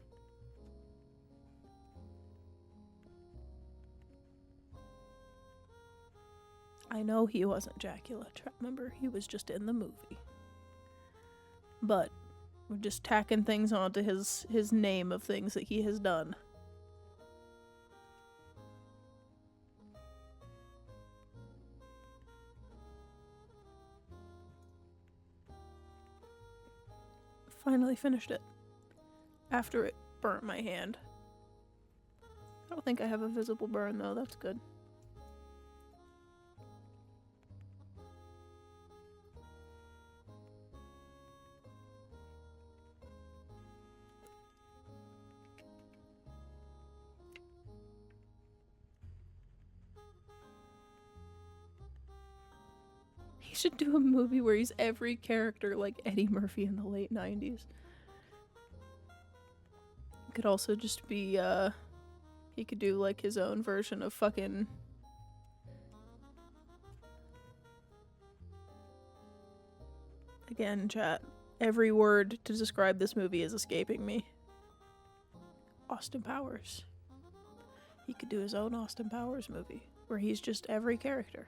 I know he wasn't Dracula. Remember, he was just in the movie. But we're just tacking things onto his name of things that he has done. finally finished it. After it burnt my hand. I don't think I have a visible burn though, that's good. He should do a movie where he's every character like Eddie Murphy in the late 90s. It could also just be, he could do like his own version of fucking... Again, chat. Every word to describe this movie is escaping me. Austin Powers. He could do his own Austin Powers movie, where he's just every character.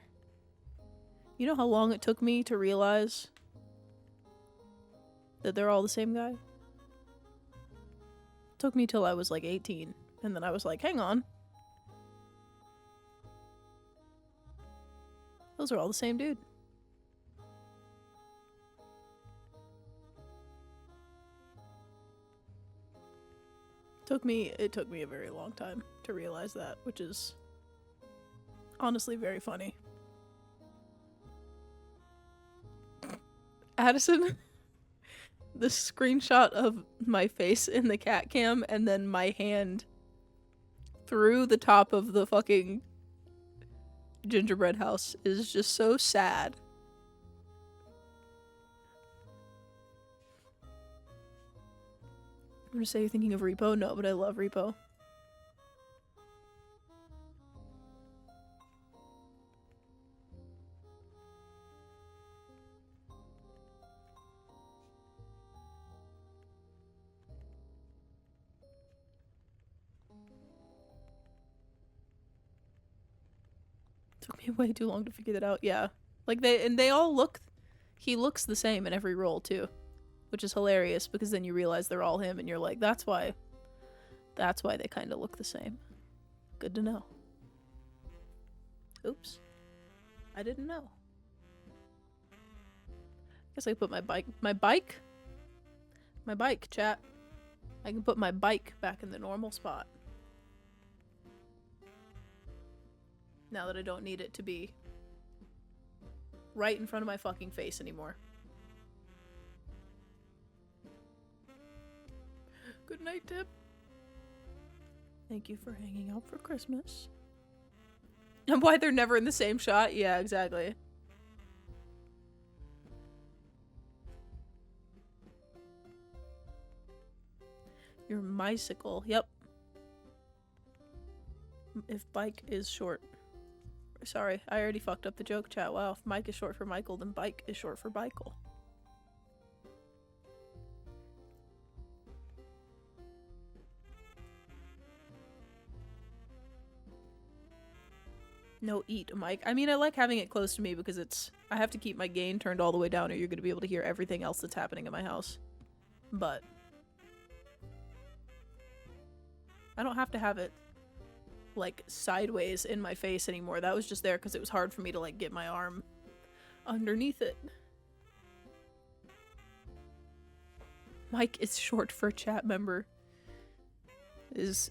You know how long it took me to realize that they're all the same guy? It took me till I was like 18, and then I was like, hang on. Those are all the same dude. It took me a very long time to realize that, which is honestly very funny. Addison, the screenshot of my face in the cat cam and then my hand through the top of the fucking gingerbread house is just so sad. I'm gonna say you're thinking of Repo? No, but I love Repo. Took me way too long to figure that out. Yeah. Like they all look, he looks the same in every role too, which is hilarious because then you realize they're all him and you're like, that's why they kind of look the same. Good to know. Oops. I didn't know. Guess I put my bike, chat. I can put my bike back in the normal spot. Now that I don't need it to be right in front of my fucking face anymore. Good night, Tip. Thank you for hanging out for Christmas. And why they're never in the same shot? Yeah, exactly. Your bicycle. Yep. If bike is short. Sorry, I already fucked up the joke, chat. Wow, if Mike is short for Michael, then bike is short for Michael. No, eat, Mike. I mean, I like having it close to me because I have to keep my gain turned all the way down or you're going to be able to hear everything else that's happening in my house. But I don't have to have it like sideways in my face anymore. That was just there because it was hard for me to like get my arm underneath it. Mike is short for chat member.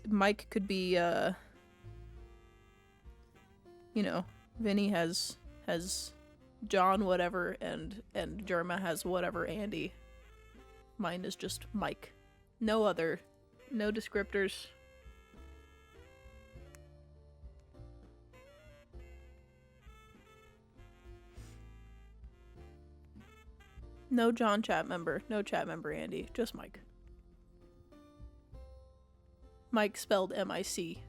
Mike could be you know, Vinny has John whatever and Jerma has whatever Andy. Mine is just Mike. No descriptors. No John chat member. No chat member Andy. Just Mike. Mike spelled M-I-C.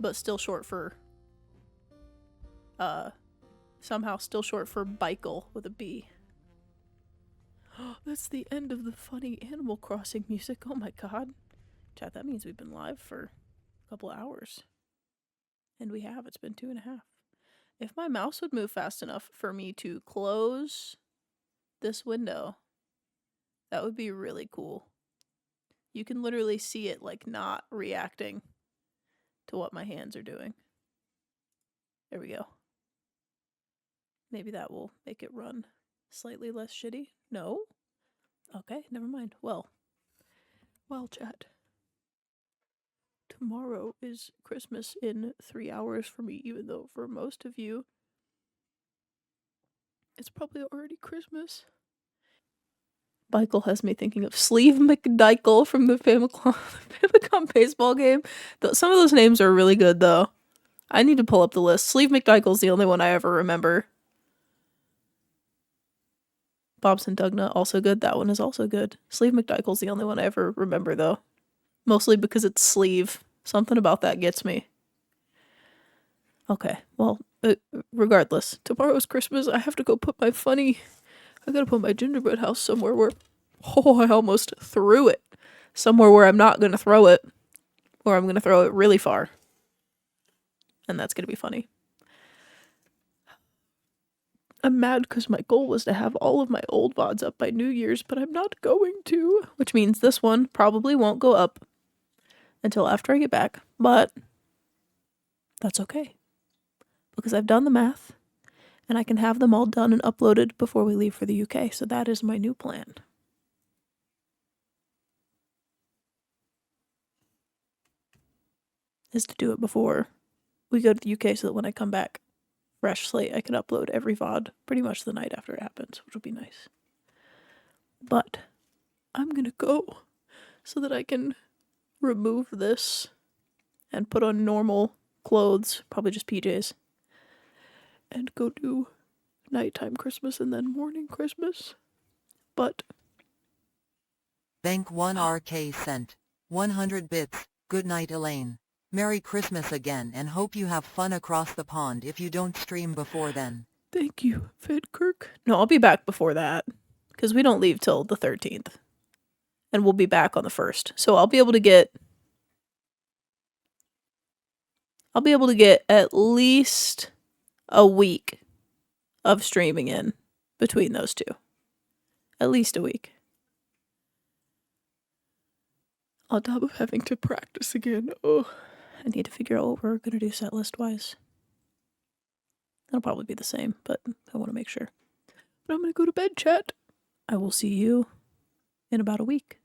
But still short for... somehow still short for Bikel with a B. That's the end of the funny Animal Crossing music. Oh my god. Chat, that means we've been live for a couple hours. And we have. It's been 2.5. If my mouse would move fast enough for me to close this window, that would be really cool. You can literally see it like not reacting to what my hands are doing. There we go. Maybe that will make it run slightly less shitty. No? Okay, never mind. Well, chat. Tomorrow is Christmas in 3 hours for me, even though for most of you, it's probably already Christmas. Michael has me thinking of Sleeve McDykel from the Famicom baseball game. Some of those names are really good, though. I need to pull up the list. Sleeve McDykel's the only one I ever remember. Bobson Dugna, also good. That one is also good. Sleeve McDykel's the only one I ever remember, though. Mostly because it's Sleeve. Something about that gets me. Okay, well, regardless. Tomorrow's Christmas. I have to go put I gotta put my gingerbread house somewhere where... Oh, I almost threw it. Somewhere where I'm not gonna throw it. Or I'm gonna throw it really far. And that's gonna be funny. I'm mad because my goal was to have all of my old VODs up by New Year's, but I'm not going to. Which means this one probably won't go up until after I get back. But that's okay. Because I've done the math, and I can have them all done and uploaded before we leave for the UK. So that is my new plan. Is to do it before we go to the UK so that when I come back, fresh slate, I can upload every VOD pretty much the night after it happens, which will be nice. But I'm gonna go so that I can remove this and put on normal clothes, probably just PJs, and go do nighttime Christmas and then morning Christmas. But Bank 1RK sent 100 bits. Good night, Elaine. Merry Christmas again and hope you have fun across the pond if you don't stream before then. thank you, Fedkirk. No, I'll be back before that, because we don't leave till the 13th. And we'll be back on the 1st. So I'll be able to get at least a week of streaming in between those two. At least a week. On top of having to practice again. Oh, I need to figure out what we're going to do set list wise. It'll probably be the same, but I want to make sure. But I'm going to go to bed, chat. I will see you in about a week.